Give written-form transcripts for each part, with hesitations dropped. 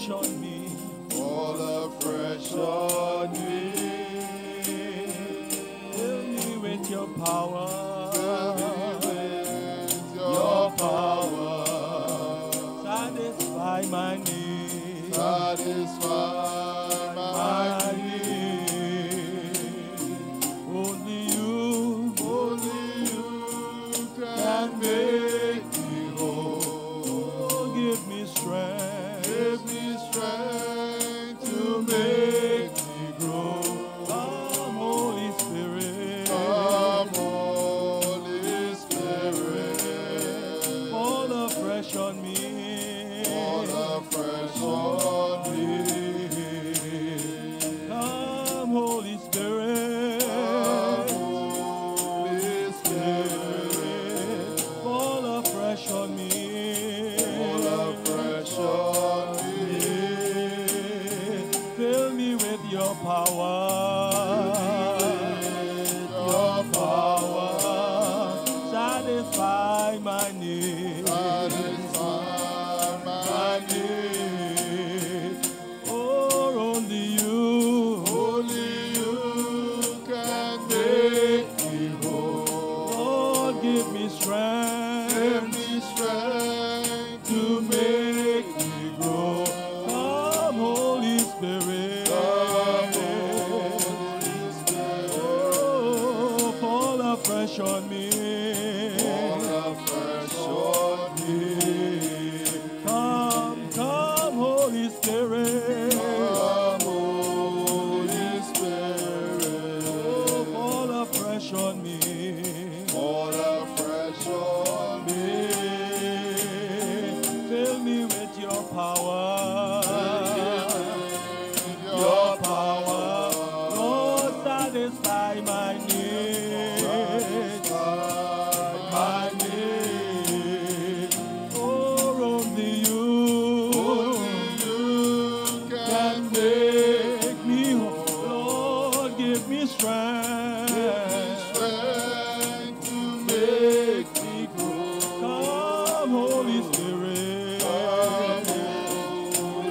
afresh on me. Fall afresh on me. Fill me with your power. Your power. Satisfy my need. Satisfy my need. Only you can make me whole. give me strength. Give me strength to make me grow. Come, Holy Spirit. Come, Holy Spirit. Fall afresh on me. Fall afresh on me. Come, Holy Spirit. Come, Holy Spirit. Fall afresh on me. Fall afresh on me. Fill me with your power. Your power. Satisfy my need. Satisfy my need. Oh, only you. Only you can make me whole. Lord, give me Give strength me strength to make me grow. Come, Holy Spirit. Come, Holy Spirit. Oh, fall afresh on me. Fall afresh on me. Come, Holy Spirit. Come, Holy Spirit. Oh, fall afresh on me. Fall afresh on me. Fill me with your power. Your power. Lord, satisfy my need. My need. Oh, only you can make me whole. Lord, give me strength. Strength to make me grow. Come, Holy Spirit.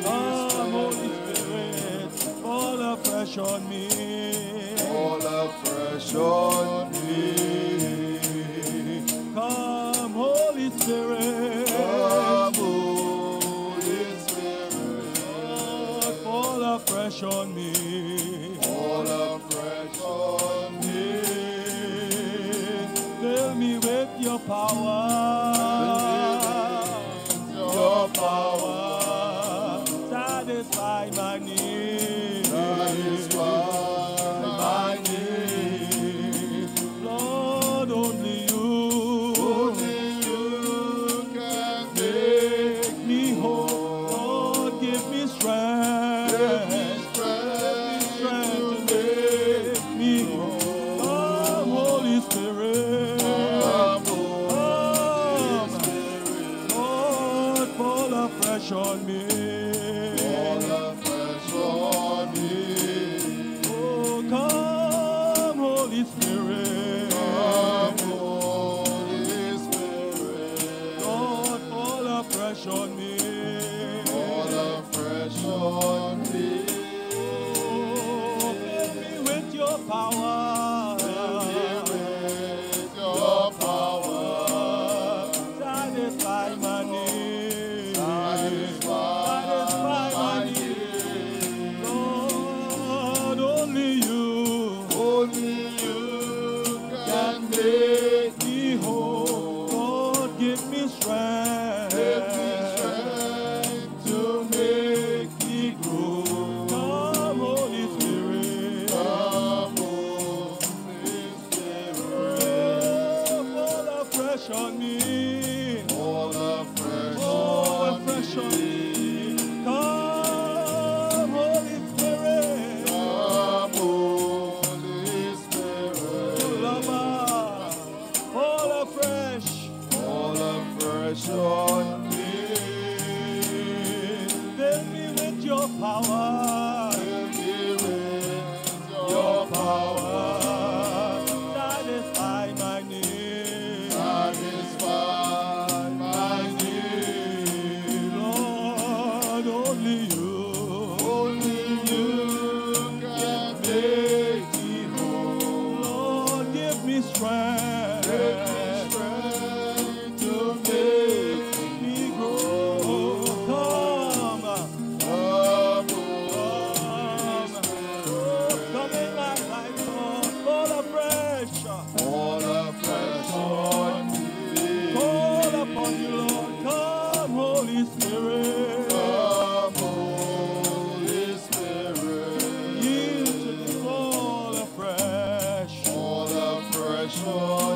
Come, Holy Spirit. Fall afresh on me. Fall afresh on me. Come, Holy Spirit. Come, Holy Spirit. Lord, fall afresh on me. Fall afresh on me. Fill me with your power. Your power. Satisfy my need. Satisfy my need. Lord, only you. Only you can Make me whole. Lord, give me strength. give me strength to make me whole. Come, Holy Spirit. Come, Holy Come, Spirit. Lord, fall afresh on me. Fall afresh on me. Oh, come, Holy Spirit. Come, Holy Spirit. Lord, fall afresh on me. Fall afresh on me. Oh, fill me with your power. With your power. Satisfy my need. Satisfy my need. Lord, only you Only you can make me whole. Lord, give me strength. Give me strength to make me grow. Come, Holy Spirit. Come, Holy Spirit. Oh, fall afresh on me. Fall afresh Oh, on afresh on me. me. Come, Holy Spirit. Come, Holy Spirit. Lover. me strength to make me grow. Come, come, come in like light, fall afresh. all afresh on me. Call upon you, Lord. Come, Holy Spirit. Come, Holy Spirit. Yield to this all afresh. All afresh on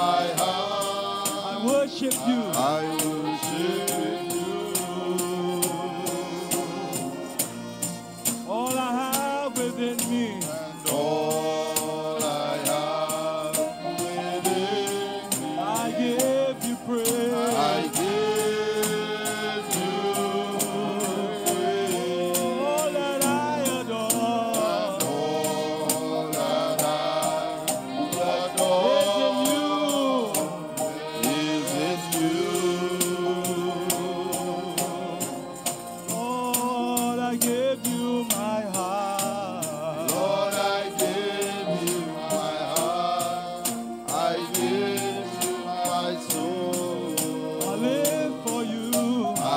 my heart. I worship you. I worship you. All I have within me. And all I have within me. I give you praise. I give you praise. All that I adore All that I is in adore you. is in you. Lord, I give you my heart. Lord, I give you my heart. I give you my soul. I live for you.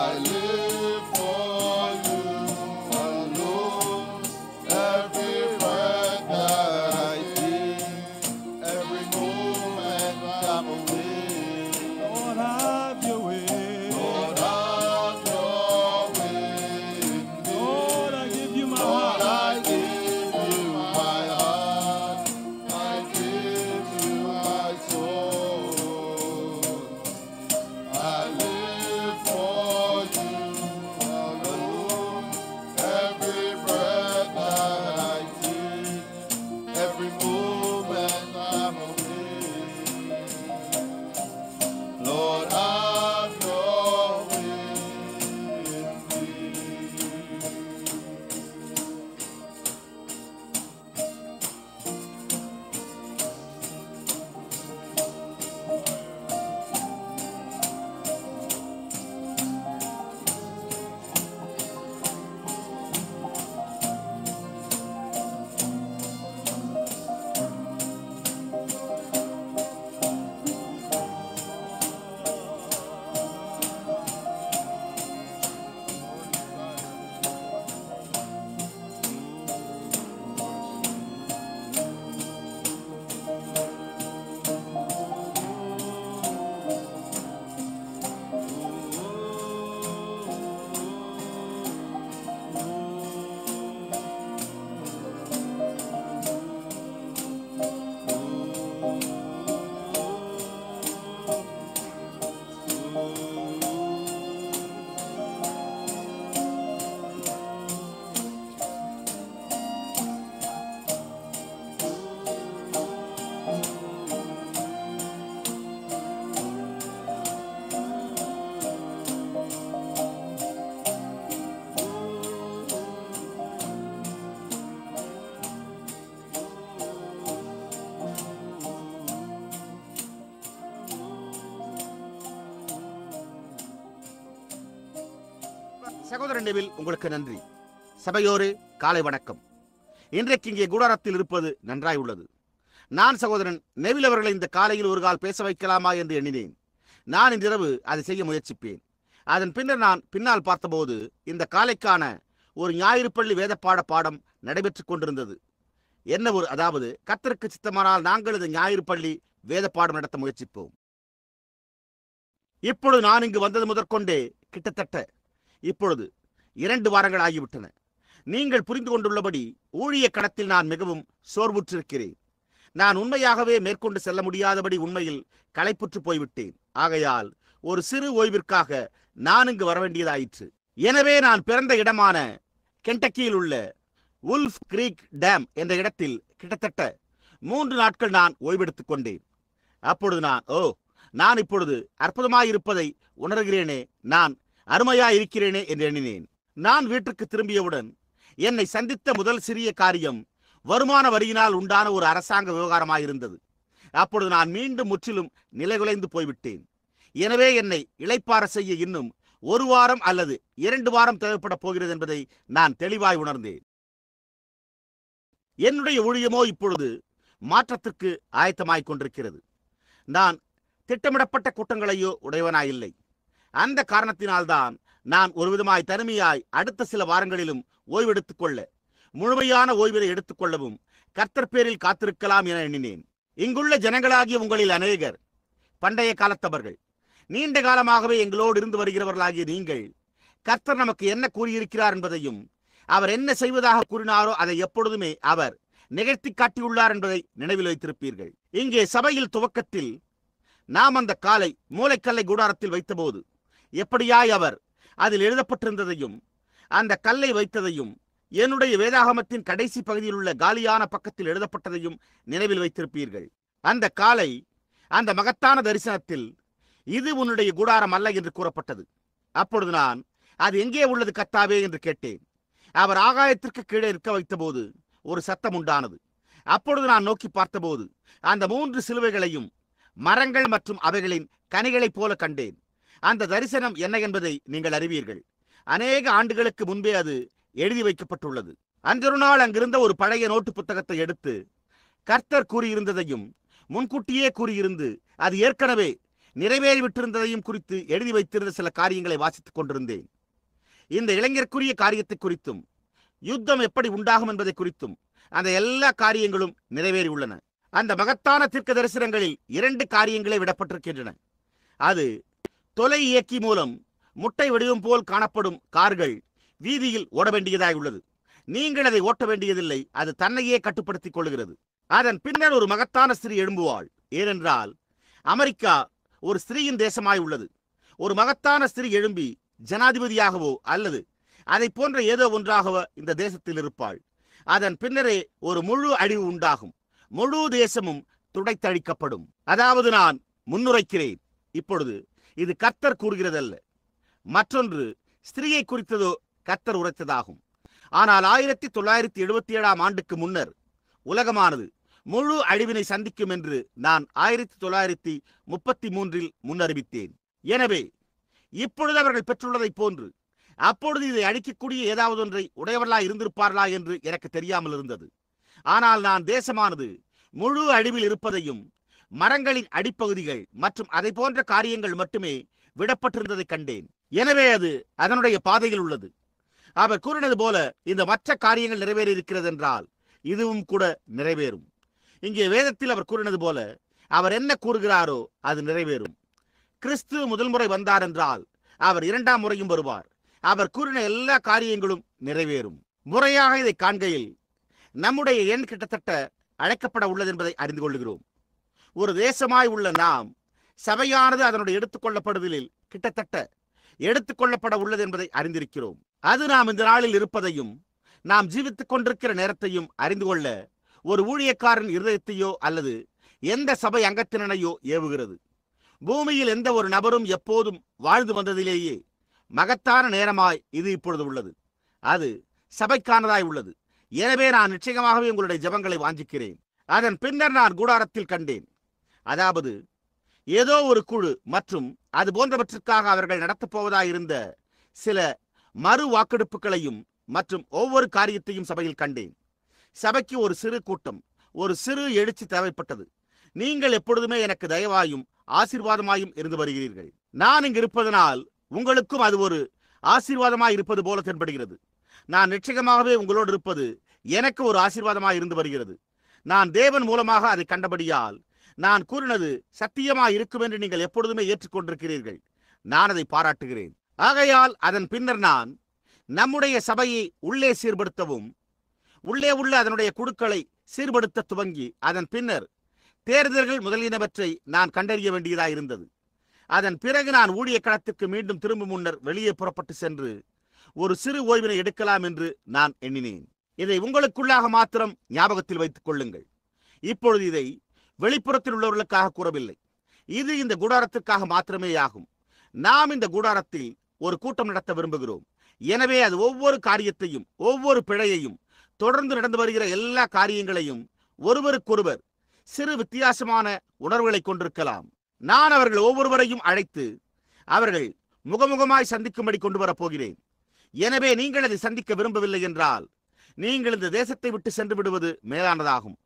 I live for you alone. Every breath that I take, every moment I'm awake. Lord, have your way. Lord, have your way in me. Lord, I give you my Lord, heart. I give you my heart. I give you my soul. I live for you alone. Every breath that I take, every moment I'm awake. Lord, have your way in me. சகோதரன் Neville, உங்களுக்கு நன்றி. சபையோரே, காலை வணக்கம். இன்றைக்கு இங்கே கூடாரத்தில் இருப்பது நன்றாய் உள்ளது. நான் சகோதரன் நெவில் அவர்களை இந்த காலையில் ஒரு கால் பேச வைக்கலாமா என்று எண்ணினேன். நான் இன்றிரவு அதை செய்ய முயற்சிப்பேன். அதன் பின்னர் நான் பின்னால் பார்த்தபோது இந்த காலைக்கான ஒரு ஞாயிறு பள்ளி வேதப்பாட பாடம் நடைபெற்றுக் கொண்டிருந்தது. அதாவது கர்த்தருக்கு சித்தமானால் நாங்கள் இந்த ஞாயிறு பள்ளி வேத பாடம் நடத்த முயற்சிப்போம். இப்பொழுது நான் இங்கு வந்தது முதற்கொண்டே கிட்டத்தட்ட இப்பொழுது 2 வாரங்கள் ஆகிவிட்டன. நீங்கள் புரிந்து கொண்டுள்ளபடி ஊழிய கடத்தில் நான் மிகவும் சோர்வுற்றிருக்கிறேன். நான் உண்மையாகவே மேற்கொண்டு செல்ல முடியாதபடி உண்மையில் களைப்புற்று போய்விட்டேன். ஆகையால் ஒரு சிறு ஓய்விற்காக நான் இங்கு வரவேண்டியதாயிற்று. எனவே நான் பிறந்த இடமான கென்டக்கியில் உள்ள உல்ஃப் கிரீக் டேம் என்ற இடத்தில் கிட்டத்தட்ட 3 நாட்கள் நான் ஓய்வெடுத்துக் கொண்டேன். அப்பொழுது நான் இப்பொழுது அற்புதமாயிருப்பதை உணர்கிறேனே, நான் அருமையாயிருக்கிறேனே என்று எண்ணினேன். நான் வீட்டுக்கு திரும்பியவுடன் என்னை சந்தித்த முதல் சிறிய காரியம் வருமான வரியினால் உண்டான ஒரு அரசாங்க விவகாரமாயிருந்தது. அப்பொழுது நான் மீண்டும் முற்றிலும் நிலைகுலைந்து போய்விட்டேன். எனவே என்னை இளைப்பாற செய்ய இன்னும் 1 வாரம் அல்லது 2 வாரம் தேவைப்பட போகிறது என்பதை நான் தெளிவாய் உணர்ந்தேன். என்னுடைய ஊழியமோ இப்பொழுது மாற்றத்திற்கு ஆயத்தமாய்க் கொண்டிருக்கிறது. நான் திட்டமிடப்பட்ட கூட்டங்களையோ உடையவனாயில்லை. அந்த காரணத்தினால்தான் நான் ஒரு விதமாய் தனிமையாய் அடுத்த சில வாரங்களிலும் ஓய்வெடுத்துக் கொள்ள, முழுமையான ஓய்வினை எடுத்துக்கொள்ளவும் கர்த்தர் பேரில் காத்திருக்கலாம் என எண்ணினேன். இங்குள்ள ஜனங்களாகிய உங்களில் அநேகர் பண்டைய காலத்தவர்கள். நீண்ட காலமாகவே எங்களோடு இருந்து வருகிறவர்களாகிய நீங்கள் கர்த்தர் நமக்கு என்ன கூறியிருக்கிறார் என்பதையும் அவர் என்ன செய்வதாக கூறினாரோ அதை எப்பொழுதுமே அவர் நிகழ்த்தி காட்டியுள்ளார் என்பதை நினைவில் வைத்திருப்பீர்கள். இங்கே சபையில் துவக்கத்தில் நாம் அந்த காலை மூலைக்கல்லை கூடாரத்தில் வைத்தபோது எப்படியாய் அவர் அதில் எழுதப்பட்டிருந்ததையும் அந்த கல்லை வைத்ததையும் என்னுடைய வேதாகமத்தின் கடைசி பகுதியில் உள்ள காலியான பக்கத்தில் எழுதப்பட்டதையும் நினைவில் வைத்திருப்பீர்கள். அந்த காலை அந்த மகத்தான தரிசனத்தில் இது உன்னுடைய கூடாரம் அல்ல என்று கூறப்பட்டது. அப்பொழுது நான், அது எங்கே உள்ளது கர்த்தாவே என்று கேட்டேன். அவர் ஆகாயத்திற்கு கீழே இருக்க வைத்தபோது ஒரு சத்தம் உண்டானது. அப்பொழுது நான் நோக்கி பார்த்தபோது அந்த 3 சிலுவைகளையும் மரங்கள் மற்றும் அவைகளின் கனிகளைப் போல கண்டேன். அந்த தரிசனம் என்ன என்பதை நீங்கள் அறிவீர்கள். அநேக ஆண்டுகளுக்கு முன்பே அது எழுதி வைக்கப்பட்டுள்ளது. அன்றொரு நாள் அங்கிருந்த ஒரு பழைய நோட்டு புத்தகத்தை எடுத்து கர்த்தர் கூறியிருந்ததையும் முன்கூட்டியே கூறியிருந்து அது ஏற்கனவே நிறைவேறிவிட்டிருந்ததையும் குறித்து எழுதி வைத்திருந்த சில காரியங்களை வாசித்துக் கொண்டிருந்தேன். இந்த இளைஞருக்குரிய காரியத்தை குறித்தும் யுத்தம் எப்படி உண்டாகும் என்பதை குறித்தும் அந்த எல்லா காரியங்களும் நிறைவேறியுள்ளன. அந்த மகத்தான தீர்க்க தரிசனங்களில் 2 காரியங்களே விடப்பட்டிருக்கின்றன. அது தொலை இயக்கி மூலம் முட்டை வடிவம் போல் காணப்படும் கார்கள் வீதியில் ஓட வேண்டியதாய் உள்ளது. நீங்கள் அதை ஓட்ட வேண்டியதில்லை, அது தன்னையே கட்டுப்படுத்திக் கொள்கிறது. அதன் பின்னர் ஒரு மகத்தான ஸ்திரீ எழும்புவாள். ஏனென்றால் அமெரிக்கா ஒரு ஸ்திரீயின் தேசமாய் உள்ளது. ஒரு மகத்தான ஸ்திரீ எழும்பி ஜனாதிபதியாகவோ அல்லது அதை போன்ற ஏதோ ஒன்றாகவோ இந்த தேசத்தில் இருப்பாள். அதன் பின்னரே ஒரு முழு அழிவு உண்டாகும். முழு தேசமும் துடைத்தழிக்கப்படும். அதாவது நான் முன்னுரைக்கிறேன், இப்பொழுது இது கர்த்தர் கூறுகிறதல்ல, மற்றொன்று ஸ்திரீயை குறித்ததோ கர்த்தர் உரைத்ததாகும். ஆனால் 1977 ஆண்டுக்கு முன்னர் உலகமானது முழு அழிவினை சந்திக்கும் என்று நான் 1933 முன்னறிவித்தேன். எனவே இப்பொழுது அவர்கள் பெற்றுள்ளதை போன்று அப்பொழுது இதை அழிக்கக்கூடிய ஏதாவது ஒன்றை உடையவர்களாய் இருந்திருப்பார்களா என்று எனக்கு தெரியாமல் இருந்தது. ஆனால் நான் தேசமானது முழு அழிவில் இருப்பதையும் மரங்களின் அடிப்பகுதிகள் மற்றும் அதை போன்ற காரியங்கள் மட்டுமே விடப்பட்டிருந்ததை கண்டேன். எனவே அது அதனுடைய பாதையில் உள்ளது. அவர் கூறினது போல இந்த மற்ற காரியங்கள் நிறைவேறி இருக்கிறது என்றால் இதுவும் கூட நிறைவேறும். இங்கே வேதத்தில் அவர் கூறினது போல அவர் என்ன கூறுகிறாரோ அது நிறைவேறும். கிறிஸ்து முதல் முறை வந்தார் என்றால் அவர் 2ஆம் முறையும் வருவார். அவர் கூறின எல்லா காரியங்களும் நிறைவேறும். முறையாக இதை காண்கையில் நம்முடைய எண் கிட்டத்தட்ட அழைக்கப்பட உள்ளது என்பதை அறிந்து கொள்கிறோம். ஒரு தேசமாய் உள்ள நாம் சபையானது அதனுடைய எடுத்துக்கொள்ளப்படுதலில் கிட்டத்தட்ட எடுத்துக்கொள்ளப்பட உள்ளது என்பதை அறிந்திருக்கிறோம். அது நாம் இந்த நாளில் இருப்பதையும் நாம் ஜீவித்துக் கொண்டிருக்கிற நேரத்தையும் அறிந்து கொள்ள ஒரு ஊழியக்காரன் இருதயத்தையோ அல்லது எந்த சபை அங்கத்தினனையோ ஏவுகிறது. பூமியில் எந்த ஒரு நபரும் எப்போதும் வாழ்ந்து வந்ததிலேயே மகத்தான நேரமாய் இது இப்பொழுது உள்ளது. அது சபைக்கானதாய் உள்ளது. எனவே நான் நிச்சயமாகவே உங்களுடைய ஜெபங்களை வாஞ்சிக்கிறேன். அதன் பின்னர் நான் கூடாரத்தில் கண்டேன், அதாவது ஏதோ ஒரு குழு மற்றும் அது போன்றவற்றிற்காக அவர்கள் நடத்தப் போவதாயிருந்த சில மறு வாக்கெடுப்புகளையும் மற்றும் ஒவ்வொரு காரியத்தையும் சபையில் கண்டேன். சபைக்கு ஒரு சிறு கூட்டம், ஒரு சிறு எழுச்சி தேவைப்பட்டது. நீங்கள் எப்பொழுதுமே எனக்கு தயவாயும் ஆசீர்வாதமாயும் இருந்து வருகிறீர்கள். நான் இங்கு இருப்பதனால் உங்களுக்கும் அது ஒரு ஆசீர்வாதமாய் இருப்பது போல தென்படுகிறது. நான் நிச்சயமாகவே உங்களோடு இருப்பது எனக்கு ஒரு ஆசீர்வாதமாய் இருந்து வருகிறது. நான் தேவன் மூலமாக அதை கண்டபடியால் நான் கூறினது சத்தியமாய் இருக்கும் என்று நீங்கள் எப்பொழுதுமே ஏற்றுக்கொண்டிருக்கிறீர்கள். நான் அதை பாராட்டுகிறேன். ஆகையால் அதன் பின்னர் நான் நம்முடைய சபையை உள்ளே சீர்படுத்தவும் உள்ளே உள்ள அதனுடைய குழுக்களை சீர்படுத்த துவங்கி அதன் பின்னர் தேர்தல்கள் முதலியனவற்றை நான் கண்டறிய வேண்டியதாயிருந்தது. அதன் பிறகு நான் ஊழிய களத்திற்கு மீண்டும் திரும்பும் முன்னர் வெளியே புறப்பட்டு சென்று ஒரு சிறு ஓய்வினை எடுக்கலாம் என்று நான் எண்ணினேன். இதை உங்களுக்குள்ளாக மாத்திரம் ஞாபகத்தில் வைத்துக் கொள்ளுங்கள். இப்பொழுது இதை வெளிப்புறத்தில் உள்ளவர்களுக்காக கூறவில்லை. இது இந்த கூடாரத்திற்காக மாத்திரமே ஆகும். நாம் இந்த கூடாரத்தில் ஒரு கூட்டம் நடத்த விரும்புகிறோம். எனவே அது ஒவ்வொரு காரியத்தையும் ஒவ்வொரு பிழையையும் தொடர்ந்து நடந்து வருகிற எல்லா காரியங்களையும் ஒருவருக்கொருவர் சிறு வித்தியாசமான உணர்வுகளை கொண்டிருக்கலாம். நான் அவர்கள் ஒவ்வொருவரையும் அழைத்து அவர்கள் முகமுகமாய் சந்திக்கும்படி கொண்டு வரப்போகிறேன். எனவே நீங்கள் அதை சந்திக்க விரும்பவில்லை என்றால் நீங்கள் இந்த தேசத்தை விட்டு சென்று விடுவது மேலானதாகும்.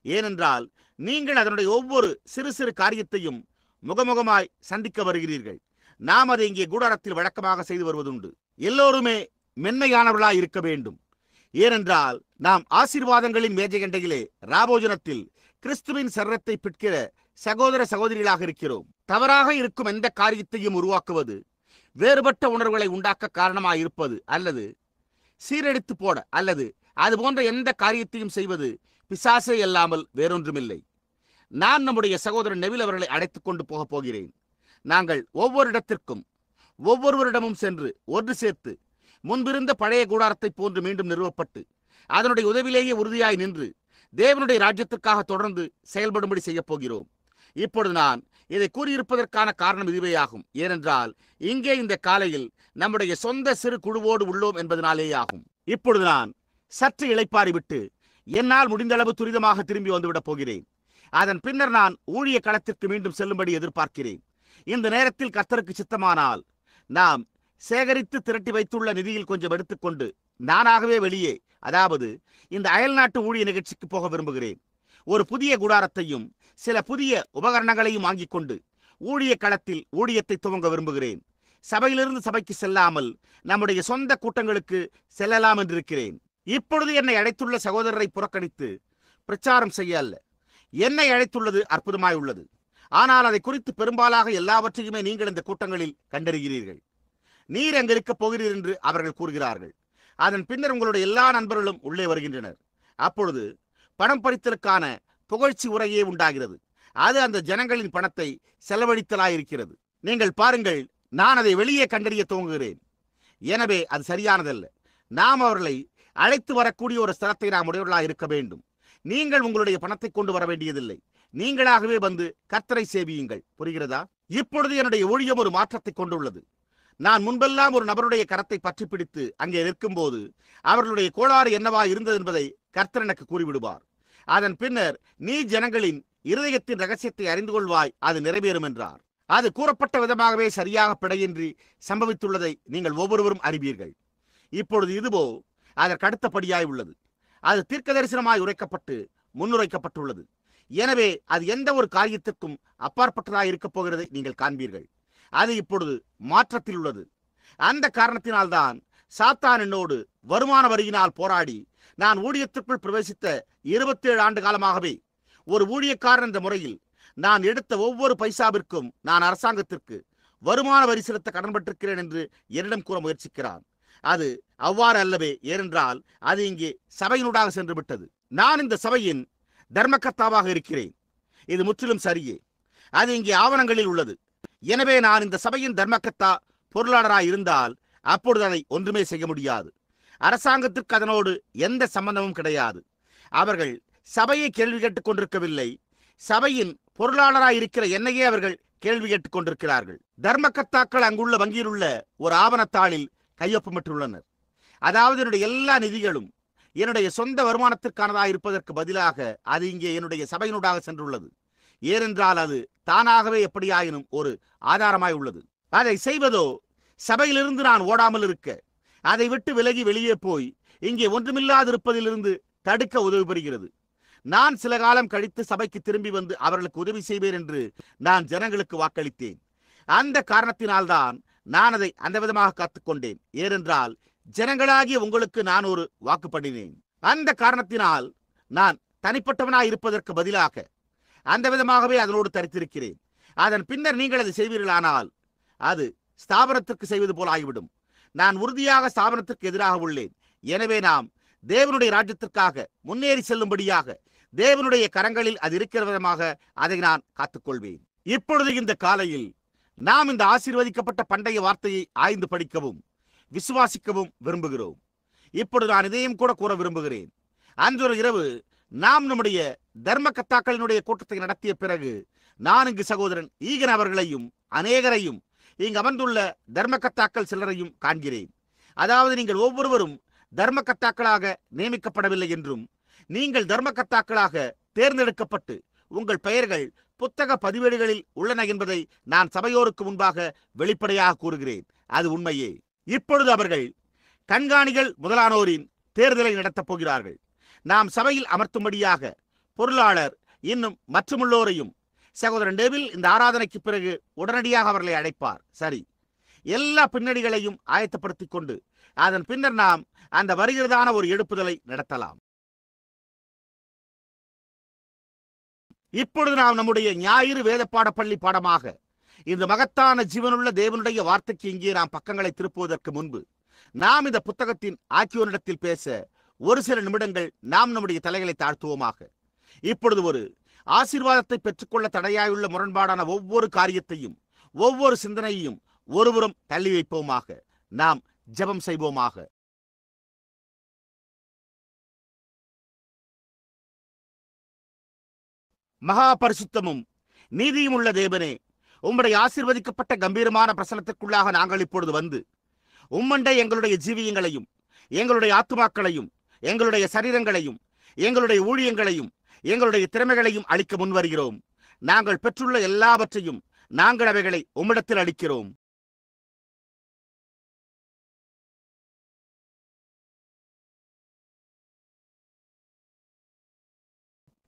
ஏனென்றால் நீங்கள் அதனுடைய ஒவ்வொரு சிறு சிறு காரியத்தையும் முகமுகமாய் சந்திக்க வருகிறீர்கள். நாம் அதை இங்கே கூடாரத்தில் வழக்கமாக செய்து வருவதுண்டு. எல்லோருமே மென்மையானவர்களாய் இருக்க வேண்டும். ஏனென்றால் நாம் ஆசீர்வாதங்களின் மேஜைகண்டையிலே ராபோஜனத்தில் கிறிஸ்துவின் சரீரத்தை பிற்கிற சகோதர சகோதரிகளாக இருக்கிறோம். தவறாக இருக்கும் எந்த காரியத்தையும் உருவாக்குவது, வேறுபட்ட உணர்வுகளை உண்டாக்க காரணமாக இருப்பது அல்லது சீரழித்து போட அல்லது அது போன்ற எந்த காரியத்தையும் செய்வது பிசாசே அல்லாமல் வேறொன்றுமில்லை. நான் நம்முடைய சகோதரன் நெவில் அவர்களை அழைத்துக் கொண்டு போகப் போகிறேன். நாங்கள் ஒவ்வொரு இடத்திற்கும் ஒவ்வொருவரிடமும் சென்று ஒன்று சேர்த்து முன்பிருந்த பழைய கூடாரத்தை போன்று மீண்டும் நிறுவப்பட்டு அதனுடைய உதவியிலேயே உறுதியாய் நின்று தேவனுடைய ராஜ்யத்திற்காக தொடர்ந்து செயல்படும்படி செய்யப் போகிறோம். இப்பொழுது நான் இதை கூறியிருப்பதற்கான காரணம் இதுவேயாகும். ஏனென்றால் இங்கே இந்த காலையில் நம்முடைய சொந்த சிறு குழுவோடு உள்ளோம் என்பதனாலேயாகும். இப்பொழுது நான் சற்று இளைப்பாறிவிட்டு என்னால் முடிந்தளவு துரிதமாக திரும்பி வந்துவிடப் போகிறேன். அதன் பின்னர் நான் ஊழிய களத்திற்கு மீண்டும் செல்லும்படி எதிர்பார்க்கிறேன். இந்த நேரத்தில் கர்த்தருக்கு சித்தமானால் நாம் சேகரித்து திரட்டி வைத்துள்ள நிதியில் கொஞ்சம் எடுத்துக்கொண்டு நானாகவே வெளியே, அதாவது இந்த அயல்நாட்டு ஊழிய நிகழ்ச்சிக்கு போக விரும்புகிறேன். ஒரு புதிய கூடாரத்தையும் சில புதிய உபகரணங்களையும் வாங்கிக் கொண்டு ஊழிய களத்தில் ஊழியத்தை துவங்க விரும்புகிறேன். சபையிலிருந்து சபைக்கு செல்லாமல் நம்முடைய சொந்த கூட்டங்களுக்கு செல்லலாம் என்றிருக்கிறேன். இப்பொழுது என்னை அழைத்துள்ள சகோதரரை புறக்கணித்து பிரச்சாரம் செய்ய அல்ல. என்னை அழைத்துள்ளது அற்புதமாய் உள்ளது. ஆனால் அதை குறித்து பெரும்பாலாக எல்லாவற்றையுமே நீங்கள் இந்த கூட்டங்களில் கண்டறிகிறீர்கள். நீர் அங்கு இருக்கப் போகிறீர் என்று அவர்கள் கூறுகிறார்கள். அதன் பின்னர் உங்களுடைய எல்லா நண்பர்களும் உள்ளே வருகின்றனர். அப்பொழுது பணம் பறித்தலுக்கான புகழ்ச்சி உரையே உண்டாகிறது. அது அந்த ஜனங்களின் பணத்தை செலவழித்தலாயிருக்கிறது. நீங்கள் பாருங்கள், நான் அதை வெளியே கண்டறிய துவங்குகிறேன். எனவே அது சரியானதல்ல. நாம் அவர்களை அழைத்து வரக்கூடிய ஒரு ஸ்தலத்தை நாம் உடையவர்களாக இருக்க வேண்டும். நீங்கள் உங்களுடைய பணத்தை கொண்டு வர வேண்டியதில்லை. நீங்களாகவே வந்து கர்த்தரை சேவியுங்கள். புரிகிறதா? இப்பொழுது என்னுடைய ஊழியம் ஒரு மாற்றத்தை கொண்டுள்ளது. நான் முன்பெல்லாம் ஒரு நபருடைய கரத்தை பற்றி பிடித்து அங்கே நிற்கும் போது அவர்களுடைய கோளாறு என்னவா இருந்தது என்பதை கர்த்தர் எனக்கு கூறிவிடுவார். அதன் பின்னர் நீ ஜனங்களின் இருதயத்தின் ரகசியத்தை அறிந்து கொள்வாய், அது நிறைவேறும் என்றார். அது கூறப்பட்ட விதமாகவே சரியாக பிழையின்றி சம்பவித்துள்ளதை நீங்கள் ஒவ்வொருவரும் அறிவீர்கள். இப்பொழுது இதுவோ அதற்கு அடுத்தபடியாய் உள்ளது. அது தீர்க்க தரிசனமாய் உரைக்கப்பட்டு முன்னுரைக்கப்பட்டுள்ளது. எனவே அது எந்த ஒரு காரியத்திற்கும் அப்பாற்பட்டதாய் இருக்கப் போகிறதை நீங்கள் காண்பீர்கள். அது இப்பொழுது மாற்றத்தில் உள்ளது. அந்த காரணத்தினால்தான் சாத்தான் என்னோடு வருமான வரியினால் போராடி நான் ஊழியத்திற்குள் பிரவேசித்த 27 ஆண்டு காலமாகவே ஒரு ஊழியக்காரன் என்ற முறையில் நான் எடுத்த ஒவ்வொரு பைசாவிற்கும் நான் அரசாங்கத்திற்கு வருமான வரி செலுத்த கடன்பட்டிருக்கிறேன் என்று என்னிடம் கூற முயற்சிக்கிறான். அது அவ்வாறு அல்லவே. ஏனென்றால் அது இங்கே சபையினூடாக சென்று விட்டது. நான் இந்த சபையின் தர்மகர்த்தாவாக இருக்கிறேன். இது முற்றிலும் சரியே. அது இங்கே ஆவணங்களில் உள்ளது. எனவே நான் இந்த சபையின் தர்மகர்த்தா பொருளாளராக இருந்தால் அப்பொழுது அதை ஒன்றுமே செய்ய முடியாது. அரசாங்கத்திற்கு அதனோடு எந்த சம்பந்தமும் கிடையாது. அவர்கள் சபையை கேள்வி கேட்டுக் கொண்டிருக்கவில்லை. சபையின் பொருளாளராக இருக்கிற என்னையே அவர்கள் கேள்வி கேட்டுக் கொண்டிருக்கிறார்கள். தர்மகர்த்தாக்கள் அங்குள்ள வங்கியில் உள்ள ஒரு ஆவணத்தாளில் கையொப்பமிட்டுள்ளனர். அதாவது என்னுடைய எல்லா நிதிகளும் என்னுடைய சொந்த வருமானத்திற்கானதாக இருப்பதற்கு பதிலாக அது இங்கே என்னுடைய சபையினூடாக சென்றுள்ளது. ஏனென்றால் அது தானாகவே எப்படியாயினும் ஒரு ஆதாரமாய் உள்ளது. அதை செய்வதோ சபையிலிருந்து நான் ஓடாமல் இருக்க, அதை விட்டு விலகி வெளியே போய் இங்கே ஒன்றுமில்லாதிருப்பதிலிருந்து தடுக்க உதவி பெறுகிறது. நான் சில காலம் கழித்து சபைக்கு திரும்பி வந்து அவர்களுக்கு உதவி செய்வேன் என்று நான் ஜனங்களுக்கு வாக்களித்தேன். அந்த காரணத்தினால்தான் நான் அதை அந்த விதமாக காத்துக்கொண்டேன். ஏனென்றால் ஜனங்களாகிய உங்களுக்கு நான் ஒரு வாக்கு பண்ணினேன். அந்த காரணத்தினால் நான் தனிப்பட்டவனாய் இருப்பதற்கு பதிலாக அந்த விதமாகவே அதனோடு தரித்திருக்கிறேன். அதன் பின்னர் நீங்கள் அதை செய்வீர்களானால் அது ஸ்தாபனத்திற்கு செய்வது போல் ஆகிவிடும். நான் உறுதியாக ஸ்தாபனத்திற்கு எதிராக உள்ளேன். எனவே நாம் தேவனுடைய ராஜ்யத்திற்காக முன்னேறி செல்லும்படியாக தேவனுடைய கரங்களில் அது இருக்கிற விதமாக அதை நான் காத்துக்கொள்வேன். இப்பொழுது இந்த காலையில் நாம் இந்த ஆசீர்வதிக்கப்பட்ட பண்டைய வார்த்தையை ஆய்ந்து படிக்கவும் விசுவாசிக்கவும் விரும்புகிறோம். இப்பொழுது நான் இதையும் கூட கூற விரும்புகிறேன். அன்றொரு இரவு நாம் நம்முடைய தர்மகர்த்தாக்களினுடைய கூட்டத்தை நடத்திய பிறகு நான் இங்கு சகோதரன் ஈகன் அவர்களையும் அநேகரையும் இங்கு அமர்ந்துள்ள தர்மகர்த்தாக்கள் சிலரையும் காண்கிறேன். அதாவது நீங்கள் ஒவ்வொருவரும் தர்மகர்த்தாக்களாக நியமிக்கப்படவில்லை என்றும் நீங்கள் தர்மகர்த்தாக்களாக தேர்ந்தெடுக்கப்பட்டு உங்கள் பெயர்கள் புத்தக பதிவேடுகளில் உள்ளன என்பதை நான் சபையோருக்கு முன்பாக வெளிப்படையாக கூறுகிறேன். அது உண்மையே. இப்பொழுது அவர்கள் கண்காணிகள் முதலானோரின் தேர்தலை நடத்தப் போகிறார்கள். நாம் சபையில் அமர்த்தும்படியாக பொருளாளர் இன்னும் மற்றுமுள்ளோரையும் சகோதரன் டேவில் இந்த ஆராதனைக்கு பிறகு உடனடியாக அவர்களை அழைப்பார். சரி, எல்லா பின்னணிகளையும் ஆயத்தப்படுத்திக் கொண்டு அதன் பின்னர் நாம் அந்த வருகிறதான ஒரு எழுப்புதலை நடத்தலாம். இப்பொழுது நாம் நம்முடைய ஞாயிறு வேத பாடப்பள்ளி பாடமாக இந்த மகத்தான ஜீவனுள்ள தேவனுடைய வார்த்தைக்கு இங்கே நாம் பக்கங்களை திருப்புவதற்கு முன்பு நாம் இந்த புத்தகத்தின் ஆக்கியோனிடத்தில் பேச ஒரு சில நிமிடங்கள் நாம் நம்முடைய தலைகளை தாழ்த்துவோமாக. இப்பொழுது ஒரு ஆசீர்வாதத்தை பெற்றுக்கொள்ள தடையாயுள்ள முரண்பாடான ஒவ்வொரு காரியத்தையும், ஒவ்வொரு சிந்தனையையும் ஒருபுறம் தள்ளி வைப்போமாக. நாம் ஜெபம் செய்வோமாக. மகா பரிசுத்தமும் நீதியும் உள்ள தேவனே, உம்முடைய ஆசீர்வதிக்கப்பட்ட கம்பீரமான பிரசனத்திற்குள்ளாக நாங்கள் இப்பொழுது வந்து உம்மண்டை எங்களுடைய ஜீவியங்களையும், எங்களுடைய ஆத்துமாக்களையும், எங்களுடைய சரீரங்களையும், எங்களுடைய ஊழியங்களையும், எங்களுடைய திறமைகளையும் அளிக்க முன்வருகிறோம். நாங்கள் பெற்றுள்ள எல்லாவற்றையும் நாங்கள் அவைகளை உம்மிடத்தில் அளிக்கிறோம்.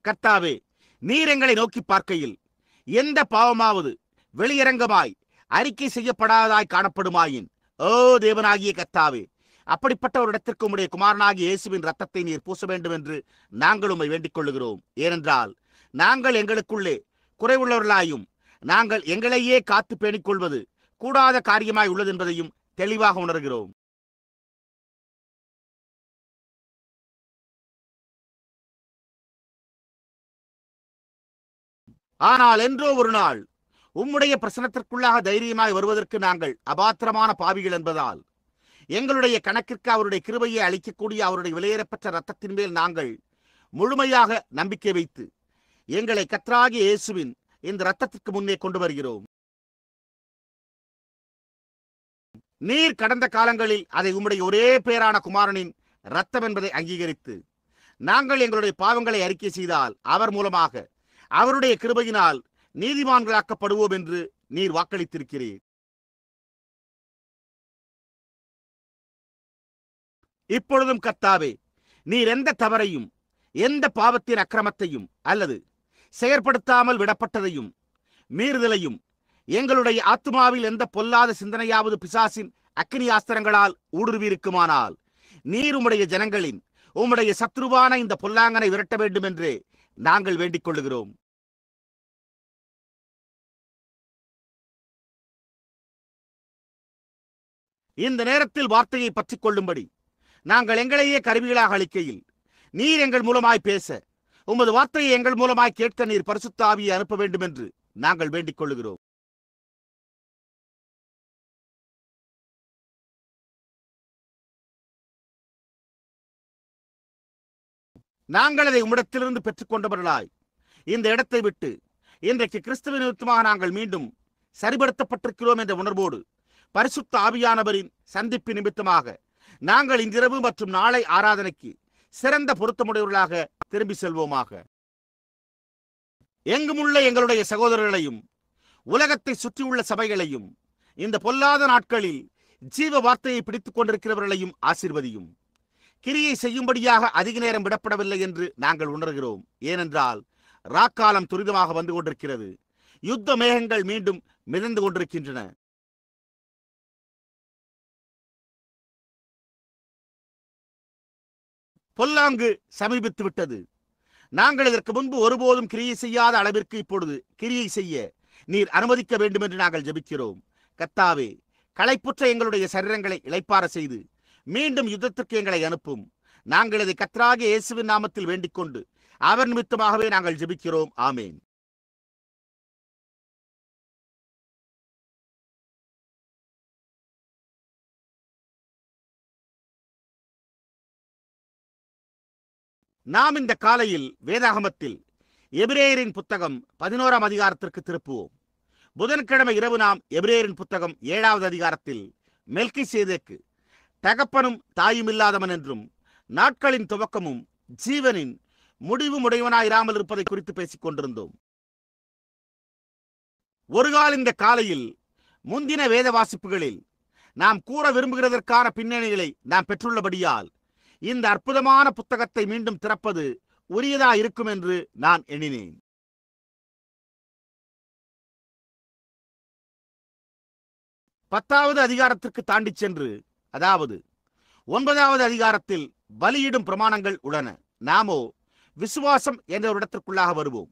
கர்த்தாவே, நீர் எங்களை நோக்கி பார்க்கையில் எந்த பாவமாவது வெளியரங்கமாய் அறிக்கை செய்யப்படாததாய் காணப்படுமாயின், ஓ தேவனாகிய கர்த்தாவே, அப்படிப்பட்ட ஒரு இடத்திற்கு உம்முடைய குமாரனாகிய இயேசுவின் ரத்தத்தை நீர் பூச வேண்டும் என்று நாங்கள் உம்மை வேண்டிக் கொள்ளுகிறோம். ஏனென்றால் நாங்கள் எங்களுக்குள்ளே குறைவுள்ளவர்களாயும் நாங்கள் எங்களையே காத்து பேணிக் கொள்வது கூடாத காரியமாய் உள்ளது என்பதையும் தெளிவாக உணர்கிறோம். ஆனால் என்றோ ஒரு நாள் உம்முடைய பிரசனத்திற்குள்ளாக தைரியமாய் வருவதற்கு நாங்கள் அபாத்திரமான பாவிகள் என்பதால் எங்களுடைய கணக்கிற்கு அவருடைய கிருபையை அளிக்கக்கூடிய அவருடைய விலையேறப்பெற்ற இரத்தத்தின் மேல் நாங்கள் முழுமையாக நம்பிக்கை வைத்து எங்களை கர்த்தராகிய இயேசுவின் இந்த இரத்தத்திற்கு முன்னே கொண்டு வருகிறோம். நீர் கடந்த காலங்களில் அதை உம்முடைய ஒரே பேரான குமாரனின் இரத்தம் என்பதை அங்கீகரித்து நாங்கள் எங்களுடைய பாவங்களை அறிக்கை செய்தால் அவர் மூலமாக அவருடைய கிருபையினால் நீதிமான்களாக்கப்படுவோம் என்று நீர் வாக்களித்திருக்கிறீர். இப்பொழுதும் கர்த்தாவே, நீர் எந்த தவறையும், எந்த பாவத்தின் அக்கிரமத்தையும் அல்லது செயற்படுத்தாமல் விடப்பட்டதையும் மீறுதலையும், எங்களுடைய ஆத்துமாவில் எந்த பொல்லாத சிந்தனையாவது பிசாசின் அக்கினி ஆஸ்திரங்களால் ஊடுருவியிருக்குமானால் நீர் உம்முடைய ஜனங்களின் உம்முடைய சத்ருவான இந்த பொல்லாங்கனை விரட்ட வேண்டும் என்றே நாங்கள் வேண்டிக் கொள்ளுகிறோம். இந்த நேரத்தில் வார்த்தையை பற்றிக் கொள்ளும்படி நாங்கள் எங்களையே கருவிகளாக அளிக்கையில் நீர் எங்கள் மூலமாய் பேச, உமது வார்த்தையை எங்கள் மூலமாய் கேட்க நீர் பரிசுத்த ஆவியை அனுப்ப வேண்டும் என்று நாங்கள் வேண்டிக் கொள்ளுகிறோம். நாங்கள் அதை உம்மிடத்திலிருந்து பெற்றுக் கொண்டவர்களாய் இந்த இடத்தை விட்டு இன்றைக்கு கிறிஸ்துவின் நிமித்தமாக நாங்கள் மீண்டும் சரிபடுத்தப்பட்டிருக்கிறோம் என்ற உணர்வோடு பரிசுத்த ஆவியானவரின் சந்திப்பு நிமித்தமாக நாங்கள் இன்றிரவு மற்றும் நாளை ஆராதனைக்கு சிறந்த பொருத்தமுடையவர்களாக திரும்பி செல்வோமாக. எங்குமுள்ள எங்களுடைய சகோதரர்களையும் உலகத்தை சுற்றியுள்ள சபைகளையும் இந்த பொல்லாத நாட்களில் ஜீவ வார்த்தையை பிடித்துக் கொண்டிருக்கிறவர்களையும் ஆசீர்வதியும். கிரியை செய்யும்படியாக அதிக நேரம் விடப்படவில்லை என்று நாங்கள் உணர்கிறோம். ஏனென்றால் ராக்காலம் துரிதமாக வந்து கொண்டிருக்கிறது. யுத்த மேகங்கள் மீண்டும் மிதந்து கொண்டிருக்கின்றன. பொல்லாங்கு சமீபித்து விட்டது. நாங்கள் இதற்கு முன்பு ஒருபோதும் கிரியை செய்யாத அளவிற்கு இப்பொழுது கிரியை செய்ய நீர் அனுமதிக்க வேண்டும் என்று நாங்கள் ஜெபிக்கிறோம். கர்த்தாவே, களைப்புற்ற எங்களுடைய சரீரங்களை இளைப்பாற செய்து மீண்டும் யுத்தத்திற்கு எங்களை அனுப்பும். நாங்கள் இதை கர்த்தராகிய இயேசுவின் நாமத்தில் வேண்டிக் கொண்டு அவர் நிமித்தமாகவே நாங்கள் ஜெபிக்கிறோம். ஆமேன். நாம் இந்த காலையில் வேதாகமத்தில் எபிரேயரின் புத்தகம் 11ஆம் அதிகாரத்திற்கு திருப்புவோம். புதன்கிழமை இரவு நாம் எபிரேயரின் புத்தகம் 7வது அதிகாரத்தில் மெல்கிசேதேக்கு தகப்பனும் தாயும் இல்லாதவன் என்றும் நாட்களின் துவக்கமும் ஜீவனின் முடிவும் உடையவனாயிராமல் இருப்பதை குறித்து பேசிக் கொண்டிருந்தோம். ஒரு கால் இந்த காலையில் முந்தின வேத வாசிப்புகளில் நாம் கூற விரும்புகிறதற்கான பின்னணிகளை நாம் பெற்றுள்ளபடியால் இந்த அற்புதமான புத்தகத்தை மீண்டும் திறப்பது உரியதா இருக்கும் என்று நான் எண்ணினேன். பத்தாவது அதிகாரத்திற்கு தாண்டி சென்று, அதாவது 9வது அதிகாரத்தில் பலியிடும் பிரமாணங்கள் உள்ளன. நாமோ விசுவாசம் என்ற ஒரு இடத்திற்குள்ளாக வருவோம்.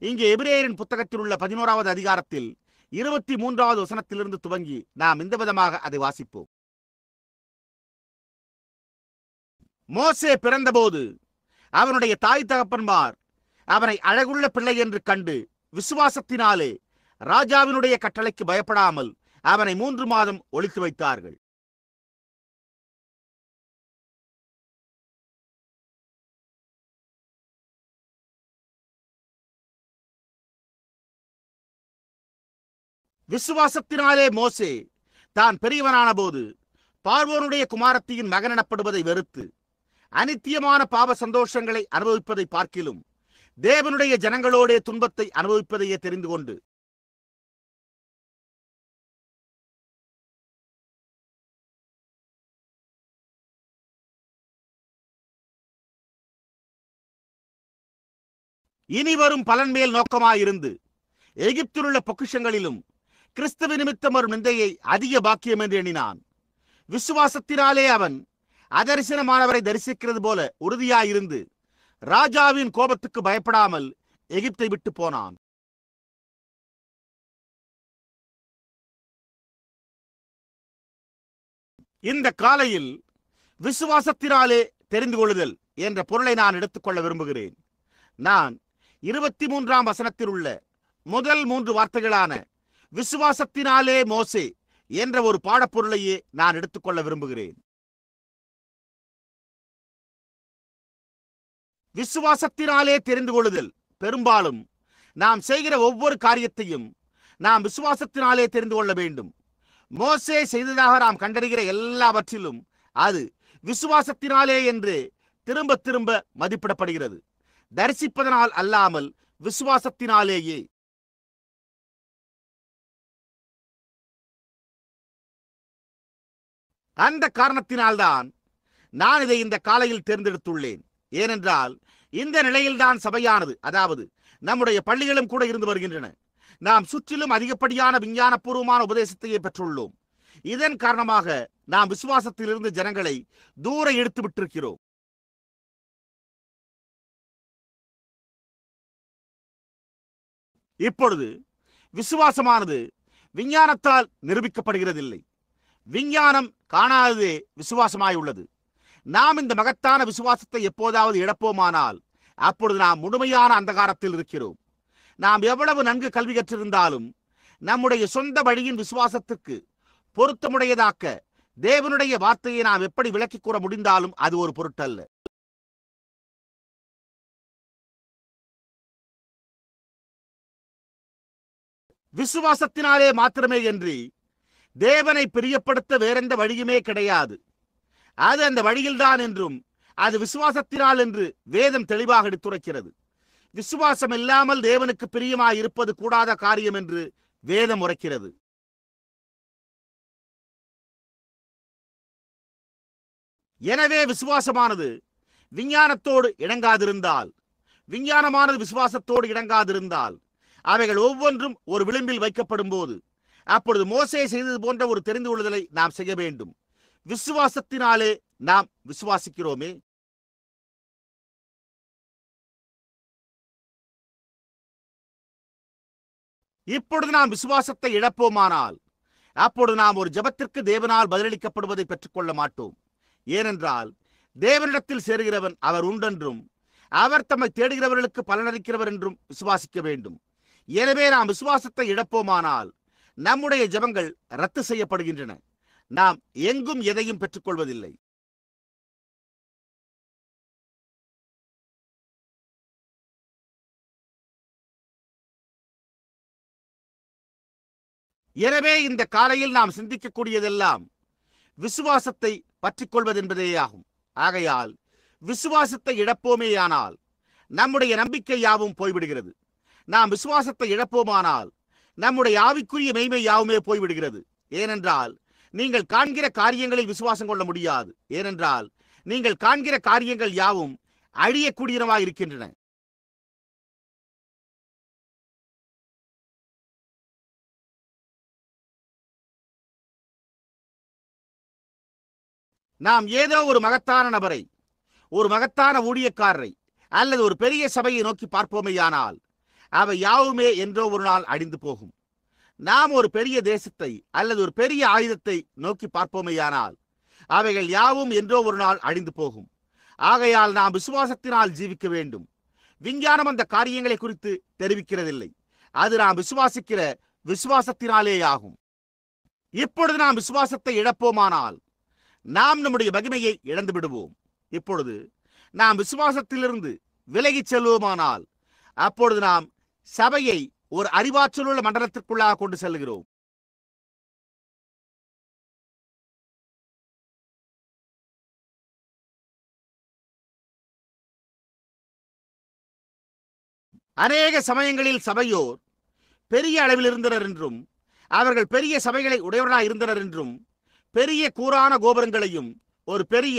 இங்கே எபிரேயரின் புத்தகத்தில் உள்ள 11வது அதிகாரத்தில் 23வது வசனத்திலிருந்து துவங்கி நாம் இந்த விதமாக அதை வாசிப்போம். மோசே பிறந்தபோது அவனுடைய தாய் தகப்பன்மார் அவனை அழகுள்ள பிள்ளை என்று கண்டு விசுவாசத்தினாலே ராஜாவினுடைய கட்டளைக்கு பயப்படாமல் அவனை 3 மாதம் ஒளித்து வைத்தார்கள். விசுவாசத்தினாலே மோசே தான் பெரியவனான போது பார்வோனுடைய குமாரத்தியின் மகன் எனப்படுவதை வெறுத்து அனித்தியமான பாவ சந்தோஷங்களை அனுபவிப்பதை பார்க்கிலும் தேவனுடைய ஜனங்களோட துன்பத்தை அனுபவிப்பதையே தெரிந்து கொண்டு இனி வரும் பலன் மேல் நோக்கமாயிருந்து எகிப்தில் உள்ள பொக்கிஷங்களிலும் கிறிஸ்துவ நிமித்தம் வரும் நிந்தையை அதிக பாக்கியம் என்று எண்ணினான். விசுவாசத்தினாலே அவன் அதரிசனமானவரை தரிசிக்கிறது போல உறுதியாயிருந்து ராஜாவின் கோபத்துக்கு பயப்படாமல் எகிப்தை விட்டு போனான். இந்த காலையில் விசுவாசத்தினாலே தெரிந்து கொள்ளுதல் என்ற பொருளை நான் எடுத்துக்கொள்ள விரும்புகிறேன். நான் 23ஆம் வசனத்தில் உள்ள முதல் 3 வார்த்தைகளான விசுவாசத்தினாலே மோசே என்ற ஒரு பாடப்பொருளையே நான் எடுத்துக்கொள்ள விரும்புகிறேன். விசுவாசத்தினாலே தெரிந்து கொள்ளுதல் பெரும்பாலும் நாம் செய்கிற ஒவ்வொரு காரியத்தையும் நாம் விசுவாசத்தினாலே தெரிந்து கொள்ள வேண்டும். மோசே செய்ததாக நாம் கண்டறிகிற எல்லாவற்றிலும் அது விசுவாசத்தினாலே என்று திரும்ப திரும்ப மதிப்பிடப்படுகிறது. தரிசிப்பதனால் அல்லாமல் விசுவாசத்தினாலேயே. அந்த காரணத்தினால்தான் நான் இதை இந்த காலையில் தேர்ந்தெடுத்துள்ளேன். ஏனென்றால் இந்த நிலையில்தான் சபையானது, அதாவது நம்முடைய பள்ளிகளும் கூட இருந்து வருகின்றன. நாம் சுற்றிலும் அதிகப்படியான விஞ்ஞானபூர்வமான உபதேசத்தையே பெற்றுள்ளோம். இதன் காரணமாக நாம் விசுவாசத்திலிருந்து ஜனங்களை தூர எடுத்து விட்டிருக்கிறோம். இப்பொழுது விசுவாசமானது விஞ்ஞானத்தால் நிரூபிக்கப்படுகிறதில்லை. விஞ்ஞானம் காணாததே விசுவாசமாயுள்ளது. நாம் இந்த மகத்தான விசுவாசத்தை எப்போதாவது இழப்போமானால் அப்பொழுது நாம் முழுமையான அந்தகாரத்தில் இருக்கிறோம். நாம் எவ்வளவு நன்கு கல்வி கற்றிருந்தாலும் நம்முடைய சொந்த வழியின் விசுவாசத்துக்கு பொருத்தமுடையதாக்க தேவனுடைய வார்த்தையை நாம் எப்படி விளக்கிக் கூற முடிந்தாலும் அது ஒரு பொருட்டல்ல. விசுவாசத்தினாலே மாத்திரமே என்று தேவனை பிரியப்படுத்த வேறெந்த வழியுமே கிடையாது. அது அந்த வழியில்தான் என்றும் அது விசுவாசத்தினால் என்று வேதம் தெளிவாக எடுத்துரைக்கிறது. விசுவாசம் இல்லாமல் தேவனுக்கு பிரியமாய் இருப்பது கூடாத காரியம் என்று வேதம் உரைக்கிறது. எனவே விசுவாசமானது விஞ்ஞானத்தோடு இணங்காதிருந்தால், விஞ்ஞானமானது விசுவாசத்தோடு இணங்காதிருந்தால் அவைகள் ஒவ்வொன்றும் ஒரு விளிம்பில் வைக்கப்படும் போது அப்பொழுது மோசே செய்தது போன்ற ஒரு தெரிந்து கொள்ளுதலை நாம் செய்ய வேண்டும். விசுவாசத்தினாலே நாம் விசுவாசிக்கிறோமே. இப்பொழுது நாம் விசுவாசத்தை இழப்போமானால் அப்பொழுது நாம் ஒரு ஜெபத்திற்கு தேவனால் பதிலளிக்கப்படுவதை பெற்றுக்கொள்ள மாட்டோம். ஏனென்றால் தேவனிடத்தில் சேருகிறவன் அவர் உண்டென்றும் அவர் தம்மை தேடுகிறவர்களுக்கு பலனளிக்கிறவர் என்றும் விசுவாசிக்க வேண்டும். எனவே நாம் விசுவாசத்தை இழப்போமானால் நம்முடைய ஜெபங்கள் ரத்து செய்யப்படுகின்றன. நாம் எங்கும் எதையும் பெற்றுக்கொள்வதில்லை. எனவே இந்த காலையில் நாம் சிந்திக்கக்கூடியதெல்லாம் விசுவாசத்தை பற்றிக் கொள்வது என்பதேயாகும். ஆகையால் விசுவாசத்தை இழப்போமேயானால் நம்முடைய நம்பிக்கை யாவும் போய்விடுகிறது. நாம் விசுவாசத்தை இழப்போமானால் நம்முடைய ஆவிக்குரிய மெய்மை யாவுமே போய்விடுகிறது. ஏனென்றால் நீங்கள் காண்கிற காரியங்களில் விசுவாசம் கொள்ள முடியாது. ஏனென்றால் நீங்கள் காண்கிற காரியங்கள் யாவும் அழியக்கூடியனவாய் இருக்கின்றன. நாம் ஏதோ ஒரு மகத்தான நபரை, ஒரு மகத்தான ஊழியக்காரரை அல்லது ஒரு பெரிய சபையை நோக்கி பார்ப்போமேயானால் அவை யாவுமே என்றோ ஒரு நாள் அழிந்து போகும். நாம் ஒரு பெரிய தேசத்தை அல்லது ஒரு பெரிய ஆயுதத்தை நோக்கி பார்ப்போமேயானால் அவைகள் யாவும் என்றோ ஒரு நாள் அழிந்து போகும். ஆகையால் நாம் விசுவாசத்தினால் ஜீவிக்க வேண்டும். விஞ்ஞானம் அந்த காரியங்களை குறித்து தெரிவிக்கிறதில்லை. அது நாம் விசுவாசிக்கிற விசுவாசத்தினாலே ஆகும். இப்பொழுது நாம் விசுவாசத்தை இழப்போமானால் நாம் நம்முடைய மகிமையை இழந்து விடுவோம். இப்பொழுது நாம் விசுவாசத்திலிருந்து விலகிச் செல்வோமானால் அப்பொழுது நாம் சபையை ஒரு அறிவாற்றலுள்ள மண்டலத்திற்குள்ளாக கொண்டு செல்கிறோம். அநேக சமயங்களில் சபையோர் பெரிய அளவில் இருந்தனர் என்றும் அவர்கள் பெரிய சபைகளை உடையவர்களாக இருந்தனர் என்றும் பெரிய கூரான கோபுரங்களையும் ஒரு பெரிய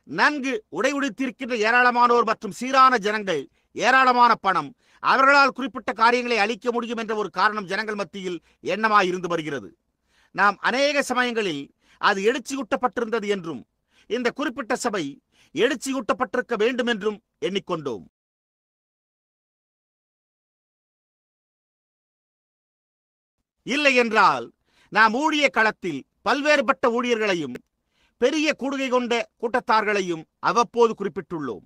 நன்கு உடையுடுத்திருக்கின்ற ஏராளமானோர் மற்றும் சீரான ஜனங்கள், ஏராளமான பணம், அவர்களால் குறிப்பிட்ட காரியங்களை அளிக்க முடியும் என்ற ஒரு காரணம் ஜனங்கள் மத்தியில் எண்ணமாய் இருந்து வருகிறது. நாம் அநேக சமயங்களில் அது எழுச்சியூட்டப்பட்டிருந்தது என்றும் இந்த குறிப்பிட்ட சபை எழுச்சியூட்டப்பட்டிருக்க வேண்டும் என்றும் எண்ணிக்கொண்டோம். இல்லை என்றால் நாம் ஊழிய களத்தில் பல்வேறுபட்ட ஊழியர்களையும் பெரிய கூடுகை கொண்ட கூட்டத்தார்களையும் அவ்வப்போது குறிப்பிட்டுள்ளோம்.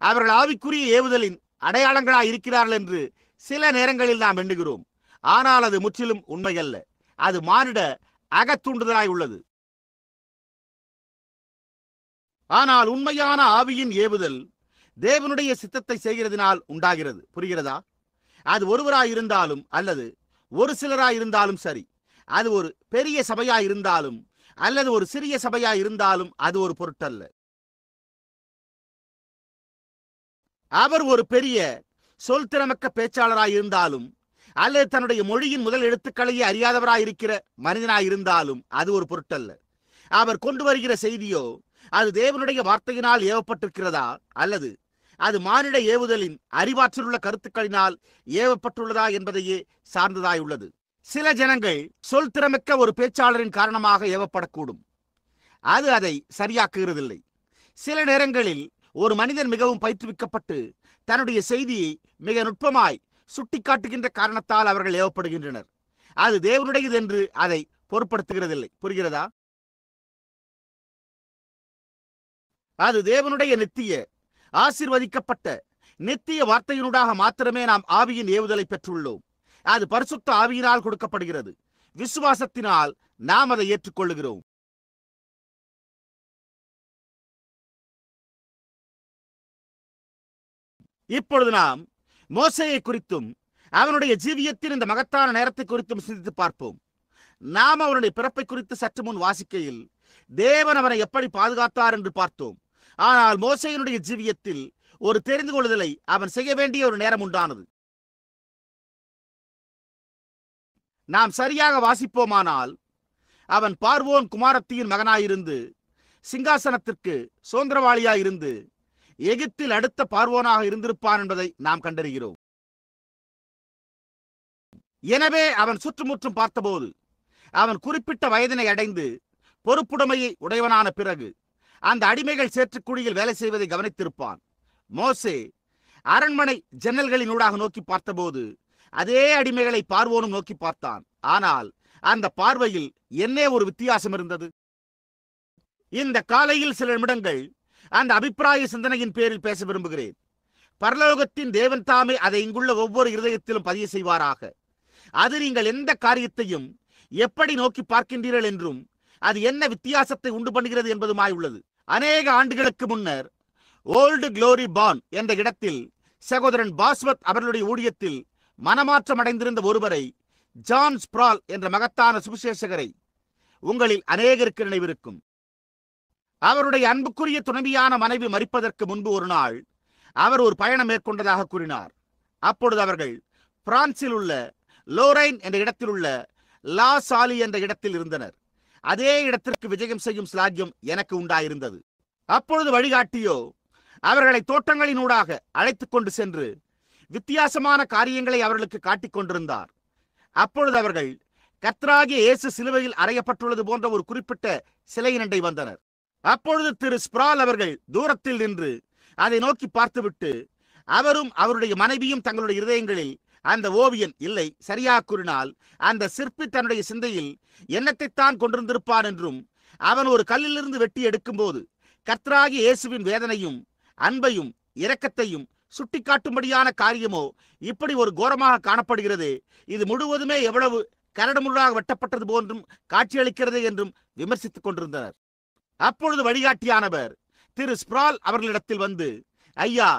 அவர்கள் ஆவிக்குரிய ஏவுதலின் அடையாளங்களாக இருக்கிறார்கள் என்று சில நேரங்களில் நாம் எண்ணுகிறோம். ஆனால் அது முற்றிலும் உண்மையல்ல. அது மானிட அகத்தூண்டுதலாய் உள்ளது. ஆனால் உண்மையான ஆவியின் ஏவுதல் தேவனுடைய சித்தத்தை செய்கிறதினால் உண்டாகிறது. புரிகிறதா? அது ஒருவராய் இருந்தாலும் அல்லது ஒரு சிலராய் இருந்தாலும் சரி, அது ஒரு பெரிய சபையாய் இருந்தாலும் அல்லது ஒரு சிறிய சபையாய் இருந்தாலும் அது ஒரு பொருட்டல்ல. அவர் ஒரு பெரிய சொல் திறமக்க பேச்சாளராய் இருந்தாலும் அல்லது தன்னுடைய மொழியின் முதல் எழுத்துக்களையே அறியாதவராய் இருக்கிற மனிதனாய் இருந்தாலும் அது ஒரு பொருட்டல்ல. அவர் கொண்டு வருகிற செய்தியோ அது தேவனுடைய வார்த்தையினால் ஏவப்பட்டிருக்கிறதா அல்லது அது மானிட ஏவுதலின் அறிவாற்றலுள்ள கருத்துக்களினால் ஏவப்பட்டுள்ளதா என்பதையே சார்ந்ததாய் உள்ளது. சில ஜனங்கள் சொல் திறமிக்க ஒரு பேச்சாளரின் காரணமாக ஏவப்படக்கூடும். அது அதை சரியாக்குகிறதில்லை. சில நேரங்களில் ஒரு மனிதன் மிகவும் பயிற்றுவிக்கப்பட்டு தன்னுடைய செய்தியை மிக நுட்பமாய் சுட்டிக்காட்டுகின்ற காரணத்தால் அவர்கள் ஏவப்படுகின்றனர். அது தேவனுடையது என்று அதை பொருட்படுத்துகிறதில்லை. புரிகிறதா? அது தேவனுடைய நித்திய ஆசீர்வதிக்கப்பட்ட நித்திய வார்த்தையினூடாக மாத்திரமே நாம் ஆவியின் ஏவுதலை பெற்றுள்ளோம். அது பரிசுத்த ஆவியினால் கொடுக்கப்படுகிறது. விசுவாசத்தினால் நாம் அதை ஏற்றுக்கொள்ளுகிறோம். இப்பொழுது நாம் மோசேயை குறித்தும் அவனுடைய ஜீவியத்தின் இந்த மகத்தான நேரத்தை குறித்தும் சிந்தித்து பார்ப்போம். நாம் அவனுடைய பிறப்பை குறித்து சற்று முன் வாசிக்கையில் தேவன் அவனை எப்படி பாதுகாத்தார் என்று பார்த்தோம். ஆனால் மோசேயினுடைய ஜீவியத்தில் ஒரு தெரிந்து கொள்ளுதலை அவன் செய்ய வேண்டிய ஒரு நேரம் உண்டானது. நாம் சரியாக வாசிப்போமானால் அவன் பார்வோன் குமாரத்தியின் மகனாயிருந்து சிங்காசனத்திற்கு சுதந்திரவாளியாயிருந்து எகிப்தில் அடுத்த பார்வோனாக இருந்திருப்பான் என்பதை நாம் கண்டறிகிறோம். எனவே அவன் சுற்றுமுற்றும் பார்த்தபோது அவன் குறிப்பிட்ட வயதினை அடைந்து பொறுப்புடைமையை உடையவனான பிறகு அந்த அடிமைகள் சேற்றுக்குழியில் வேலை செய்வதை கவனித்திருப்பான். மோசே அரண்மனை ஜன்னல்களினூடாக நோக்கி பார்த்தபோது அதே அடிமைகளை பார்வோனும் நோக்கி பார்த்தான். ஆனால் அந்த பார்வையில் என்ன ஒரு வித்தியாசம் இருந்தது. இந்த காலையில் சில நிமிடங்கள் அந்த அபிப்பிராய சிந்தனையின் பேரில் பேச விரும்புகிறேன். பரலோகத்தின் தேவன் தாமே அதை இங்குள்ள ஒவ்வொரு இருதயத்திலும் பதிவு செய்வாராக. அது நீங்கள் எந்த காரியத்தையும் எப்படி நோக்கி பார்க்கின்றீர்கள் என்றும் அது என்ன வித்தியாசத்தை உண்டு பண்ணுகிறது என்பதுமாய் உள்ளது. அநேக ஆண்டுகளுக்கு முன்னர் ஓல்டு குளோரி பான் என்ற இடத்தில் சகோதரன் பாஸ்வத் அவர்களுடைய ஊழியத்தில் மனமாற்றம் அடைந்திருந்த ஒருவரை, ஜான் ஸ்ப்ரால் என்ற மகத்தான சுவிசேஷகரை உங்களில் அநேகருக்கு நினைவிருக்கும். அவருடைய அன்புக்குரிய துணைவியான மனைவி மரிப்பதற்கு முன்பு ஒரு நாள் அவர் ஒரு பயணம் மேற்கொண்டதாக கூறினார். அப்பொழுது அவர்கள் பிரான்சில் உள்ள லோரைன் என்ற இடத்தில் உள்ள லா சாலி என்ற இடத்தில் இருந்தனர். அதே இடத்திற்கு விஜயம் செய்யும் ஸ்லாக்கியம் எனக்கு உண்டாயிருந்தது. அப்பொழுது வழிகாட்டியோ அவர்களை தோட்டங்களினூடாக அழைத்துக் கொண்டு சென்று வித்தியாசமான காரியங்களை அவர்களுக்கு காட்டிக் கொண்டிருந்தார். அப்பொழுது அவர்கள் கர்த்தராகிய இயேசு சிலுவையில் அறையப்பட்டுள்ளது போன்ற ஒரு குறிப்பிட்ட சிலையினண்டை வந்தனர். அப்பொழுது திரு ஸ்ப்ரால் அவர்கள் தூரத்தில் நின்று அதை நோக்கி பார்த்துவிட்டு அவரும் அவருடைய மனைவியும் தங்களுடைய இருதயங்களில் அந்த ஓவியன் இல்லை, சரியாக கூறினால் அந்த சிற்பி தன்னுடைய சிந்தையில் எண்ணத்தைத்தான் கொண்டிருந்திருப்பான் என்றும் அவன் ஒரு கல்லிலிருந்து வெட்டி எடுக்கும் போது கர்த்தராகிய இயேசுவின் வேதனையும் அன்பையும் இரக்கத்தையும் சுட்டிக்காட்டும்படியான காரியமோ இப்படி ஒரு கோரமாக காணப்படுகிறது. இது முழுவதுமே எவ்வளவு கரடுமுரடாக வெட்டப்பட்டது போன்றும் காட்சியளிக்கிறது என்றும் விமர்சித்துக் கொண்டிருந்தனர். அப்பொழுது வழிகாட்டியானவர் திரு ஸ்ப்ரால் அவர்களிடத்தில் வந்து, ஐயா,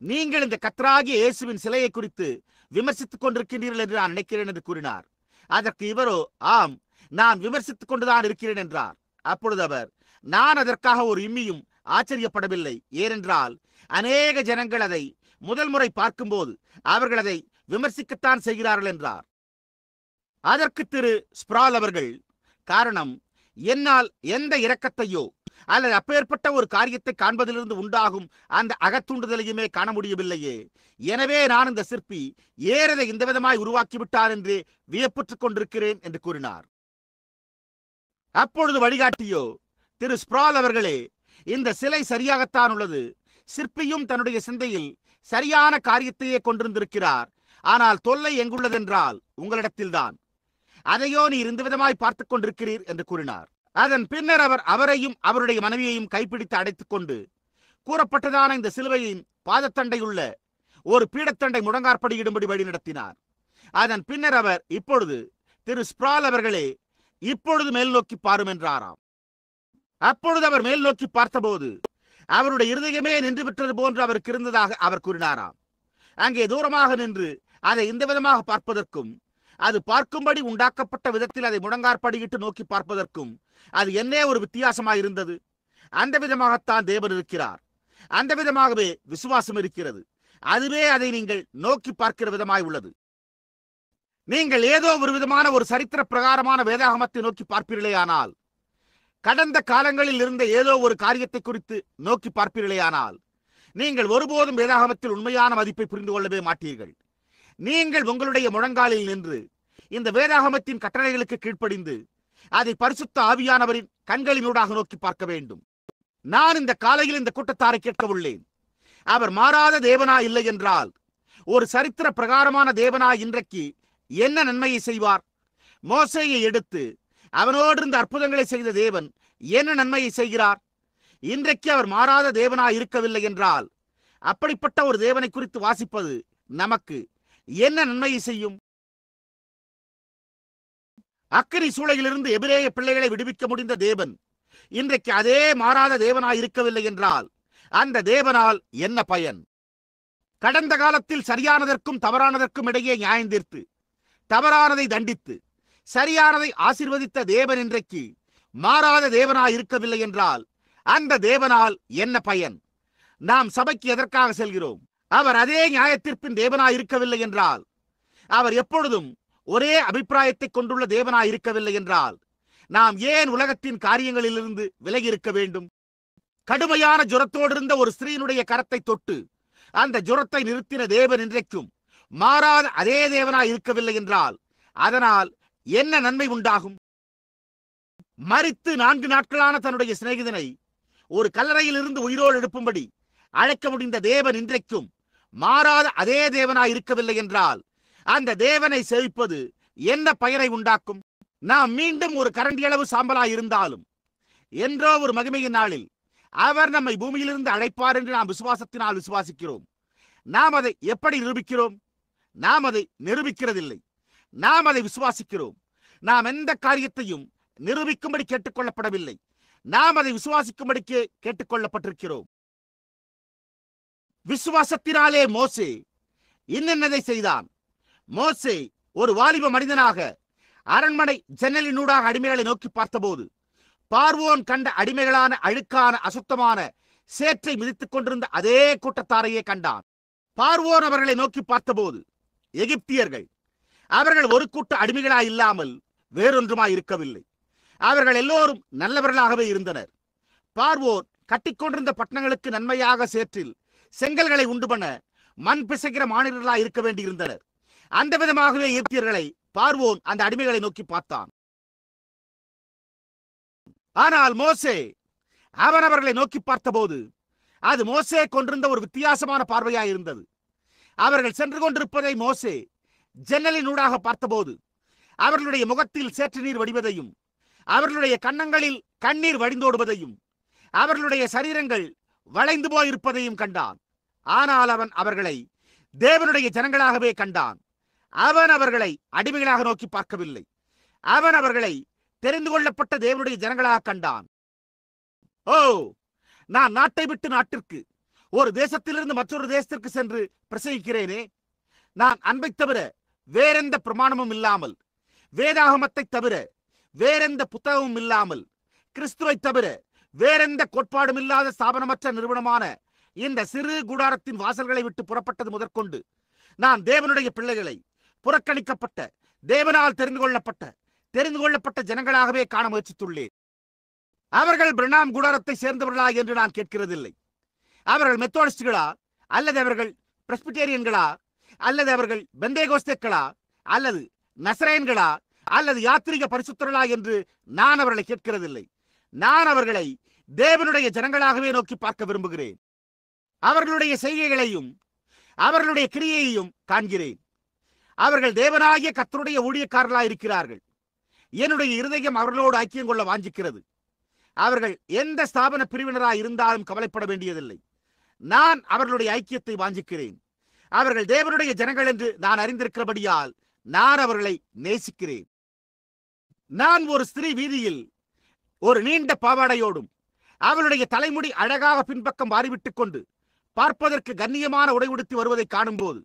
நீங்கள் இந்த கர்த்தராகிய இயேசுவின் சிலையை குறித்து விமர்சித்துக் கொண்டிருக்கின்றீர்கள் என்று நான் நினைக்கிறேன் என்று கூறினார். அதற்கு இவரோ, ஆம், நான் விமர்சித்துக் கொண்டுதான் இருக்கிறேன் என்றார். அப்பொழுது அவர், நான் அதற்காக ஒரு இம்மியும் ஆச்சரியப்படவில்லை. ஏனென்றால் அநேக ஜனங்கள் அதை முதல் முறை பார்க்கும்போது அவர்கள் அதை விமர்சிக்கத்தான் செய்கிறார்கள் என்றார். அதற்கு திரு ஸ்ப்ரால் அவர்கள், காரணம், என்னால் எந்த இரக்கத்தையோ அல்லது அப்பேற்பட்ட ஒரு காரியத்தை காண்பதிலிருந்து உண்டாகும் அந்த அகத்தூண்டுதலையுமே காண முடியவில்லையே. எனவே நான் இந்த சிற்பி ஏறதை இந்த விதமாய் உருவாக்கிவிட்டார் என்று வியப்புற்றுக் கொண்டிருக்கிறேன் என்று கூறினார். அப்பொழுது வழிகாட்டியோ, திரு ஸ்ப்ரால் அவர்களே, இந்த சிலை சரியாகத்தான் உள்ளது. சிற்பியும் தன்னுடைய சிந்தையில் சரியான காரியத்தையே கொண்டிருந்திருக்கிறார். ஆனால் தொல்லை எங்குள்ளதென்றால் உங்களிடத்தில்தான். அதையோ நீர் இந்த விதமாய் பார்த்துக் கொண்டிருக்கிறீர் என்று கூறினார். அதன் பின்னர் அவர் அவரையும் அவருடைய மனைவியையும் கைப்பிடித்து அடைத்துக் கொண்டு கூறப்பட்டதான இந்த சிலுவையின் பாதத்தண்டையுள்ள ஒரு பீடத்தண்டை முழங்காற்படியிடும்படி வழி நடத்தினார். அதன் பின்னர் அவர், இப்பொழுது திரு ஸ்ப்ரால் அவர்களே, இப்பொழுது மேல் நோக்கி பாரும் என்றாராம். அப்பொழுது அவர் மேல் நோக்கி பார்த்தபோது அவருடைய இருதயமே நின்று விட்டது போன்று அவருக்கு இருந்ததாக அவர் கூறினாராம். அங்கே தூரமாக நின்று அதை இந்த விதமாக பார்ப்பதற்கும் அது பார்க்கும்படி உண்டாக்கப்பட்ட விதத்தில் அதை முழங்காற்படியிட்டு நோக்கி பார்ப்பதற்கும் அது என்னே ஒரு வித்தியாசமாக இருந்தது. அந்த விதமாகத்தான் தேவன் இருக்கிறார். அந்த விதமாகவே விசுவாசம் இருக்கிறது. அதுவே அதை நீங்கள் நோக்கி பார்க்கிற விதமாய் உள்ளது. நீங்கள் ஏதோ ஒரு விதமான ஒரு சரித்திர பிரகாரமான வேதாகமத்தை நோக்கி பார்ப்பீர்களேயானால், கடந்த காலங்களில் இருந்த ஏதோ ஒரு காரியத்தை குறித்து நோக்கி பார்ப்பீர்களேயானால், நீங்கள் ஒருபோதும் வேதாகமத்தில் உண்மையான மதிப்பை புரிந்து கொள்ளவே மாட்டீர்கள். நீங்கள் உங்களுடைய முழங்காலில் நின்று இந்த வேதாகமத்தின் கட்டளைகளுக்கு கீழ்ப்படிந்து அதை பரிசுத்த ஆவியானவரின் கண்களினூடாக நோக்கி பார்க்க வேண்டும். நான் இந்த காலையில் இந்த கூட்டத்தாரை கேட்க உள்ளேன். அவர் மாறாத தேவனா இல்லை என்றால், ஒரு சரித்திர பிரகாரமான தேவனா இன்றைக்கு என்ன நன்மையை செய்வார்? மோசேயை எடுத்து அவனோடு இருந்த அற்புதங்களை செய்த தேவன் என்ன நன்மையை செய்கிறார்? இன்றைக்கு அவர் மாறாத தேவனா இருக்கவில்லை என்றால், அப்படிப்பட்ட ஒரு தேவனை குறித்து வாசிப்பது நமக்கு என்ன நன்மையை செய்யும்? அக்கினி சூளையிலிருந்து எபிரேய பிள்ளைகளை விடுவிக்க முடிந்த தேவன் இன்றைக்கு அதே மாறாத தேவனாய் இருக்கவில்லை என்றால், அந்த தேவனால் என்ன பயன்? கடந்த காலத்தில் சரியானதற்கும் தவறானதற்கும் இடையே நியாயம் தீர்த்து, தவறானதை தண்டித்து, சரியானதை ஆசீர்வதித்த தேவன் இன்றைக்கு மாறாத தேவனாய் இருக்கவில்லை என்றால், அந்த தேவனால் என்ன பயன்? நாம் சபைக்கு எதற்காக செல்கிறோம்? அவர் அதே நியாயத்தீர்ப்பின் தேவனாய் இருக்கவில்லை என்றால், அவர் எப்பொழுதும் ஒரே அபிப்பிராயத்தை கொண்டுள்ள தேவனாய் இருக்கவில்லை என்றால், நாம் ஏன் உலகத்தின் காரியங்களிலிருந்து விலகி இருக்க வேண்டும்? கடுமையான ஜுரத்தோடு இருந்த ஒரு ஸ்திரீனுடைய கரத்தை தொட்டு அந்த ஜுரத்தை நிறுத்தின தேவன் இன்றைக்கும் மாறாத அதே தேவனாய் இருக்கவில்லை என்றால், அதனால் என்ன நன்மை உண்டாகும்? மரித்து 4 நாட்களான தன்னுடைய சிநேகிதனை ஒரு கல்லறையில் இருந்து உயிரோடு எழுப்பும்படி அழைக்க முடிந்த தேவன் இன்றைக்கும் மாறாத அதே தேவனாய் இருக்கவில்லை என்றால், அந்த தேவனை சேவிப்பது என்ன பயனை உண்டாக்கும்? நாம் மீண்டும் ஒரு கரண்டியளவு சாம்பலாய் இருந்தாலும், என்றோ ஒரு மகிமையின் நாளில் அவர் நம்மை பூமியிலிருந்து அழைப்பார் என்று நாம் விசுவாசத்தினால் விசுவாசிக்கிறோம். நாம் அதை எப்படி நிரூபிக்கிறோம்? நாம் அதை நிரூபிக்கிறதில்லை. நாம் அதை விசுவாசிக்கிறோம். நாம் எந்த காரியத்தையும் நிரூபிக்கும்படி கேட்டுக்கொள்ளப்படவில்லை. நாம் அதை விசுவாசிக்கும்படி கேட்டுக்கொள்ளப்பட்டிருக்கிறோம். விசுவாசத்தினாலே மோசே இன்னதை செய்தான். மோசே ஒரு வாலிப மனிதனாக அரண்மனை ஜன்னலினூடாக அடிமைகளை நோக்கி பார்த்தபோது, பார்வோன் கண்ட அடிமைகளான அழுக்கான அசுத்தமான சேற்றை மிதித்துக் கொண்டிருந்த அதே கூட்டத்தாரையே கண்டான். பார்வோன் அவர்களை நோக்கி பார்த்தபோது, எகிப்தியர்கள் அவர்கள் ஒரு கூட்ட அடிமைகளாய் இல்லாமல் வேறொன்றுமாய் இருக்கவில்லை. அவர்கள் எல்லோரும் நல்லவர்களாகவே இருந்தனர். பார்வோன் கட்டிக்கொண்டிருந்த பட்டணங்களுக்கு நன்மையாக சேற்றில் செங்கல்களை உண்டு பண்ண மண் பிசைக்கிற மாநிலர்களாய் இருக்க வேண்டியிருந்தனர். அந்த விதமாகவே எகிப்தியர்களை பார்வோன் அந்த அடிமைகளை நோக்கி பார்த்தான். ஆனால் மோசே அவன் அவர்களை நோக்கி பார்த்தபோது, அது மோசே கொண்டிருந்த ஒரு வித்தியாசமான பார்வையாய் இருந்தது. அவர்கள் சென்று கொண்டிருப்பதை மோசே ஜன்னலினூடாக பார்த்தபோது, அவர்களுடைய முகத்தில் சேற்று நீர் வடிவதையும், அவர்களுடைய கன்னங்களில் கண்ணீர் வடிந்தோடுவதையும், அவர்களுடைய சரீரங்கள் வளைந்து போயிருப்பதையும் கண்டான். ஆனால் அவன் அவர்களை தேவனுடைய ஜனங்களாகவே கண்டான். அவன் அவர்களை அடிமைகளாக நோக்கி பார்க்கவில்லை. அவன் அவர்களை தெரிந்து கொள்ளப்பட்ட தேவனுடைய ஜனங்களாக கண்டான். ஓ, நான் நாட்டை விட்டு நாட்டிற்கு, ஒரு தேசத்திலிருந்து மற்றொரு தேசத்திற்கு சென்று பிரசங்கிக்கிறேனே. நான் அன்பை தவிர வேறெந்த பிரமாணமும் இல்லாமல், வேதாகமத்தை தவிர வேறெந்த புத்தகமும் இல்லாமல், கிறிஸ்துவை தவிர வேறெந்த கோட்பாடும் இல்லாத ஸ்தாபனமற்ற நிறுவனமான இந்த சிறு கூடாரத்தின் வாசல்களை விட்டு புறப்பட்டது முதற்கொண்டு நான் தேவனுடைய பிள்ளைகளை புறக்கணிக்கப்பட்ட, தேவனால் தெரிந்து கொள்ளப்பட்ட ஜனங்களாகவே காண முயற்சித்துள்ளேன். அவர்கள் பிரணாம் கூடாரத்தை சேர்ந்தவர்களா என்று நான் கேட்கிறதில்லை. அவர்கள் மெத்தோடிஸ்டுகளா, அல்லது அவர்கள் பிரஸ்பிட்டேரியன்களா, அல்லது அவர்கள் பெந்தேகோஸ்தேக்களா, அல்லது நசரேன்களா, அல்லது யாத்திரிக பரிசுத்தர்களா என்று நான் அவர்களை கேட்கிறதில்லை. நான் அவர்களை தேவனுடைய ஜனங்களாகவே நோக்கி பார்க்க விரும்புகிறேன். அவர்களுடைய செய்கைகளையும் அவர்களுடைய கிரியையையும் காண்கிறேன். அவர்கள் தேவனாகிய கர்த்தருடைய ஊழியக்காரர்களாய் இருக்கிறார்கள். என்னுடைய இருதயம் அவர்களோடு ஐக்கியம் கொள்ள வாஞ்சிக்கிறது. அவர்கள் எந்த ஸ்தாபன பிரிவினராய் இருந்தாலும் கவலைப்பட வேண்டியதில்லை. நான் அவர்களுடைய ஐக்கியத்தை வாஞ்சிக்கிறேன். அவர்கள் தேவனுடைய ஜனங்கள் என்று நான் அறிந்திருக்கிறபடியால் நான் அவர்களை நேசிக்கிறேன். நான் ஒரு ஸ்திரீ வீதியில் ஒரு நீண்ட பாவாடையோடும் அவளுடைய தலைமுடி அழகாக பின்பக்கம் வாரிவிட்டுக் கொண்டு பார்ப்பதற்கு கண்ணியமான உடை உடுத்தி வருவதை காணும்போது,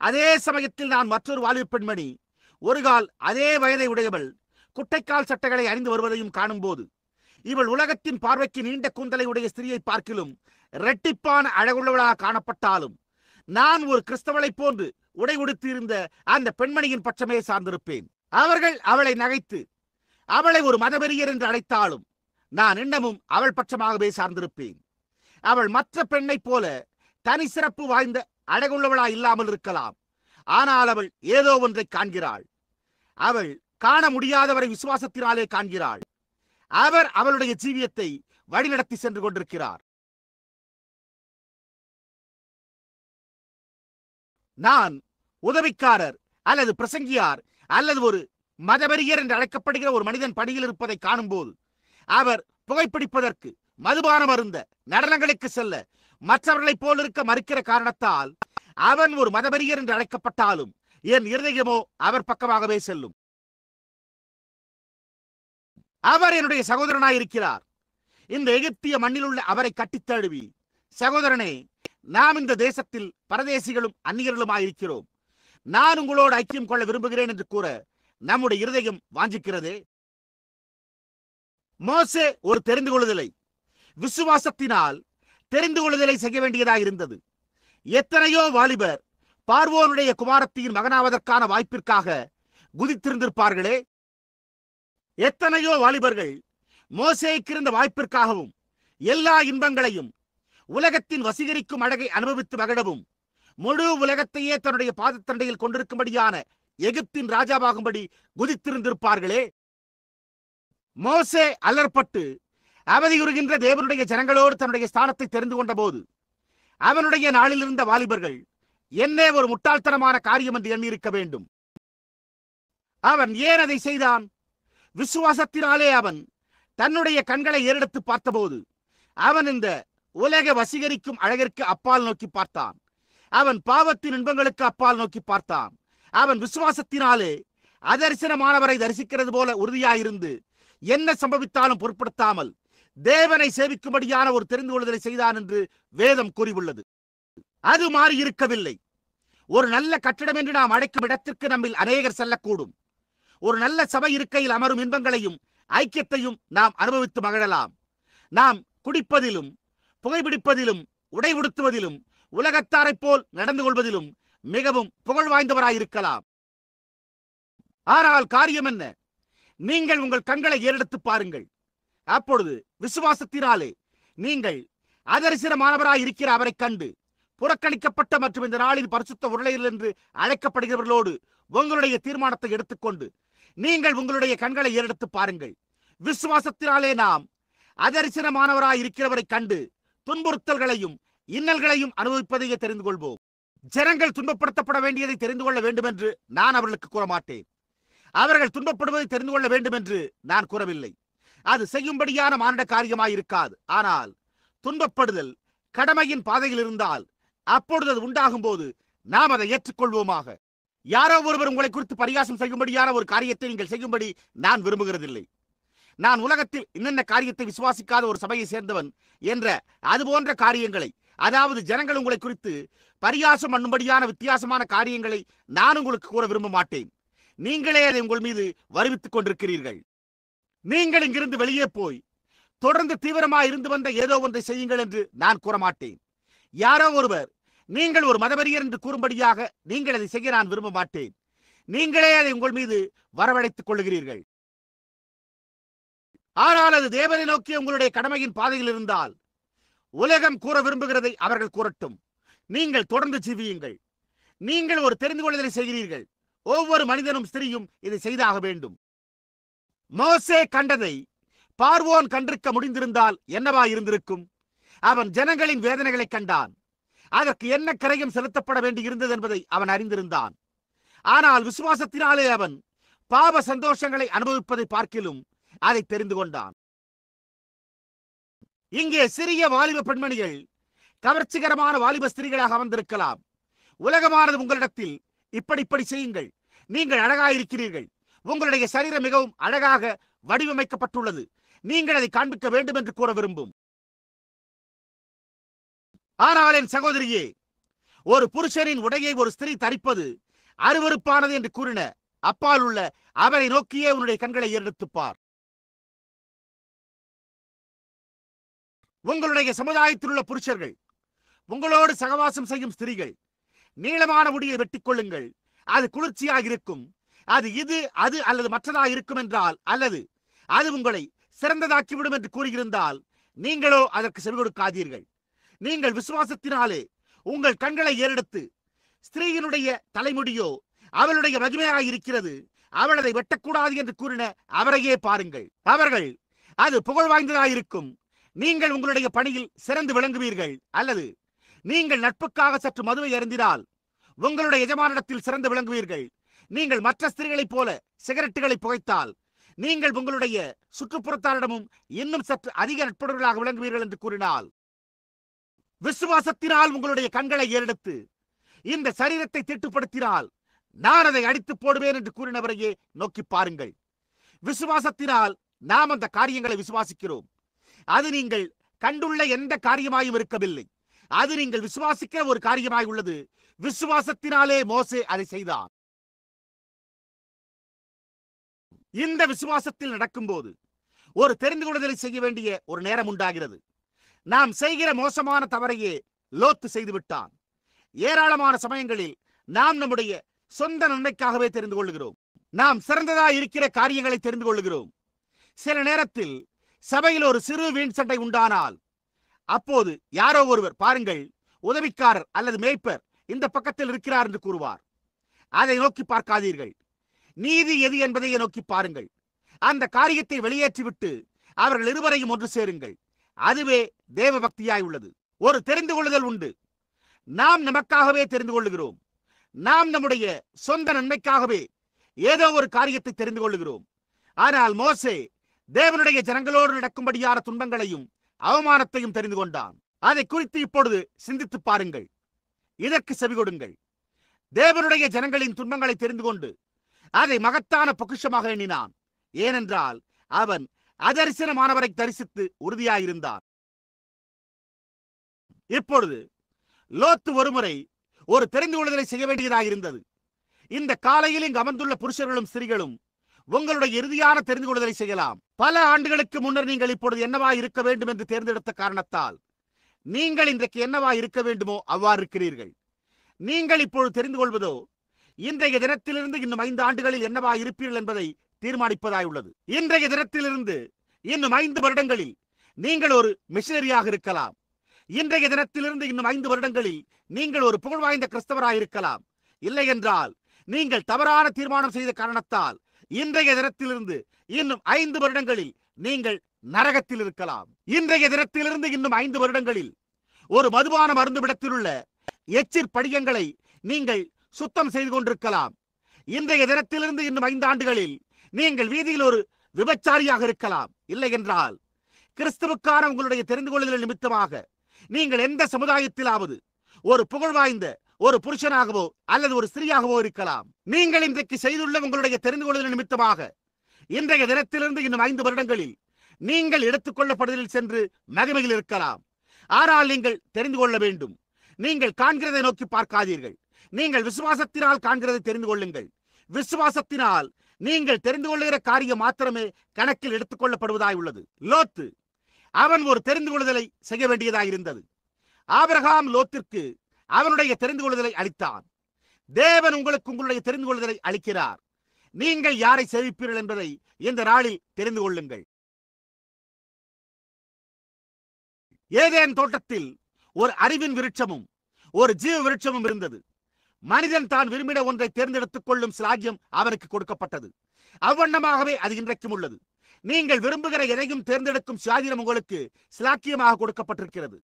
அதே சமயத்தில் நான் மற்றொரு வாலிப பெண்மணி ஒரு கால் அதே வயதை உடையவள் குட்டைக்கால் சட்டைகளை அணிந்து வருவதையும் காணும்போது, இவள் உலகத்தின் பார்வைக்கு நீண்ட கூந்தலை உடைய ஸ்திரியை பார்க்கிலும் இரட்டிப்பான அழகுள்ளவளாக காணப்பட்டாலும், நான் ஒரு கிறிஸ்தவளைப் போன்று உடை உடுத்தியிருந்த அந்த பெண்மணியின் பட்சமே சார்ந்திருப்பேன். அவர்கள் அவளை நகைத்து அவளை ஒரு மதவெறியர் என்று அழைத்தாலும் நான் இன்னமும் அவள் பட்சமாகவே சார்ந்திருப்பேன். அவள் மற்ற பெண்ணைப் போல தனி சிறப்பு வாய்ந்த அழகுள்ளவளா இல்லாமல் இருக்கலாம். ஆனால் அவள் ஏதோ ஒன்றை காண்கிறாள். அவள் காண முடியாதவரை விசுவாசத்தினாலே காண்கிறாள். அவர் அவளுடைய ஜீவியத்தை வழிநடத்தி சென்று கொண்டிருக்கிறார். நான் உதவிக்காரர் அல்லது பிரசங்கியார் அல்லது ஒரு மதவெறியர் என்று அழைக்கப்படுகிற ஒரு மனிதன் பணியில் இருப்பதை காணும்போது, அவர் புகைப்பிடிப்பதற்கு, மதுபானம் அருந்த, நடனங்களுக்கு செல்ல, மற்றவர்களைப் போல் இருக்க மறுக்கிற காரணத்தால் அவன் ஒரு மதவெறியர் என்று அழைக்கப்பட்டாலும் என் இருதயமோ அவர் பக்கமாகவே செல்லும். அவர் என்னுடைய சகோதரனாயிருக்கிறார். இந்த எகிப்திய மண்ணில் உள்ள அவரை கட்டித் தழுவி, சகோதரனே, நாம் இந்த தேசத்தில் பரதேசிகளும் அந்நியர்களுமாயிருக்கிறோம், நான் உங்களோடு ஐக்கியம் கொள்ள விரும்புகிறேன் என்று கூற நம்முடைய இருதயம் வாஞ்சிக்கிறதே. மோசே ஒரு தெரிந்து கொள்ளுதலை, விசுவாசத்தினால் தெரிந்து கொள்ளுதலை செய்ய வேண்டியதாக இருந்தது. எத்தனையோ வாலிபர் பார்வோனுடைய குமாரத்தியின் மகனாவதற்கான வாய்ப்பிற்காக குதித்திருந்திருப்பார்களே. எத்தனையோ வாலிபர்கள் மோசேக்கு இருந்த வாய்ப்பிற்காகவும் எல்லா இன்பங்களையும் உலகத்தின் வசீகரிக்கும் அழகை அனுபவித்து மகிழவும் முழு உலகத்தையே தன்னுடைய பாதத்தண்டையில் கொண்டிருக்கும்படியான எகிப்தின் ராஜாவாகும்படி குதித்திருந்திருப்பார்களே. மோசே அலர்பட்டு அவதியுறுகின்ற தேவனுடைய ஜனங்களோடு தன்னுடைய ஸ்தானத்தை தெரிந்து கொண்ட போது அவனுடைய நாளில் இருந்த வாலிபர்கள் என்ன ஒரு முட்டாள்தனமான காரியம் என்று எண்ணியிருக்க வேண்டும். அவன் ஏன் அதை செய்தான்? விசுவாசத்தினாலே அவன் தன்னுடைய கண்களை ஏறெடுத்து பார்த்தபோது அவன் இந்த உலக வசீகரிக்கும் அழகிற்கு அப்பால் நோக்கி பார்த்தான். அவன் பாவத்தின் இன்பங்களுக்கு அப்பால் நோக்கி பார்த்தான். அவன் விசுவாசத்தினாலே அதரிசனமானவரை தரிசிக்கிறது போல உறுதியாயிருந்து என்ன சம்பவித்தாலும் பொருட்படுத்தாமல் தேவனை சேவிக்கும்படியான ஒரு தெரிந்து கொள்ளுதலை செய்தான் என்று வேதம் கூறியுள்ளது. அது மாறி இருக்கவில்லை. ஒரு நல்ல கட்டிடம் என்று நாம் அழைக்கும் இடத்திற்கு நம்மில் அநேகர் செல்லக்கூடும். ஒரு நல்ல சபை இருக்கையில் அமரும் இன்பங்களையும் ஐக்கியத்தையும் நாம் அனுபவித்து மகிழலாம். நாம் குடிப்பதிலும், புகைப்பிடிப்பதிலும், உடை உடுத்துவதிலும், உலகத்தாரைப் போல் நடந்து கொள்வதிலும் மிகவும் புகழ் வாய்ந்தவராயிருக்கலாம். ஆனால் காரியம் என்ன? நீங்கள் உங்கள் கண்களை ஏறெடுத்து பாருங்கள். அப்பொழுது விசுவாசத்தினாலே நீங்கள் அதரிசனமானவராய் இருக்கிற அவரை கண்டு புறக்கணிக்கப்பட்ட மற்றும் இந்த நாளில் பரிசுத்த உருளையில் என்று அழைக்கப்படுகிறவர்களோடு உங்களுடைய தீர்மானத்தை எடுத்துக்கொண்டு நீங்கள் உங்களுடைய கண்களை ஏறெடுத்து பாருங்கள். விசுவாசத்தினாலே நாம் அதரிசனமானவராய் இருக்கிறவரை கண்டு துன்புறுத்தல்களையும் இன்னல்களையும் அனுபவிப்பதையே தெரிந்து கொள்வோம். ஜனங்கள் துன்பப்படுத்தப்பட வேண்டியதை தெரிந்து கொள்ள வேண்டும் என்று நான் அவர்களுக்கு கூற மாட்டேன். அவர்கள் துன்பப்படுவதை தெரிந்து கொள்ள வேண்டும் என்று நான் கூறவில்லை. அது செய்யும்படியான மானிட காரியமாயிருக்காது. ஆனால் துன்பப்படுதல் கடமையின் பாதையில் இருந்தால் அப்பொழுது அது உண்டாகும் போது நாம் அதை ஏற்றுக்கொள்வோமாக. யாரோ ஒருவர் உங்களை குறித்து பரிகாசம் செய்யும்படியான ஒரு காரியத்தை நீங்கள் செய்யும்படி நான் விரும்புகிறதில்லை. நான் உலகத்தில் இன்னென்ன காரியத்தை விசுவாசிக்காத ஒரு சபையை சேர்ந்தவன் என்ற அது போன்ற காரியங்களை, அதாவது ஜனங்கள் உங்களை குறித்து பரிகாசம் பண்ணும்படியான வித்தியாசமான காரியங்களை நான் உங்களுக்கு கூற விரும்ப மாட்டேன். நீங்களே அதை உங்கள் மீது வருவித்துக் கொண்டிருக்கிறீர்கள். நீங்கள் இங்கிருந்து வெளியே போய் தொடர்ந்து தீவிரமாக இருந்து வந்த ஏதோ ஒன்றை செய்யுங்கள் என்று நான் கூற மாட்டேன். யாரோ ஒருவர் நீங்கள் ஒரு மதவெறியர் என்று கூறும்படியாக நீங்கள் அதை செய்ய நான் விரும்ப மாட்டேன். நீங்களே அதை உங்கள் மீது வரவழைத்துக் கொள்ளுகிறீர்கள். ஆனால் அது தேவனை நோக்கிய உங்களுடைய கடமையின் பாதையில் இருந்தால் உலகம் கூற விரும்புகிறதை அவர்கள் கூறட்டும். நீங்கள் தொடர்ந்து ஜீவியுங்கள். நீங்கள் ஒரு தெரிந்து கொள்ளுதலை செய்கிறீர்கள். ஒவ்வொரு மனிதனும் ஸ்திரீயும் இதை செய்தாக வேண்டும். மோசே கண்டதை பார்வோன் கண்டிருக்க முடிந்திருந்தால் என்னவா இருந்திருக்கும்? அவன் ஜனங்களின் வேதனைகளை கண்டான். அதற்கு என்ன கிரயம் செலுத்தப்பட வேண்டி இருந்தது என்பதை அவன் அறிந்திருந்தான். ஆனால் விசுவாசத்தினாலே அவன் பாவ சந்தோஷங்களை அனுபவிப்பதை பார்க்கிலும் அதை தெரிந்து கொண்டான். இங்கே சிறிய வாலிப பெண்மணிகள் கவர்ச்சிகரமான வாலிப ஸ்திரீகளாக அமர்ந்திருக்கலாம். உலகமானது உங்களிடத்தில் இப்படி செய்யுங்கள், நீங்கள் அழகாயிருக்கிறீர்கள், உங்களுடைய சரீரம் மிகவும் அழகாக வடிவமைக்கப்பட்டுள்ளது, நீங்கள் அதை காண்பிக்க வேண்டும் என்று கூற விரும்பும். ஆனால் என் சகோதரியே, ஒரு புருஷனின் உடையை ஒரு ஸ்திரீ தரிப்பது அருவருப்பானது என்று கூறின அப்பால் உள்ள அவரை நோக்கியே உன்னுடைய கண்களை ஏறெடுத்துப்பார். உங்களுடைய சமுதாயத்தில் உள்ள புருஷர்கள், உங்களோடு சகவாசம் செய்யும் ஸ்திரீகள், நீளமான முடியை வெட்டிக் கொள்ளுங்கள், அது குளிர்ச்சியாக இருக்கும். அது இது அது அல்லது மற்றதாக இருக்கும் என்றால், அல்லது அது உங்களை சிறந்ததாக்கிவிடும் என்று கூறியிருந்தால், நீங்களோ அதற்கு செவி கொடுக்காதீர்கள். நீங்கள் விசுவாசத்தினாலே உங்கள் கண்களை ஏறெடுத்து, ஸ்திரீயினுடைய தலைமுடியோ அவளுடைய மகிமையாக இருக்கிறது, அவள் அதை வெட்டக்கூடாது என்று கூறின அவரையே பாருங்கள். அவர்கள் அது புகழ் வாய்ந்ததாயிருக்கும். நீங்கள் உங்களுடைய பணியில் சிறந்து விளங்குவீர்கள். அல்லது நீங்கள் நட்புக்காக சற்று மதுவை அருந்தினால் உங்களுடைய எஜமானிடத்தில் சிறந்து விளங்குவீர்கள். நீங்கள் மற்ற ஸ்திரீகளைப் போல சிகரெட்டுகளை புகைத்தால் நீங்கள் உங்களுடைய சுற்றுப்புறத்தாரிடமும் இன்னும் சற்று அதிக நட்புறவர்களாக விளங்குவீர்கள் என்று கூறினால், விசுவாசத்தினால் உங்களுடைய கண்களை ஏறெடுத்து இந்த சரீரத்தை திட்டுப்படுத்தினால் நான் அதை அடித்து போடுவேன் என்று கூறினவரையே நோக்கி பாருங்கள். விசுவாசத்தினால் நாம் அந்த காரியங்களை விசுவாசிக்கிறோம். அது நீங்கள் கண்டுள்ள எந்த காரியமாயும் இருக்கவில்லை. அது நீங்கள் விசுவாசிக்கிற ஒரு காரியமாய் உள்ளது. விசுவாசத்தினாலே மோசே அதை செய்தான். இந்த விசுவாசத்தில் நடக்கும்போது ஒரு தெரிந்து கொள்ளுதலை செய்ய வேண்டிய ஒரு நேரம் உண்டாகிறது. நாம் செய்கிற மோசமான தவறையே லோத்து செய்துவிட்டான். ஏராளமான சமயங்களில் நாம் நம்முடைய சொந்த நன்மைக்காகவே தெரிந்து கொள்ளுகிறோம். நாம் சிறந்ததாய் இருக்கிற காரியங்களை தெரிந்து கொள்ளுகிறோம். சில நேரத்தில் சபையில் ஒரு சிறு வீண் சண்டை உண்டானால் அப்போது யாரோ ஒருவர், பாருங்கள், உதவிக்காரர் அல்லது மேய்ப்பர் இந்த பக்கத்தில் இருக்கிறார் என்று கூறுவார். அதை நோக்கி பார்க்காதீர்கள். நீதி எது என்பதையே நோக்கி பாருங்கள். அந்த காரியத்தை வெளியேற்றிவிட்டு அவர்கள் இருவரையும் ஒன்று சேருங்கள். அதுவே தேவ பக்தியாய் உள்ளது. ஒரு தெரிந்து கொள்ளுதல் உண்டு. நாம் நமக்காகவே தெரிந்து கொள்ளுகிறோம். நாம் நம்முடைய சொந்த நன்மைக்காகவே ஏதோ ஒரு காரியத்தை தெரிந்து கொள்ளுகிறோம். ஆனால் மோசே தேவனுடைய ஜனங்களோடு நடக்கும்படியான துன்பங்களையும் அவமானத்தையும் தெரிந்து கொண்டான். அதை குறித்து இப்பொழுது சிந்தித்து பாருங்கள். இதற்கு செவி கொடுங்கள். தேவனுடைய ஜனங்களின் துன்பங்களை தெரிந்து கொண்டு அதை மகத்தான பொக்கிஷமாக எண்ணினான். ஏனென்றால் அவன் அதரிசனமானவரை தரிசித்து உறுதியாயிருந்தான். இப்பொழுது லோத்து ஒருமுறை ஒரு தெரிந்து கொள்ளுதலை செய்ய வேண்டியதாக இருந்தது. இந்த காலையில் இங்கு அமர்ந்துள்ள புருஷர்களும் ஸ்திரீகளும் உங்களுடைய இறுதியான தெரிந்து கொள்ளுதலை செய்யலாம். பல ஆண்டுகளுக்கு முன்னர் நீங்கள் இப்பொழுது என்னவா இருக்க வேண்டும் என்று தேர்ந்தெடுத்த காரணத்தால் நீங்கள் இன்றைக்கு என்னவா இருக்க வேண்டுமோ அவ்வாறு இருக்கிறீர்கள். நீங்கள் இப்பொழுது தெரிந்து கொள்வதோ இன்றைய தினத்திலிருந்து இன்னும் 5 ஆண்டுகளில் என்னவா இருப்பீர்கள் என்பதை தீர்மானிப்பதாய் உள்ளது. இன்றைய தினத்திலிருந்து இன்னும் 5 வருடங்களில் நீங்கள் ஒரு மிஷனரியாக இருக்கலாம். இன்றைய தினத்திலிருந்து இன்னும் 5 வருடங்களில் நீங்கள் ஒரு புகழ்வாய்ந்த கிறிஸ்தவராக இருக்கலாம். இல்லை என்றால் நீங்கள் தவறான தீர்மானம் செய்த காரணத்தால் இன்றைய தினத்திலிருந்து இன்னும் 5 வருடங்களில் நீங்கள் நரகத்தில் இருக்கலாம். இன்றைய தினத்திலிருந்து இன்னும் 5 வருடங்களில் ஒரு மதுபான மருந்து விடத்தில் உள்ள எச்சிற் படிகங்களை நீங்கள் சுத்தம் செய்து கொண்டிருக்கலாம். இன்றைய தினத்திலிருந்து இன்னும் 5 ஆண்டுகளில் நீங்கள் வீதியில் ஒரு விபச்சாரியாக இருக்கலாம். இல்லை என்றால் கிறிஸ்துவுக்கான உங்களுடைய தெரிந்து கொள்ளுதல் நிமித்தமாக நீங்கள் எந்த சமுதாயத்திலாவது ஒரு புகழ் வாய்ந்த ஒரு புருஷனாகவோ அல்லது ஒரு ஸ்திரீயாகவோ இருக்கலாம். நீங்கள் இன்றைக்கு செய்துள்ள உங்களுடைய தெரிந்து கொள்ளுதல் நிமித்தமாக இன்றைய தினத்திலிருந்து இன்னும் 5 வருடங்களில் நீங்கள் எடுத்துக்கொள்ளப்படுதலில் சென்று மகிமையில் இருக்கலாம். ஆனால் நீங்கள் தெரிந்து கொள்ள வேண்டும். நீங்கள் காண்கிறதை நோக்கி பார்க்காதீர்கள். நீங்கள் விசுவாசத்தினால் காண்கிறதை தெரிந்து கொள்ளுங்கள். விசுவாசத்தினால் நீங்கள் தெரிந்து கொள்ளுகிற காரியம் மாத்திரமே கணக்கில் எடுத்துக் கொள்ளப்படுவதாய் உள்ளது. லோத்து அவன் ஒரு தெரிந்து கொள்ளுதலை செய்ய வேண்டியதாய் இருந்தது. ஆபிரகாம் லோத்திற்கு அவனுடைய தெரிந்து கொள்ளுதலை அளித்தான். தேவன் உங்களுக்கு உங்களுடைய தெரிந்து கொள்ளுதலை அளிக்கிறார். நீங்கள் யாரை சேவிப்பீர்கள் என்பதை இந்த நாளில் தெரிந்து கொள்ளுங்கள். ஏதேன் தோட்டத்தில் ஒரு அறிவின் விருட்சமும் ஒரு ஜீவ விருட்சமும் இருந்தது. மனிதன் தான் விரும்பின ஒன்றை தேர்ந்தெடுத்துக் கொள்ளும் சிலாக்கியம் அவனுக்கு கொடுக்கப்பட்டது. அவ்வண்ணமாகவே அது இன்றைக்கும் உள்ளது. நீங்கள் விரும்புகிற எதையும் தேர்ந்தெடுக்கும் சுயாதீனம் உங்களுக்கு சிலாக்கியமாக கொடுக்கப்பட்டிருக்கிறது.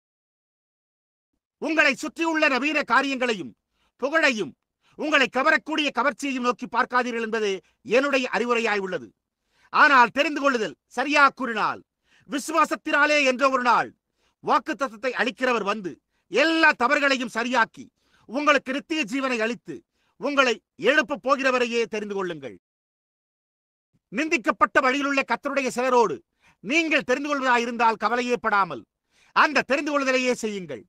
உங்களை சுற்றியுள்ள நவீன காரியங்களையும் புகழையும் உங்களை கவரக்கூடிய கவர்ச்சியையும் நோக்கி பார்க்காதீர்கள் என்பதே என்னுடைய அறிவுரையாய் உள்ளது. ஆனால் தெரிந்து கொள்ளுதல் சரியாக கூறினால் விசுவாசத்தினாலே என்ற ஒரு நாள் வாக்குத்தத்தத்தை அளிக்கிறவர் வந்து எல்லா தவறுகளையும் சரியாக்கி உங்களுக்கு நித்திய ஜீவனை அளித்து உங்களை எழுப்ப போகிறவரையே தெரிந்து கொள்ளுங்கள். நிந்திக்கப்பட்ட வழியிலுள்ள கர்த்தருடைய சிலரோடு நீங்கள் தெரிந்து கொள்வதாயிருந்தால் கவலையே படாமல் அந்த தெரிந்து கொள்வதிலேயே செய்யுங்கள்.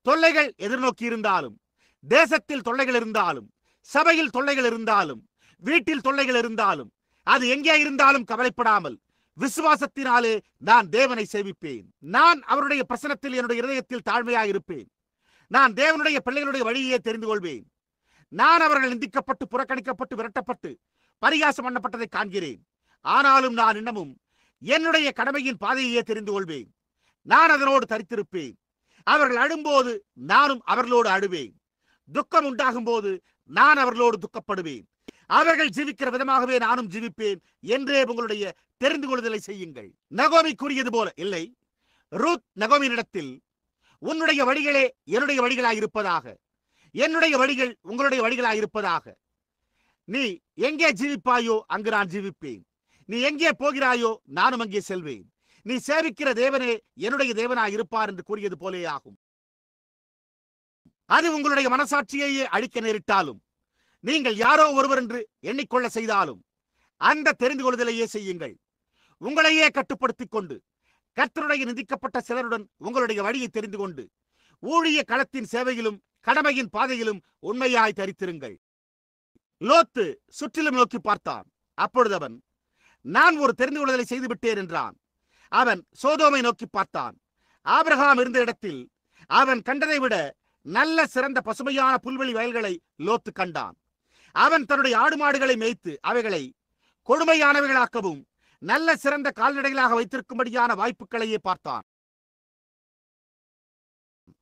தொல்லைகள் எதிர்நோக்கி இருந்தாலும், தேசத்தில் தொல்லைகள் இருந்தாலும், சபையில் தொல்லைகள் இருந்தாலும், வீட்டில் தொல்லைகள் இருந்தாலும், அது எங்கே இருந்தாலும் கவலைப்படாமல் விசுவாசத்தினாலே நான் தேவனை சேவிப்பேன். நான் அவருடைய பிரசனத்தில் என்னுடைய இருதயத்தில் தாழ்மையாக இருப்பேன். நான் தேவனுடைய பிள்ளைகளுடைய வழியை தெரிந்து கொள்வேன். நான் அவர்கள் நிந்திக்கப்பட்டு புறக்கணிக்கப்பட்டு விரட்டப்பட்டு பரிகாசம் பண்ணப்பட்டதை காண்கிறேன். ஆனாலும் நான் இன்னமும் என்னுடைய கடமையின் பாதையையே தெரிந்து கொள்வேன். நான் அதனோடு தரித்திருப்பேன். அவர்கள் அழும்போது நானும் அவர்களோடு அழுவேன். துக்கம் உண்டாகும் போது நான் அவர்களோடு துக்கப்படுவேன். அவர்கள் ஜீவிக்கிற விதமாகவே நானும் ஜீவிப்பேன் என்றே உங்களுடைய தெரிந்து கொள்ளுதலை செய்யுங்கள். நகோமி கூறியது போல இல்லை. ரூத் நகோமியினிடத்தில் உன்னுடைய வழிகளே என்னுடைய வழிகளாய் இருப்பதாக, என்னுடைய வழிகள் உங்களுடைய வழிகளாய் இருப்பதாக. நீ எங்கே ஜீவிப்பாயோ அங்கு நான் ஜீவிப்பேன். நீ எங்கே போகிறாயோ நானும் அங்கே செல்வேன். நீ சேவிக்கிற தேவனே என்னுடைய தேவனாய் இருப்பார் என்று கூறியது போலே ஆகும். அது உங்களுடைய மனசாட்சியையே அழிக்க நேரிட்டாலும், நீங்கள் யாரோ ஒருவர் என்று எண்ணிக்கொள்ள செய்தாலும் அந்த தெரிந்து கொள்ளுதலையே செய்யுங்கள். உங்களையே கட்டுப்படுத்திக் கொண்டு கர்த்தருடைய நிந்திக்கப்பட்ட சிலருடன் உங்களுடைய வழியை தெரிந்து கொண்டு ஊழிய களத்தின் சேவையிலும் கடமையின் பாதையிலும் உண்மையாய் தரித்திருங்கள். லோத்து சுற்றிலும் நோக்கி பார்த்தான். அப்பொழுது அவன், நான் ஒரு தெரிந்து கொள்ளுதலை செய்து விட்டேன் என்றான். அவன் சோதோமை நோக்கி பார்த்தான். ஆபிரகாம் இருந்த இடத்தில் அவன் கண்டதை விட நல்ல சிறந்த பசுமையான புல்வெளி வயல்களை லோத்து கண்டான். அவன் தன்னுடைய ஆடு மாடுகளை மேய்த்து அவைகளை கொடுமையானவைகளாக்கவும் நல்ல சிறந்த கால்நடைகளாக வைத்திருக்கும்படியான வாய்ப்புகளையே பார்த்தான்.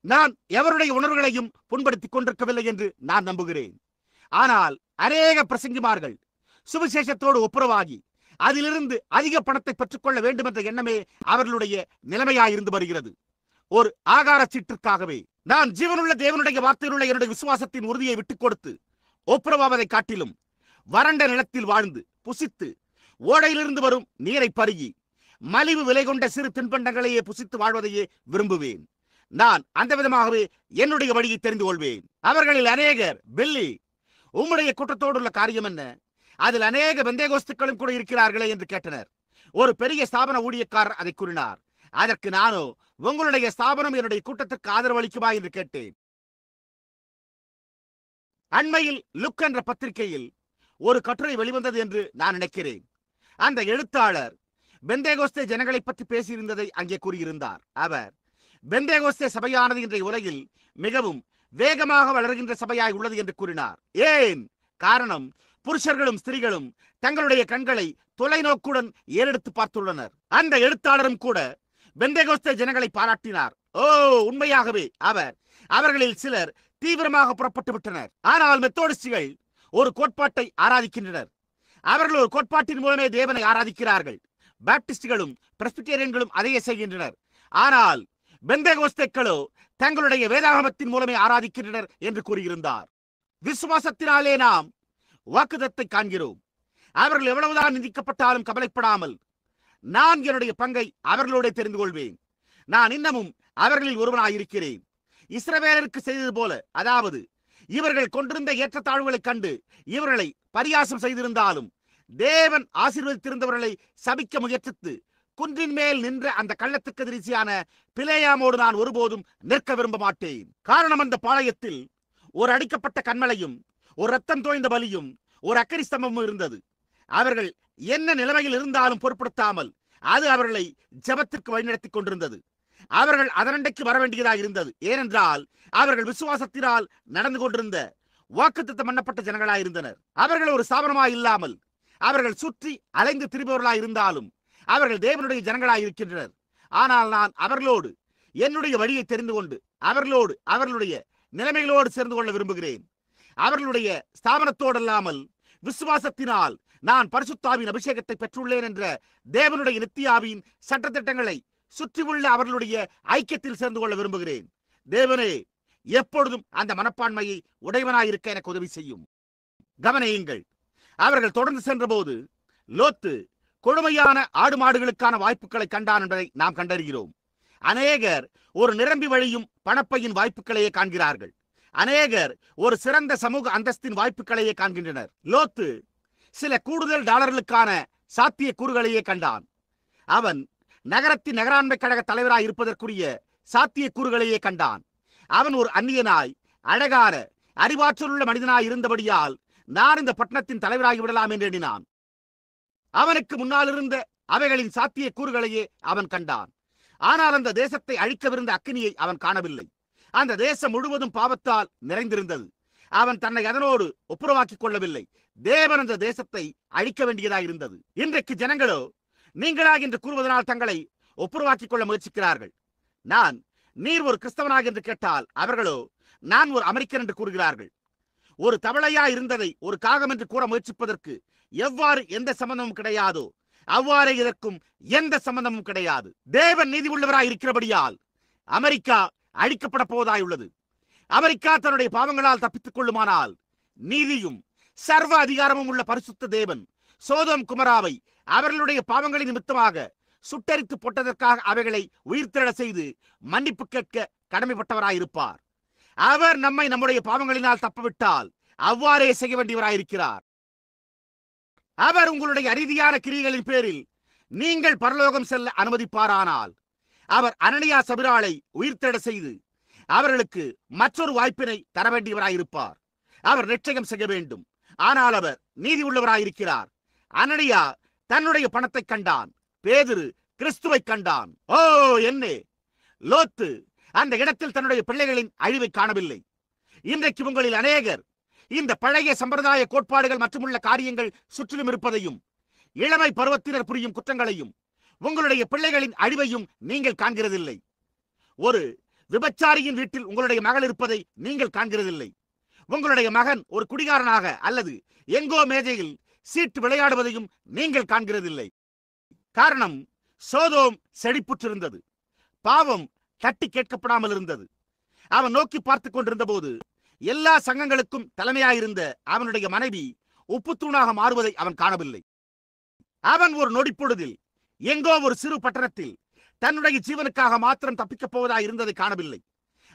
நான் எவருடைய உணர்வுகளையும் புண்படுத்திக் கொண்டிருக்கவில்லை என்று நான் நம்புகிறேன். ஆனால் அநேக பிரசங்கிமார்கள் சுவிசேஷத்தோடு ஒப்புரவாகி அதிலிருந்து அதிக பணத்தை பெற்றுக்கொள்ள வேண்டும் என்ற எண்ணமே அவர்களுடைய நிலைமையாயிருந்து வருகிறது. ஒரு ஆகார சீட்டிற்காகவே நான் ஜீவனுள்ள தேவனுடைய வார்த்தையிலுள்ள என்னுடைய விசுவாசத்தின் உறுதியை விட்டுக் கொடுத்து ஒப்புரவாவதை காட்டிலும் வறண்ட நிலத்தில் வாழ்ந்து புசித்து ஓடையிலிருந்து வரும் நீரை பருகி மலிவு விலை கொண்ட சிறு தின்பண்டங்களையே புசித்து வாழ்வதையே விரும்புவேன். நான் அந்த விதமாகவே என்னுடைய வழியை தெரிந்து கொள்வேன். அவர்களில் அநேகர், பில்லி, உம்முடைய கூட்டத்தோடுள்ள காரியம் என்ன? அதில் அநேக பெந்தேகோஸ்துக்களும் கூட இருக்கிறார்களே என்று கேட்டனர். ஒரு பெரிய ஸ்தாபன ஊழியக்காரர் அதை கூறினார். அதற்கு நானோ, உங்களுடைய ஸ்தாபனம் என்னுடைய கூட்டத்திற்கு ஆதரவு அளிக்குமா என்று கேட்டேன். அண்மையில் லுக் என்ற பத்திரிகையில் ஒரு கட்டுரை வெளிவந்தது என்று நான் நினைக்கிறேன். அந்த எழுத்தாளர் பெந்தேகோஸ்தே ஜனங்களை பற்றி பேசியிருந்ததை அங்கே கூறியிருந்தார். அவர், பெந்தேகோஸ்தே சபையானது இன்றைய உலகில் மிகவும் வேகமாக வளர்கின்ற சபையாய் உள்ளது என்று கூறினார். ஏன் காரணம்? புருஷர்களும் ஸ்திரீகளும் தங்களுடைய கண்களை தொலைநோக்குடன் ஏறெடுத்து பார்த்துள்ளனர். அந்த எழுத்தாளரும் கூட பெந்தேகோஸ்தே ஜனங்களை பாராட்டினார். ஓ, உண்மையாகவே அவர்களில் சிலர் தீவிரமாக புறப்பட்டு விட்டனர். ஆனால் மெத்தோடிஸ்டுகள் ஒரு கோட்பாட்டை ஆராதிக்கின்றனர். அவர்கள் ஒரு கோட்பாட்டின் மூலமே தேவனை ஆராதிக்கிறார்கள். பாப்டிஸ்டுகளும் பிரெஸ்பிட்டேரியன்களும் அதையே செய்கின்றனர். ஆனால் பெந்தேகோஸ்தேக்களோ தங்களுடைய வேதாகமத்தின் மூலமே ஆராதிக்கின்றனர் என்று கூறியிருந்தார். விசுவாசத்தினாலே நாம் வாக்குத்தத்தை காண்கிறோம். அவர்கள் எவ்வளவுதான் நிந்திக்கப்பட்டாலும் கவலைப்படாமல் நான் என்னுடைய பங்கை அவர்களோட தெரிந்து கொள்வேன். நான் இன்னமும் அவர்களில் ஒருவனாயிருக்கிறேன். இஸ்ரவேலருக்கு செய்தது போல, அதாவது இவர்கள் கொண்டிருந்த ஏற்றத்தாழ்வுகளைக் கண்டு இவர்களை பரியாசம் செய்திருந்தாலும், தேவன் ஆசீர்வதித்திருந்தவர்களை சபிக்க முயற்சித்து குன்றின் மேல் நின்ற அந்த கள்ளத்துக்கு தரிசியான பிலேயாமோடு நான் ஒருபோதும் நிற்க விரும்ப மாட்டேன். காரணம், அந்த பாளையத்தில் ஒரு அடிக்கப்பட்ட கண்மலையும் ஒரு ரத்தம் தோய்ந்த பலியும் ஒரு அக்கரி ஸ்தம்பமும் இருந்தது. அவர்கள் என்ன நிலைமையில் இருந்தாலும் பொருட்படுத்தாமல் அது அவர்களை ஜெபத்திற்கு வழிநடத்திக் கொண்டிருந்தது. அவர்கள் அதனண்டைக்கு வர வேண்டியதாக இருந்தது. ஏனென்றால் அவர்கள் விசுவாசத்தினால் நடந்து கொண்டிருந்த வாக்குத்தத்தம் பண்ணப்பட்ட ஜனங்களாயிருந்தனர். அவர்கள் ஒரு ஸ்தாபனமாய் இல்லாமல் அவர்கள் சுற்றி அலைந்து திரிபவர்களாய் இருந்தாலும் அவர்கள் தேவனுடைய ஜனங்களாய் இருக்கின்றனர். ஆனால் நான் அவர்களோடு என்னுடைய வழியை தெரிந்து கொண்டு அவர்களோடு அவர்களுடைய நிலைமைகளோடு சேர்ந்து கொள்ள விரும்புகிறேன். அவர்களுடைய ஸ்தாபனத்தோடு அல்லாமல் விசுவாசத்தினால் நான் பரிசுத்தாவின் அபிஷேகத்தை பெற்றுள்ளேன் என்ற தேவனுடைய நித்தியாவின் சட்டத்திட்டங்களை சுற்றியுள்ள அவர்களுடைய ஐக்கியத்தில் சேர்ந்து கொள்ள விரும்புகிறேன். தேவனே எப்பொழுதும் அந்த மனப்பான்மையை உடையவனாயிருக்க எனக்கு உதவி செய்யும். கவனியுங்கள், அவர்கள் தொடர்ந்து சென்றபோது லோத்து கொடுமையான ஆடு மாடுகளுக்கான வாய்ப்புகளை கண்டான் என்பதை நாம் கண்டறிகிறோம். அநேகர் ஒரு நிரம்பி வழியும் பணப்பையின் வாய்ப்புகளையே காண்கிறார்கள். அநேகர் ஒரு சிறந்த சமூக அந்தஸ்தின் வாய்ப்புகளையே காண்கின்றனர். லோத்து சில கூடுதல் டாலர்களுக்கான சாத்திய கூறுகளையே கண்டான். அவன் நகரத்தின் நகராண்மை கழக தலைவராய் இருப்பதற்குரிய சாத்திய கூறுகளையே கண்டான். அவன் ஒரு அந்நியனாய் அழகான அறிவாற்றலுள்ள மனிதனாய் இருந்தபடியால் நான் இந்த பட்டணத்தின் தலைவராகி விடலாம் என்று எண்ணினான். அவனுக்கு முன்னால் இருந்த அவைகளின் சாத்திய கூறுகளையே அவன் கண்டான். ஆனால் அந்த தேசத்தை அழிக்கவிருந்த அக்கினியை அவன் காணவில்லை. அந்த தேசம் முழுவதும் பாவத்தால் நிறைந்திருந்தது. அவன் தன்னை அதனோடு ஒப்புரவாக்கிக் கொள்ளவில்லை. தேவன் அந்த தேசத்தை அழிக்க வேண்டியதாக இருந்தது. இன்றைக்கு ஜனங்களோ நீங்களாக என்று கூறுவதனால் தங்களை ஒப்புரவாக்கிக் கொள்ள முயற்சிக்கிறார்கள். நீர் ஒரு கிறிஸ்தவனாக என்று கேட்டால் அவர்களோ நான் ஒரு அமெரிக்கன் என்று கூறுகிறார்கள். ஒரு தவளையா இருந்ததை ஒரு காகம் என்று கூற முயற்சிப்பதற்கு எவ்வாறு எந்த சம்பந்தமும் கிடையாதோ அவ்வாறே இதற்கும் எந்த சம்பந்தமும் கிடையாது. தேவன் நீதி உள்ளவராய் இருக்கிறபடியால் அமெரிக்கா அழிக்கப்பட போவதாயுள்ளது. அமெரிக்கா தன்னுடைய பாவங்களால் தப்பித்துக் கொள்ளுமானால் நீதியும் சர்வ அதிகாரமும் உள்ள பரிசுத்த தேவன் சோதோம் குமராவை அவர்களுடைய பாவங்களின் நிமித்தமாக சுட்டரித்து போட்டதற்காக அவைகளை உயிர்த்தெழ செய்து மன்னிப்பு கேட்க கடமைப்பட்டவராயிருப்பார். அவர் நம்மை நம்முடைய பாவங்களினால் தப்பவிட்டால் அவ்வாறே செய்ய வேண்டியவராயிருக்கிறார். அவர் உங்களுடைய அநீதியான கிரியைகளின் பேரில் நீங்கள் பரலோகம் செல்ல அனுமதிப்பாரானால் அவர் அனனியா சபிராளை உயிர்த்தெழ செய்து அவர்களுக்கு மற்றொரு வாய்ப்பினை தர வேண்டியவராயிருப்பார். அவர் நிச்சயம் செய்ய வேண்டும். ஆனால் அவர் நீதி உள்ளவராயிருக்கிறார். அனனியா தன்னுடைய பணத்தை கண்டான். பேதுரு கிறிஸ்துவை கண்டான். ஓ என்னே, லோத்து அந்த இடத்தில் தன்னுடைய பிள்ளைகளின் அழிவை காணவில்லை. இன்றைக்கு உங்களில் அநேகர் இந்த பழைய சம்பிரதாய கோட்பாடுகள் மற்றும் உள்ள காரியங்கள் சுற்றிலும் இருப்பதையும் இளமை பருவத்தினர் புரியும் குற்றங்களையும் உங்களுடைய பிள்ளைகளின் அழிவையும் நீங்கள் காண்கிறதில்லை. ஒரு விபச்சாரியின் வீட்டில் உங்களுடைய மகள் இருப்பதை நீங்கள் காண்கிறதில்லை. உங்களுடைய மகன் ஒரு குடிகாரனாக அல்லது எங்கோ மேஜையில் சீட்டு விளையாடுவதையும் நீங்கள் காண்கிறதில்லை. காரணம், சோதோம் செழிப்புற்றிருந்தது. பாவம் தட்டி கேட்கப்படாமல் இருந்தது. அவன் நோக்கி பார்த்துக் கொண்டிருந்த போது எல்லா சங்கங்களுக்கும் தலைமையாயிருந்த அவனுடைய மனைவி உப்புத்தூணாக மாறுவதை அவன் காணவில்லை. அவன் ஒரு நொடிப்பொழுதில் எங்கோ ஒரு சிறு பட்டணத்தில் தன்னுடைய ஜீவனுக்காக மாத்திரம் தப்பிக்கப் போவதாக இருந்ததை காணவில்லை.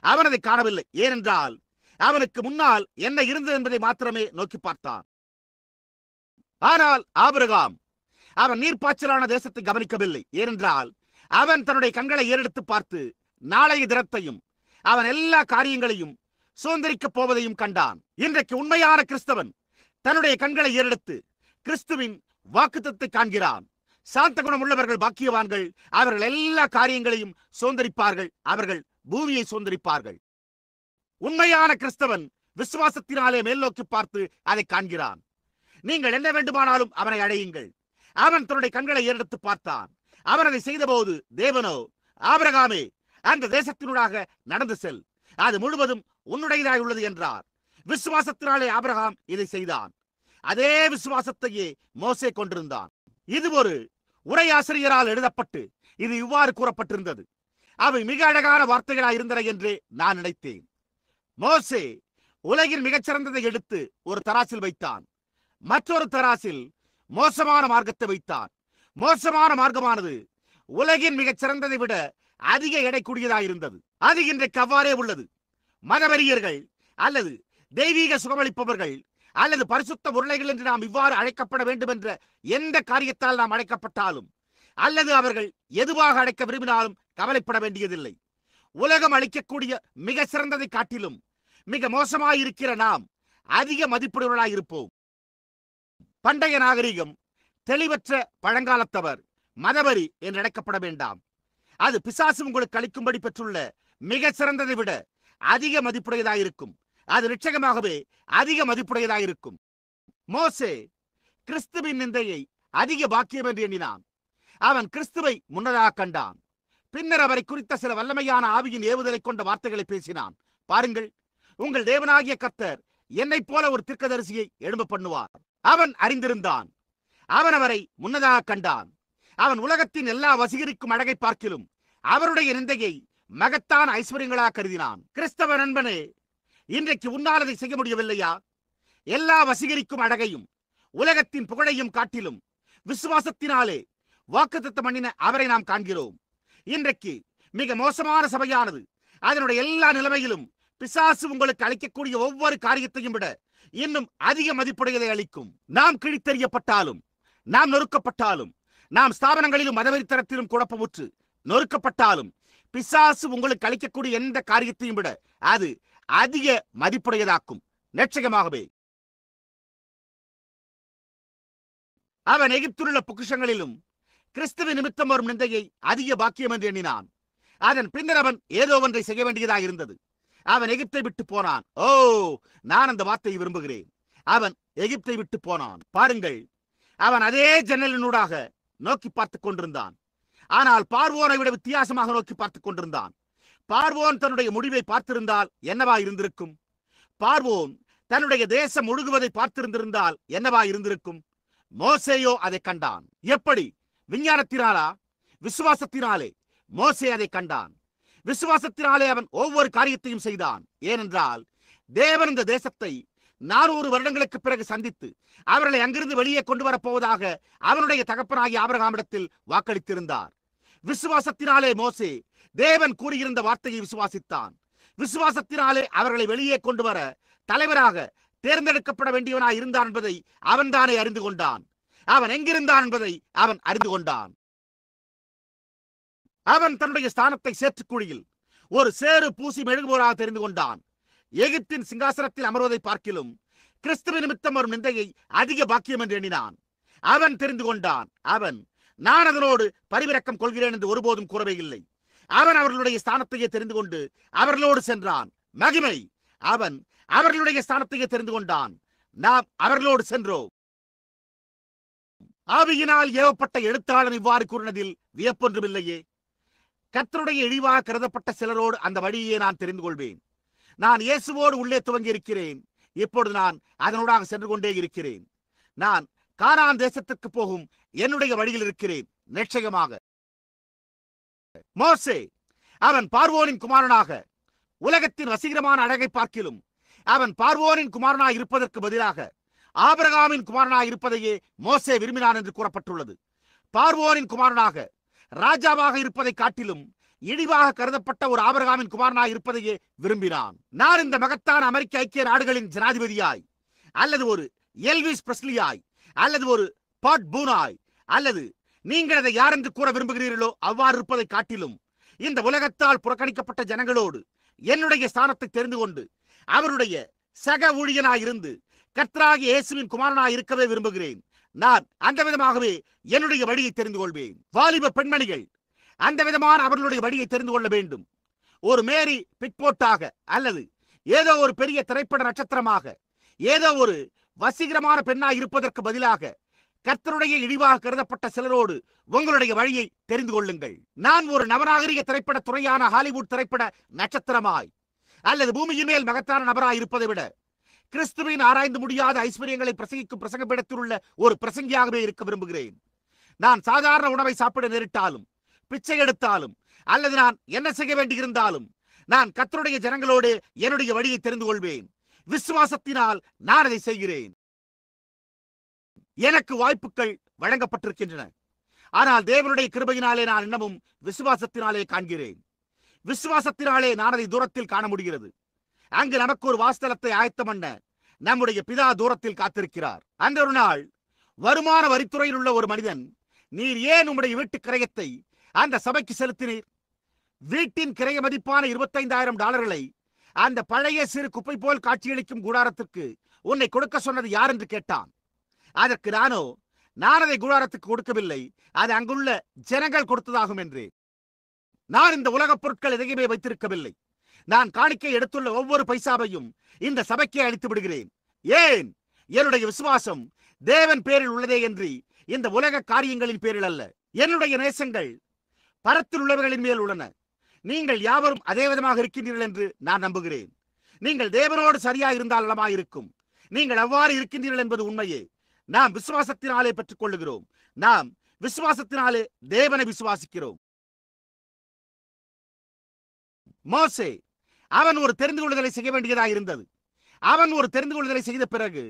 அவன் அதை காணவில்லை. ஏனென்றால் அவனுக்கு முன்னால் என்ன இருந்தது என்பதை மாத்திரமே நோக்கி பார்த்தான். ஆனால் ஆபிரகாம் அவன் நீர்ப்பாய்ச்சலான தேசத்தை கவனிக்கவில்லை. ஏனென்றால் அவன் தன்னுடைய கண்களை ஏறெடுத்து பார்த்து நாளைய தினத்தையும் அவன் எல்லா காரியங்களையும் சுதந்திரிக்கப் போவதையும் கண்டான். இன்றைக்கு உண்மையான கிறிஸ்தவன் தன்னுடைய கண்களை ஏறெடுத்து கிறிஸ்துவின் வாக்குத்தத்தத்தை காண்கிறான். சாந்த குணம் உள்ளவர்கள் பாக்கியவான்கள். அவர்கள் எல்லா காரியங்களையும் சுதந்திரிப்பார்கள். அவர்கள் பூமியை சுதந்திரிப்பார்கள். உண்மையான கிறிஸ்தவன் விசுவாசத்தினாலே மேல் நோக்கி பார்த்து அதை காண்கிறான். நீங்கள் என்ன வேண்டுமானாலும் அவனை அடையுங்கள். அவன் தன்னுடைய கண்களை ஏறெடுத்து பார்த்தான். அவன் அதை செய்தபோது தேவனோ, ஆபிரகாமே, அந்த தேசத்தினூடாக நடந்து செல், அது முழுவதும் உன்னுடையதாய் உள்ளது என்றார். விசுவாசத்தினாலே ஆபிரகாம் இதை செய்தான். அதே விசுவாசத்தையே மோசே கொண்டிருந்தான். இது ஒரு உரையாசிரியரால் எழுதப்பட்டு இது இவ்வாறு கூறப்பட்டிருந்தது. அவை மிக அழகான வார்த்தைகளாய் இருந்தன என்று நான் நினைத்தேன். மோசே உலகின் மிகச்சிறந்ததை எடுத்து ஒரு தராசில் வைத்தான். மற்றொரு தராசில் மோசமான மார்க்கத்தை வைத்தான். மோசமான மார்க்கமானது உலகின் மிகச்சிறந்ததை விட அதிக எடை கூடியதாயிருந்தது. அது இன்றைக்கு அவ்வாறே உள்ளது. மதவெறியர்கள் அல்லது தெய்வீக சுகமளிப்பவர்கள் அல்லது பரிசுத்த உருளைகள் என்று நாம் இவ்வாறு அழைக்கப்பட வேண்டும் என்ற எந்த காரியத்தால் நாம் அழைக்கப்பட்டாலும் அல்லது அவர்கள் எதுவாக அழைக்க விரும்பினாலும் கவலைப்பட வேண்டியதில்லை. உலகம் அளிக்கக்கூடிய மிக சிறந்ததை காட்டிலும் மிக மோசமாயிருக்கிற நாம் அதிக மதிப்புடையவர்களாய் இருப்போம். பண்டைய நாகரிகம் தெளிவற்ற பழங்காலத்தவர் மதவரி என்று அழைக்கப்பட வேண்டாம். அது பிசாசு உங்களுக்கு அளிக்கும்படி பெற்றுள்ள மிக சிறந்ததை விட அதிக மதிப்புடையதாயிருக்கும். அது நிச்சயமாகவே அதிக மதிப்புடையதாயிருக்கும். மோசே கிறிஸ்துவின் நிந்தையை அதிக பாக்கியம் என்று எண்ணினான். அவன் கிறிஸ்துவை முன்னதாக கண்டான். பின்னர் அவரை குறித்த சில வல்லமையான ஆவியின் ஏவுதலை கொண்ட வார்த்தைகளை பேசினான். பாருங்கள், உங்கள் தேவனாகிய கர்த்தர் என்னைப் போல ஒரு தீர்க்கதரிசியை எழும்ப பண்ணுவார். அவன் அறிந்திருந்தான். அவன் அவரை முன்னதாக கண்டான். அவன் உலகத்தின் எல்லா வசீகரிக்கும் அழகை பார்க்கிலும் அவருடைய நிந்தையை மகத்தான ஐஸ்வர்யங்களாக கருதினான். கிறிஸ்தவ நண்பனே, இன்றைக்கு உன்னால் அதை செய்ய முடியவில்லையா? எல்லா வசீகரிக்கும் அழகையும் உலகத்தின் புகழையும் காட்டிலும் விசுவாசத்தினாலே வாக்குத்தத்தம் பண்ணின அவரை நாம் காண்கிறோம். இன்றைக்கு மிக மோசமான சபையானது அதனுடைய எல்லா நிலைமையிலும் பிசாசு உங்களுக்கு அளிக்கக்கூடிய ஒவ்வொரு காரியத்தையும் விட இன்னும் அதிக மதிப்புடையதை அளிக்கும். நாம் கிழித்தெறியப்பட்டாலும், நாம் நொறுக்கப்பட்டாலும், நாம் ஸ்தாபனங்களிலும் மதவெறித்தனத்திலும் குழப்பமுற்று நொறுக்கப்பட்டாலும் பிசாசு உங்களுக்கு அளிக்கக்கூடிய எந்த காரியத்தையும் விட அது அதிக மதிப்புடையதாக்கும். நிச்சயமாகவே அவன் எகிப்திலுள்ள பொக்கிஷங்களிலும் கிறிஸ்துவ நிமித்தம் வரும் நிந்தையை அதிக பாக்கியம் என்று எண்ணினான். அதன் பின்னர் அவன் ஏதோ ஒன்றை செய்ய வேண்டியதாக இருந்தது. அவன் எகிப்தை விட்டு போனான். ஓ, நான் அந்த வார்த்தையை விரும்புகிறேன். அவன் எகிப்தை விட்டு போனான். பாருங்கள், அவன் அதே ஜன்னலினூடாக நோக்கி பார்த்துக் கொண்டிருந்தான். ஆனால் பார்வோனை விட வித்தியாசமாக நோக்கி பார்த்துக் கொண்டிருந்தான். பார்வோன் தன்னுடைய முடிவை பார்த்திருந்தால் என்னவா இருந்திருக்கும்? பார்வோன் தன்னுடைய தேசம் முழுகுவதை பார்த்திருந்திருந்தால் என்னவா இருந்திருக்கும்? மோசேயோ அதை கண்டான். எப்படி? விஞ்ஞானத்தினாலா? விசுவாசத்தினாலே மோசே அதை கண்டான். விசுவாசத்தினாலே அவன் ஒவ்வொரு காரியத்தையும் செய்தான். ஏனென்றால் தேவன் இந்த தேசத்தை 400 வருடங்களுக்கு பிறகு சந்தித்து அவர்களை அங்கிருந்து வெளியே கொண்டு வரப்போவதாக அவனுடைய தகப்பனாகிய ஆபிரகாமிடத்தில் வாக்களித்திருந்தார். விசுவாசத்தினாலே மோசே தேவன் கூறியிருந்த வார்த்தையை விசுவாசித்தான். விசுவாசத்தினாலே அவர்களை வெளியே கொண்டு வர தலைவராக தேர்ந்தெடுக்கப்பட வேண்டியவனாய் இருந்தான் என்பதை அவன் தானே அறிந்து கொண்டான். அவன் எங்கிருந்தான் என்பதை அவன் அறிந்து கொண்டான். அவன் தன்னுடைய ஸ்தானத்தை சேற்றுக்குழியில் ஒரு சேறு பூசி மெழுகுபவராக தெரிந்து கொண்டான். எகிப்தின் சிங்காசனத்தில் அமர்வதை பார்க்கிலும் கிறிஸ்துவ நிமித்தம் வரும் நிந்தையை அதிக பாக்கியம் என்று எண்ணினான். அவன் தெரிந்து கொண்டான். நான் அதனோடு பரிவிரக்கம் கொள்கிறேன் என்று ஒருபோதும் கூறவே இல்லை. அவன் அவர்களுடைய ஸ்தானத்தையே தெரிந்து கொண்டு அவர்களோடு சென்றான். மகிமை! அவன் அவர்களுடைய ஸ்தானத்தையே தெரிந்து கொண்டான். நாம் அவர்களோடு சென்றோம். ஆவியினால் ஏவப்பட்ட எழுத்தாளன் இவ்வாறு கூறினதில் வியப்பொன்றுமில்லையே. கர்த்தருடைய இழிவாக கருதப்பட்ட சிலரோடு அந்த வழியே நான் தெரிந்து கொள்வேன். நான் இயேசுவோடு உள்ளே துவங்கி இருக்கிறேன். இப்பொழுது நான் அதனூடாக சென்று கொண்டே இருக்கிறேன். நான் கானான் தேசத்திற்கு போகும் என்னுடைய வழியில் இருக்கிறேன். நிச்சயமாக மோசே அவன் பார்வோனின் குமாரனாக உலகத்தின் வசீகரமான அழகை பார்க்கிலும் அவன் பார்வோனின் குமாரனாக இருப்பதற்கு பதிலாக ஆபிரகாமின் குமாரனாக இருப்பதையே மோசே விரும்பினான் என்று கூறப்பட்டுள்ளது. பார்வோனின் குமாரனாக ராஜாவாக இருப்பதை காட்டிலும் இழிவாக கருதப்பட்ட ஒரு ஆபிரகாமின் குமாரனாக இருப்பதையே விரும்பினான். நான் இந்த மகத்தான அமெரிக்க ஐக்கிய நாடுகளின் ஜனாதிபதியாய் அல்லது ஒரு எல்விஸ் பிரெஸ்லியாய் அல்லது ஒரு பாட் பூனாய் அல்லது நீங்கள் அதை யார் என்று கூற விரும்புகிறீர்களோ அவ்வாறு இருப்பதை காட்டிலும் இந்த உலகத்தால் புறக்கணிக்கப்பட்ட ஜனங்களோடு என்னுடைய ஸ்தானத்தை தெரிந்து கொண்டு அவருடைய சக ஊழியனாய் இருந்து கர்த்தராகிய இயேசுவின் குமாரனாய் இருக்கவே விரும்புகிறேன். நான் அந்த விதமாகவே என்னுடைய வழியை தெரிந்து கொள்வேன். வாலிப பெண்மணிகள் அந்த விதமான அவர்களுடைய வழியை தெரிந்து கொள்ள வேண்டும். ஒரு மேரி பிக்போட்டாக அல்லது ஏதோ ஒரு பெரிய திரைப்பட நட்சத்திரமாக ஏதோ ஒரு வசீகரமான பெண்ணாய் இருப்பதற்கு பதிலாக கர்த்தருடைய இழிவாக கருதப்பட்ட சிலரோடு உங்களுடைய வழியை தெரிந்து கொள்ளுங்கள். நான் ஒரு நவநாகரிக திரைப்பட துறையான ஹாலிவுட் திரைப்பட நட்சத்திரமாய் அல்லது பூமியின் மேல் மகத்தான நபராய் இருப்பதை விட கிறிஸ்துவின் ஆராய்ந்து முடியாத ஐஸ்வர்யங்களை பிரசங்கிக்கும் பிரசங்கப்பீடத்தில் உள்ள ஒரு பிரசங்கியாகவே இருக்க விரும்புகிறேன். நான் சாதாரண உணவை சாப்பிட நேரிட்டாலும் பிச்சை எடுத்தாலும் அல்லது நான் என்ன செய்ய வேண்டியிருந்தாலும் நான் கர்த்தருடைய ஜனங்களோடு என்னுடைய வழியை தெரிந்து கொள்வேன். விசுவாசத்தினால் நான் அதை செய்கிறேன். எனக்கு வாய்ப்புகள் வழங்கப்பட்டிருக்கின்றன. ஆனால் தேவனுடைய கிருபையினாலே நான் இன்னமும் விசுவாசத்தினாலே காண்கிறேன். விசுவாசத்தினாலே நான் அதை தூரத்தில் காண முடிகிறது. அங்கு நமக்கு ஒரு வாஸ்தலத்தை ஆயத்தம் பண்ண நம்முடைய பிதா தூரத்தில் காத்திருக்கிறார். அந்த ஒரு நாள் வருமான வரித்துறையில் உள்ள ஒரு மனிதன், நீர் ஏன் உம்முடைய வீட்டு கிரயத்தை அந்த சபைக்கு செலுத்தினீர்? வீட்டின் கிரய மதிப்பான $25,000 அந்த பழைய சிறு குப்பை போல் காட்சியளிக்கும் கூடாரத்திற்கு உன்னை கொடுக்க சொன்னது யார் என்று கேட்டான். அதற்கு நான் அதை கூடாரத்துக்கு கொடுக்கவில்லை, அது அங்குள்ள ஜனங்கள் கொடுத்ததாகும் என்று. நான் இந்த உலகப் பொருட்கள் எதையுமே வைத்திருக்கவில்லை. நான் காணிக்கை எடுத்துள்ள ஒவ்வொரு பைசாவையும் இந்த சபைக்கே அளித்து விடுகிறேன். ஏன்? என்னுடைய விசுவாசம் தேவன் பேரில் உள்ளதே என்று இந்த உலக காரியங்களின் பேரில் அல்ல. என்னுடைய நேசங்கள் பரத்தில் உள்ளவர்களின் மேல் உள்ளன. நீங்கள் யாவரும் அதே விதமாக இருக்கின்றீர்கள் என்று நான் நம்புகிறேன். நீங்கள் தேவனோடு சரியா இருந்தால் நலமாயிருக்கும். நீங்கள் அவ்வாறு இருக்கின்றீர்கள் என்பது உண்மையே. நாம் விசுவாசத்தினாலே பெற்றுக் கொள்ளுகிறோம். நாம் விசுவாசத்தினாலே தேவனை விசுவாசிக்கிறோம். மோசே, அவன் ஒரு தெரிந்து கொள்ளுதலை செய்ய வேண்டியதாக இருந்தது. அவன் ஒரு தெரிந்து கொள்ளுதலை செய்த பிறகு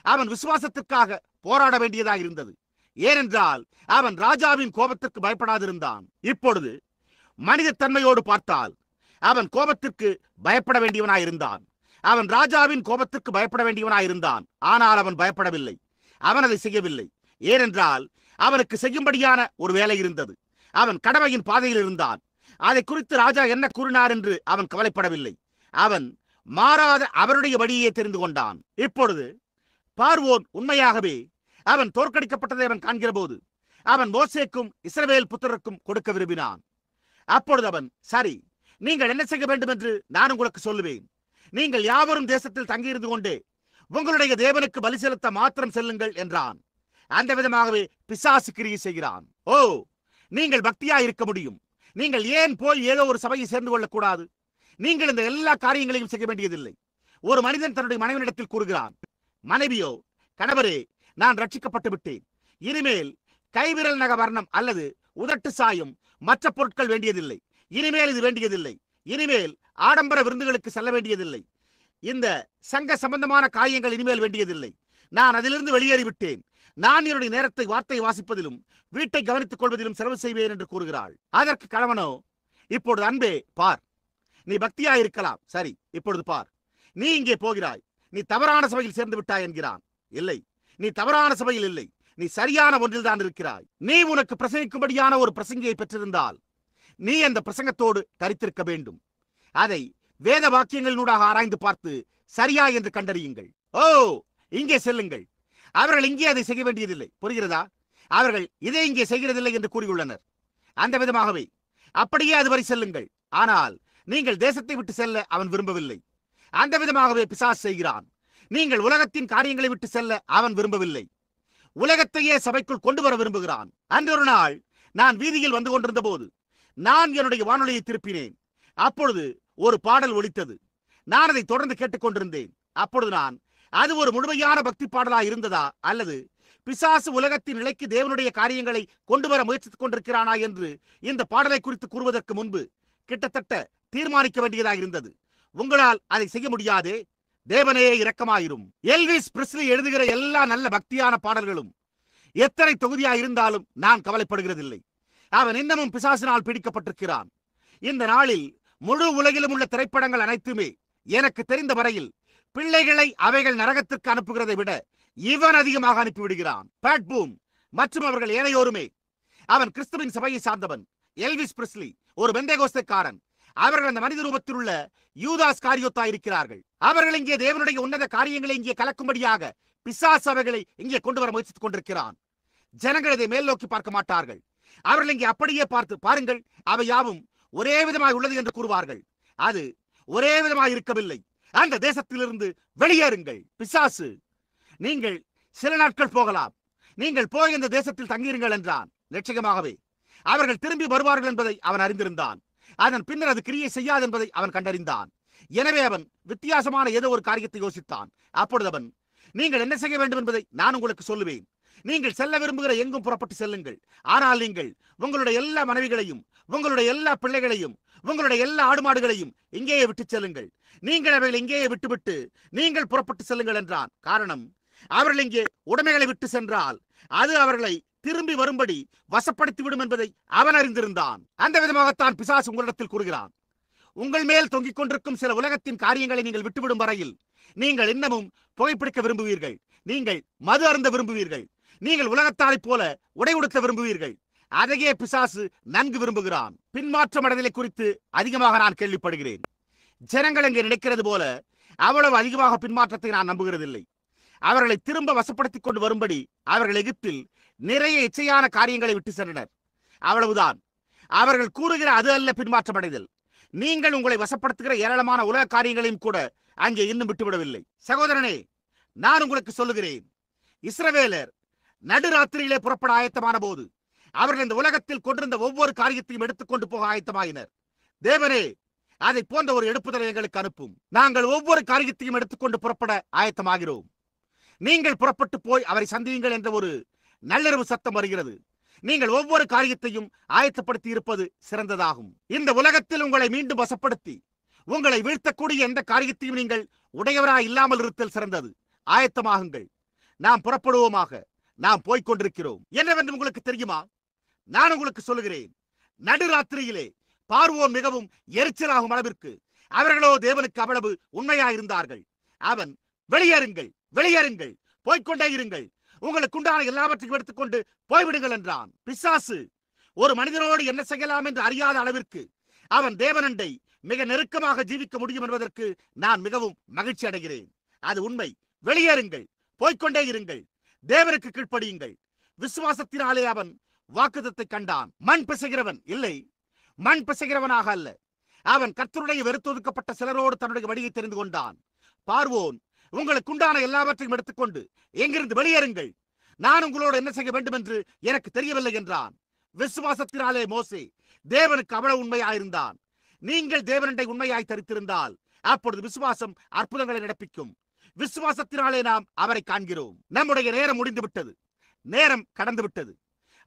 அவன் விசுவாசத்திற்காக போராட வேண்டியதாக இருந்தது. ஏனென்றால் அவன் ராஜாவின் கோபத்திற்கு பயப்படாதிருந்தான். இப்பொழுது மனித தன்மையோடு பார்த்தால் அவன் கோபத்திற்கு பயப்பட வேண்டியவனாயிருந்தான். அவன் ராஜாவின் கோபத்திற்கு பயப்பட வேண்டியவனாயிருந்தான். ஆனால் அவன் பயப்படவில்லை. அவன் அதை செய்யவில்லை. ஏனென்றால் அவனுக்கு செய்யும்படியான ஒரு வேலை இருந்தது. அவன் கடமையின் பாதையில் இருந்தான். அதை குறித்து ராஜா என்ன கூறினார் என்று அவன் கவலைப்படவில்லை. அவன் மாறாத அவருடைய வழியே தெரிந்து கொண்டான். இப்பொழுது பார்வோன் உண்மையாகவே அவன் தோற்கடிக்கப்பட்டதை அவன் காண்கிற போது அவன் மோசேக்கும் இஸ்ரவேல் புத்திரருக்கும் கொடுக்க விரும்பினான். அப்பொழுது அவன், சரி, நீங்கள் என்ன செய்ய வேண்டும் என்று நான் உங்களுக்கு சொல்லுவேன். நீங்கள் யாவரும் தேசத்தில் தங்கியிருந்து கொண்டே உங்களுடைய தேவனுக்கு பலி செலுத்த மாத்திரம் செல்லுங்கள் என்றான். அந்த விதமாகவே பிசாசு கிரியை செய்கிறான். ஓ, நீங்கள் பக்தியா இருக்க முடியும். நீங்கள் ஏன் போய் ஏதோ ஒரு சபையை சேர்ந்து கொள்ளக்கூடாது? நீங்கள் இந்த எல்லா காரியங்களையும் செய்ய வேண்டியதில்லை. ஒரு மனிதன் தன்னுடைய மனைவியிடத்தில் கூறுகிறான், மனைவியோ, கணவரே, நான் ரட்சிக்கப்பட்டு விட்டேன். இனிமேல் கைவிரல் நக வர்ணம் அல்லது உதட்டு சாயம் மற்ற பொருட்கள் வேண்டியதில்லை. இனிமேல் இது வேண்டியதில்லை. இனிமேல் ஆடம்பர விருந்துகளுக்கு செல்ல வேண்டியதில்லை. இந்த சங்க சம்பந்தமான காரியங்கள் இனிமேல் வேண்டியதில்லை. நான் அதிலிருந்து வெளியேறிவிட்டேன். நான் என்னுடைய நேரத்தை வார்த்தை வாசிப்பதிலும் வீட்டை கவனித்துக் கொள்வதிலும் செலவு செய்வேன் என்று கூறுகிறாள். அதற்கு கணவனோ, இப்பொழுது அன்பே, பார், நீ பக்தியா இருக்கலாம். சரி, இப்பொழுது பார், நீ இங்கே போகிறாய். நீ தவறான சபையில் சேர்ந்து விட்டாய் என்கிறான். இல்லை, நீ தவறான சபையில் இல்லை. நீ சரியான ஒன்றில் தான் இருக்கிறாய். நீ உனக்கு பிரசங்கிக்கும்படியான ஒரு பிரசங்கியை பெற்றிருந்தால் நீ அந்த பிரசங்கத்தோடு தரித்திருக்க வேண்டும். அதை வேத வாக்கியங்களினூடாக ஆராய்ந்து பார்த்து சரியா என்று கண்டறியுங்கள். ஓ, இங்கே செல்லுங்கள். அவர்கள் இங்கே அதை செய்ய வேண்டியதில்லை. புரிகிறதா? அவர்கள் இதை இங்கே செய்கிறதில்லை என்று கூறியுள்ளனர். அந்த விதமாகவே அப்படியே அதுவரை செல்லுங்கள். ஆனால் நீங்கள் தேசத்தை விட்டு செல்ல அவன் விரும்பவில்லை. அந்த விதமாகவே பிசாசு செய்கிறான். நீங்கள் உலகத்தின் காரியங்களை விட்டு செல்ல அவன் விரும்பவில்லை. உலகத்தையே சபைக்குள் கொண்டு வர விரும்புகிறான். அன்றொரு நாள் நான் வீதியில் வந்து கொண்டிருந்த போது நான் என்னுடைய வானொலியை திருப்பினேன். அப்பொழுது ஒரு பாடல் ஒலித்தது. நான் அதை தொடர்ந்து கேட்டுக்கொண்டிருந்தேன். அப்பொழுது நான், அது ஒரு முழுமையான பக்தி பாடலா இருந்ததா அல்லது பிசாசு உலகத்தின் நிலைக்கு தேவனுடைய காரியங்களை கொண்டு வர முயற்சித்துக் கொண்டிருக்கிறானா என்று இந்த பாடலை குறித்து கூறுவதற்கு முன்பு கிட்டத்தட்ட தீர்மானிக்க வேண்டியதாக இருந்தது. உங்களால் அதை செய்ய முடியாதே. தேவனே இரக்கமாயிரும். எல்விஸ் பிரெஸ்லி எழுதுகிற எல்லா நல்ல பக்தியான பாடல்களும் எத்தனை தொகுதியா இருந்தாலும் நான் கவலைப்படுகிறதில்லை. அவன் இன்னமும் பிசாசினால் பிடிக்கப்பட்டிருக்கிறான். இந்த நாளில் முழு உலகிலும் உள்ள திரைப்படங்கள் அனைத்துமே எனக்கு தெரிந்த வரையில் பிள்ளைகளை அவைகள் நரகத்திற்கு அனுப்புகிறதை விட இவன் அதிகமாக அனுப்பிவிடுகிறான். பேட் பூம் மற்றும் அவர்கள் ஏனையோருமே. அவன் கிறிஸ்துவின் சபையை சார்ந்தவன். எல்விஸ் பிரெஸ்லி ஒரு பெந்தேகோஸ்தேக்காரன். அவர்கள் அந்த மனித ரூபத்தில் உள்ள யூதாஸ் காரியோத்தா இருக்கிறார்கள். அவர்கள் இங்கே தேவனுடைய உன்னத காரியங்களை இங்கே கலக்கும்படியாக பிசாசு அவைகளை இங்கே கொண்டு வர முயற்சித்துக் கொண்டிருக்கிறான். ஜனங்கள் இதை மேல் நோக்கி பார்க்க மாட்டார்கள். அவர்கள் இங்கே அப்படியே பார்த்து, பாருங்கள், அவை யாவும் ஒரே விதமாய் உள்ளது என்று கூறுவார்கள். அது ஒரே விதமாய் இருக்கவில்லை. அந்த தேசத்திலிருந்து வெளியேறுங்கள். பிசாசு, நீங்கள் சில நாட்கள் போகலாம். நீங்கள் போய் இந்த தேசத்தில் தங்கியிருங்கள் என்றான். நிச்சயமாகவே அவர்கள் திரும்பி வருவார்கள் என்பதை அவன் அறிந்திருந்தான். அதன் பின்னர் அது கிரியை செய்யாது என்பதை அவன் கண்டறிந்தான். எனவே அவன் வித்தியாசமான ஏதோ ஒரு காரியத்தை யோசித்தான். அப்பொழுது அவன், நீங்கள் என்ன செய்ய வேண்டும் என்பதை நான் உங்களுக்கு சொல்லுவேன். நீங்கள் செல்ல விரும்புகிற எங்கும் புறப்பட்டு செல்லுங்கள். ஆனால் நீங்கள் உங்களுடைய எல்லா மனைவிகளையும், உங்களுடைய எல்லா பிள்ளைகளையும், உங்களுடைய எல்லா ஆடு மாடுகளையும் இங்கேயே விட்டு செல்லுங்கள். நீங்கள் அவைகளை இங்கேயே விட்டுவிட்டு நீங்கள் புறப்பட்டு செல்லுங்கள் என்றான். காரணம், அவர்கள் இங்கே உடைமைகளை விட்டு சென்றால் அது அவர்களை திரும்பி வரும்படி வசப்படுத்திவிடும் என்பதை அவன் அறிந்திருந்தான். அந்த விதமாகத்தான் பிசாசு உங்களிடத்தில் கூறுகிறான். உங்கள் மேல் தொங்கிக் கொண்டிருக்கும் சில உலகத்தின் காரியங்களை நீங்கள் விட்டுவிடும் வரையில் நீங்கள் இன்னமும் புகைப்பிடிக்க விரும்புவீர்கள். நீங்கள் மது அருந்த விரும்புவீர்கள். நீங்கள் உலகத்தாரைப் போல உடை உடுத்த விரும்புவீர்கள். அதையே பிசாசு நன்கு விரும்புகிறான். பின்மாற்றம் அடைதலை குறித்து அதிகமாக நான் கேள்விப்படுகிறேன். ஜனங்கள் இங்கே நினைக்கிறது போல அவ்வளவு அதிகமாக பின்மாற்றத்தை நான் நம்புகிறதில்லை. அவர்களை திரும்ப வசப்படுத்திக் கொண்டு வரும்படி அவர்கள் எகிப்தில் நிறைய இச்சையான காரியங்களை விட்டு சென்றனர். அவ்வளவுதான். அவர்கள் கூறுகிற அது அல்ல பின்மாற்றம் அடைதல். நீங்கள் உங்களை வசப்படுத்துகிற ஏராளமான உலக காரியங்களையும் கூட அங்கே இன்னும் விட்டுவிடவில்லை. சகோதரனே, நான் உங்களுக்கு சொல்லுகிறேன், இஸ்ரவேலர் நடுராத்திரியிலே புறப்பட ஆயத்தமான போது அவர்கள் இந்த உலகத்தில் கொண்டிருந்த ஒவ்வொரு காரியத்தையும் எடுத்துக்கொண்டு போக ஆயத்தமாயினர். தேவனே, அதை போன்ற ஒரு எடுப்புதலை எங்களுக்கு அனுப்பும். நாங்கள் ஒவ்வொரு காரியத்தையும் எடுத்துக்கொண்டு புறப்பட ஆயத்தமாகிறோம். நீங்கள் புறப்பட்டு போய் அவரை சந்தியுங்கள் என்ற ஒரு நள்ளிரவு சத்தம் வருகிறது. நீங்கள் ஒவ்வொரு காரியத்தையும் ஆயத்தப்படுத்தி இருப்பது சிறந்ததாகும். இந்த உலகத்தில் உங்களை மீண்டும் வசப்படுத்தி உங்களை வீழ்த்தக்கூடிய எந்த காரியத்தையும் நீங்கள் உடையவராய் இல்லாமல் இருத்தல் சிறந்தது. ஆயத்தமாகுங்கள். நாம் புறப்படுவோமாக. நாம் போய்கொண்டிருக்கிறோம். என்னவென்று உங்களுக்கு தெரியுமா? நான் உங்களுக்கு சொல்லுகிறேன், நடுராத்திரியிலே பார்வோன் மிகவும் எரிச்சலாகும் அளவிற்கு அவர்களோ தேவனுக்கு அவ்வளவு உண்மையாயிருந்தார்கள். அவன், வெளியேறுங்கள், வெளியேறுங்கள், போய்கொண்டே இருங்கள், உங்களுக்கு உண்டான எல்லாவற்றையும் எடுத்துக்கொண்டு போய்விடுங்கள் என்றான். பிசாசு ஒரு மனிதனோடு என்ன செய்யலாம் என்று அறியாத அளவிற்கு அவன் தேவனண்டை மிக நெருக்கமாக ஜீவிக்க முடியும் என்பதற்கு நான் மிகவும் மகிழ்ச்சி அடைகிறேன். அது உண்மை. வெளியேறுங்கள், போய்கொண்டே இருங்கள், தேவனுக்கு கீழ்ப்படியுங்கள். விசுவாசத்தினாலே அவன் வாக்குத்தத்தை கண்டான். மண் பிசைகிறவன் இல்லை, மண் பிசைகிறவனாக அல்ல. அவன் கர்த்தருடைய வெறுத்தொதுக்கப்பட்ட சிலரோடு தன்னுடைய வழியை தெரிந்து கொண்டான். பார்வோன், உங்களுக்கு உண்டான எல்லாவற்றையும் எடுத்துக்கொண்டு எங்கிருந்து வெளியேறுங்கள், நான் உங்களோடு என்ன செய்ய வேண்டும் என்று எனக்கு தெரியவில்லை என்றான். விசுவாசத்தினாலே மோசே தேவனுக்கு அவ்வளவு உண்மையாயிருந்தான். நீங்கள் தேவனண்டை உண்மையாய் தரித்திருந்தால் அப்பொழுது விசுவாசம் அற்புதங்களை நடப்பிக்கும். விசுவாசத்தினாலே நாம் அவரை காண்கிறோம். நம்முடைய நேரம் முடிந்து விட்டது, நேரம் கடந்து விட்டது.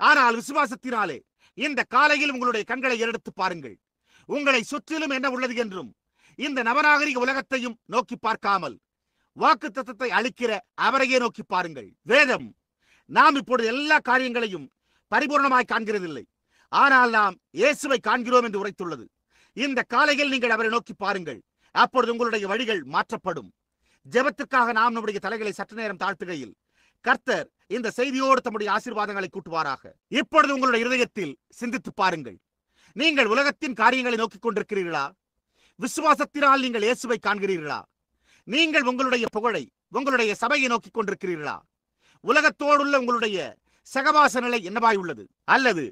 ஆனால் விசுவாசத்தினாலே இந்த காலையில் உங்களுடைய கண்களை ஏறெடுத்து பாருங்கள். உங்களை சுற்றிலும் என்ன உள்ளது என்றும் இந்த நவநாகரிக உலகத்தையும் நோக்கி பார்க்காமல் வாக்குத்தத்தத்தை அளிக்கிற அவரையே நோக்கி பாருங்கள். வேதம் நாம் இப்பொழுது எல்லா காரியங்களையும் பரிபூர்ணமாய் காண்கிறதில்லை, ஆனால் நாம் இயேசுவை காண்கிறோம் என்று உரைத்துள்ளது. இந்த காலையில் நீங்கள் அவரை நோக்கி பாருங்கள். அப்பொழுது உங்களுடைய வழிகள் மாற்றப்படும். ஜெபத்திற்காக நாம் நம்முடைய தலைகளை சற்று நேரம் தாழ்த்துகையில் கர்த்தர் இந்த செய்தியோடு தம்முடைய ஆசீர்வாதங்களை கூட்டுவாராக. இப்பொழுது உங்களுடைய இருதயத்தில் சிந்தித்து பாருங்கள். நீங்கள் உலகத்தின் காரியங்களை நோக்கிக் கொண்டிருக்கிறீர்களா? விசுவாசத்தினால் நீங்கள் இயேசுவை காண்கிறீர்களா? நீங்கள் உங்களுடைய புகழை, உங்களுடைய சபையை நோக்கிக் கொண்டிருக்கிறீர்களா? உலகத்தோடுள்ள உங்களுடைய சகவாச நிலை என்னவாய் உள்ளது? அல்லது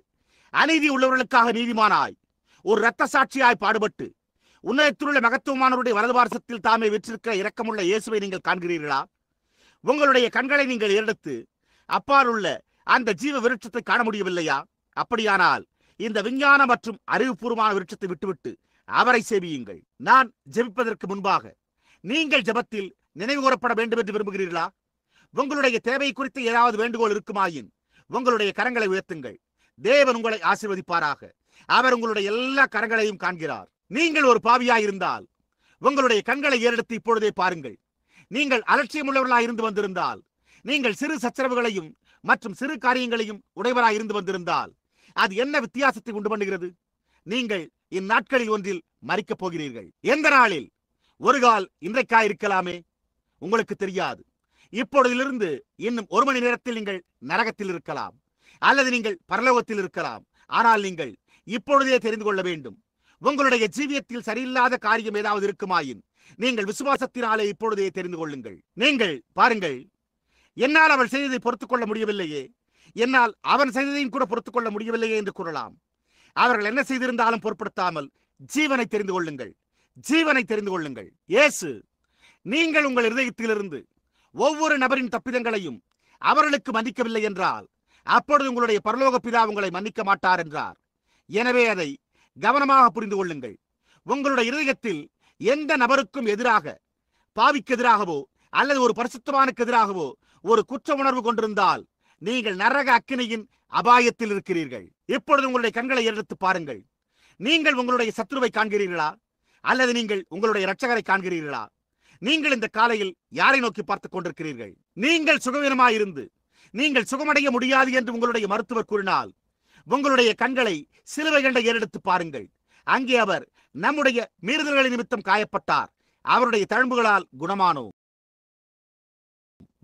அநீதி உள்ளவர்களுக்காக நீதிமானாய் ஒரு இரத்த சாட்சியாய் பாடுபட்டு உன்னதத்திலுள்ள மகத்துவமானவருடைய வலது பார்சத்தில் தாமே விற்றிருக்கிற இரக்கமுள்ள இயேசுவை நீங்கள் காண்கிறீர்களா? உங்களுடைய கண்களை நீங்கள் எடுத்து அப்பால் உள்ள அந்த ஜீவ விருட்சத்தை காண முடியவில்லையா? அப்படியானால் இந்த விஞ்ஞான மற்றும் அறிவுபூர்வமான விருட்சத்தை விட்டுவிட்டு அவரை சேவியுங்கள். நான் ஜெபிப்பதற்கு முன்பாக நீங்கள் ஜெபத்தில் நினைவு கூறப்பட வேண்டும் என்று விரும்புகிறீர்களா? உங்களுடைய தேவை குறித்து ஏதாவது வேண்டுகோள் இருக்குமாயின் உங்களுடைய கரங்களை உயர்த்துங்கள். தேவன் உங்களை ஆசீர்வதிப்பாராக. அவர் உங்களுடைய எல்லா கரங்களையும் காண்கிறார். நீங்கள் ஒரு பாவியாய் இருந்தால் உங்களுடைய கண்களை ஏறெடுத்து இப்பொழுதே பாருங்கள். நீங்கள் அலட்சியம் உள்ளவர்களாய் இருந்து வந்திருந்தால், நீங்கள் சிறு சச்சரவுகளையும் மற்றும் சிறு காரியங்களையும் உடையவராய் இருந்து வந்திருந்தால் அது என்ன வித்தியாசத்தை உண்டு பண்ணுகிறது? நீங்கள் இந்நாட்களில் ஒன்றில் மரிக்கப் போகிறீர்கள். எந்த நாளில்? ஒரு கால் இன்றைக்காய் இருக்கலாமே, உங்களுக்கு தெரியாது. இப்பொழுதிலிருந்து இன்னும் 1 மணி நேரத்தில் நீங்கள் நரகத்தில் இருக்கலாம், அல்லது நீங்கள் பரலோகத்தில் இருக்கலாம். ஆனால் நீங்கள் இப்பொழுதே தெரிந்து கொள்ள வேண்டும், உங்களுடைய ஜீவியத்தில் சரியில்லாத காரியம் ஏதாவது இருக்குமாயின் நீங்கள் விசுவாசத்தினாலே இப்பொழுதே தெரிந்து கொள்ளுங்கள். நீங்கள் பாருங்கள், என்னால் அவள் செய்ததை பொறுத்துக் கொள்ள முடியவில்லையே, என்னால் அவன் செய்ததையும் கூட பொறுத்துக் கொள்ள முடியவில்லையே என்று கூறலாம். அவர்கள் என்ன செய்திருந்தாலும் பொருட்படுத்தாமல் ஜீவனை தெரிந்து கொள்ளுங்கள், ஜீவனை தெரிந்து கொள்ளுங்கள். இயேசு, நீங்கள் உங்கள் இருதயத்திலிருந்து ஒவ்வொரு நபரின் தப்பிதங்களையும் அவர்களுக்கு மன்னிக்கவில்லை என்றால் அப்பொழுது உங்களுடைய பரலோக பிதா உங்களை மன்னிக்க மாட்டார் என்றார். எனவே அதை கவனமாக புரிந்து கொள்ளுங்கள். உங்களுடைய இருதயத்தில் எந்த நபருக்கும் எதிராக, பாவிக்கு எதிராகவோ அல்லது ஒரு பரிசுத்தவானுக்கு எதிராகவோ ஒரு குற்ற உணர்வு கொண்டிருந்தால் நீங்கள் நரக அக்கினியின் அபாயத்தில் இருக்கிறீர்கள். இப்பொழுது உங்களுடைய கண்களை எடுத்து பாருங்கள். நீங்கள் உங்களுடைய சத்துருவை காண்கிறீர்களா? அல்லது நீங்கள் உங்களுடைய இரட்சகரை காண்கிறீர்களா? நீங்கள் இந்த காலையில் யாரை நோக்கி பார்த்துக் கொண்டிருக்கிறீர்கள்? நீங்கள் சுகவீனமாயிருந்து நீங்கள் சுகமடைய முடியாது என்று உங்களுடைய மருத்துவர் கூறினால் உங்களுடைய கண்களை சிலுவை கண்டை ஏறெடுத்து பாருங்கள். அங்கே அவர் நம்முடைய மீறுதல்களின் நிமித்தம் காயப்பட்டார், அவருடைய தழும்புகளால் குணமானோம்.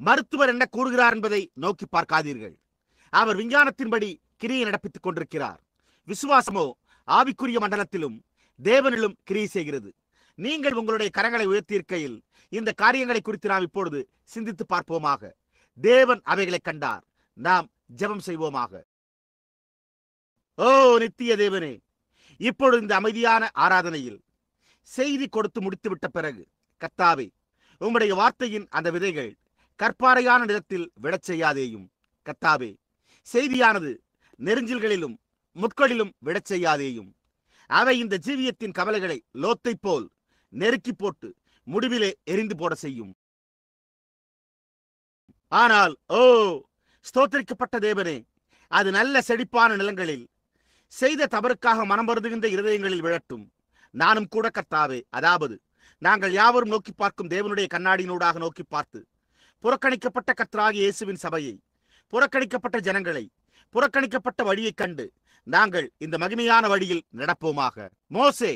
மருத்துவர் என்ன கூறுகிறார் என்பதை நோக்கி பார்க்காதீர்கள். அவர் விஞ்ஞானத்தின்படி கிரியை நடப்பித்துக் கொண்டிருக்கிறார். விசுவாசமோ ஆவிக்குரிய மண்டலத்திலும் தேவனிலும் கிரியை செய்கிறது. நீங்கள் உங்களுடைய கரங்களை உயர்த்தியிருக்கையில் இந்த காரியங்களை குறித்து நாம் இப்பொழுது சிந்தித்து பார்ப்போமாக. தேவன் அவைகளை கண்டார். நாம் ஜெபம் செய்வோமாக. ஓ நித்திய தேவனே, இப்பொழுது இந்த அமைதியான ஆராதனையில் செய்தி கொடுத்து முடித்துவிட்ட பிறகு கர்த்தாவே, உம்முடைய வார்த்தையின் அந்த விதைகள் கற்பாறையான நிலத்தில் விழச் செய்யாதேயும். கர்த்தாவே, செய்தியானது நெருஞ்சில்களிலும் முட்களிலும் விழச் செய்யாதேயும். அவை இந்த ஜீவியத்தின் கவலைகளை லோத்தை போல் நெருக்கி போட்டு முடிவிலே எரிந்து போட செய்யும். ஆனால் ஓ ஸ்தோத்திரிக்கப்பட்ட தேவனே, அது நல்ல செழிப்பான நிலங்களில் செய்த தவறுக்காக மனம் வருந்துகின்ற இருதயங்களில் விழட்டும். நானும் கூட கர்த்தாவே, அதாவது நாங்கள் யாவரும் நோக்கி பார்க்கும் தேவனுடைய கண்ணாடியினூடாக நோக்கி பார்த்து புறக்கணிக்கப்பட்ட கர்த்தராகிய இயேசுவின் சபையை, புறக்கணிக்கப்பட்ட ஜனங்களை, புறக்கணிக்கப்பட்ட வழியை கண்டு நாங்கள் இந்த மகிமையான வழியில் நடப்போமாக. மோசே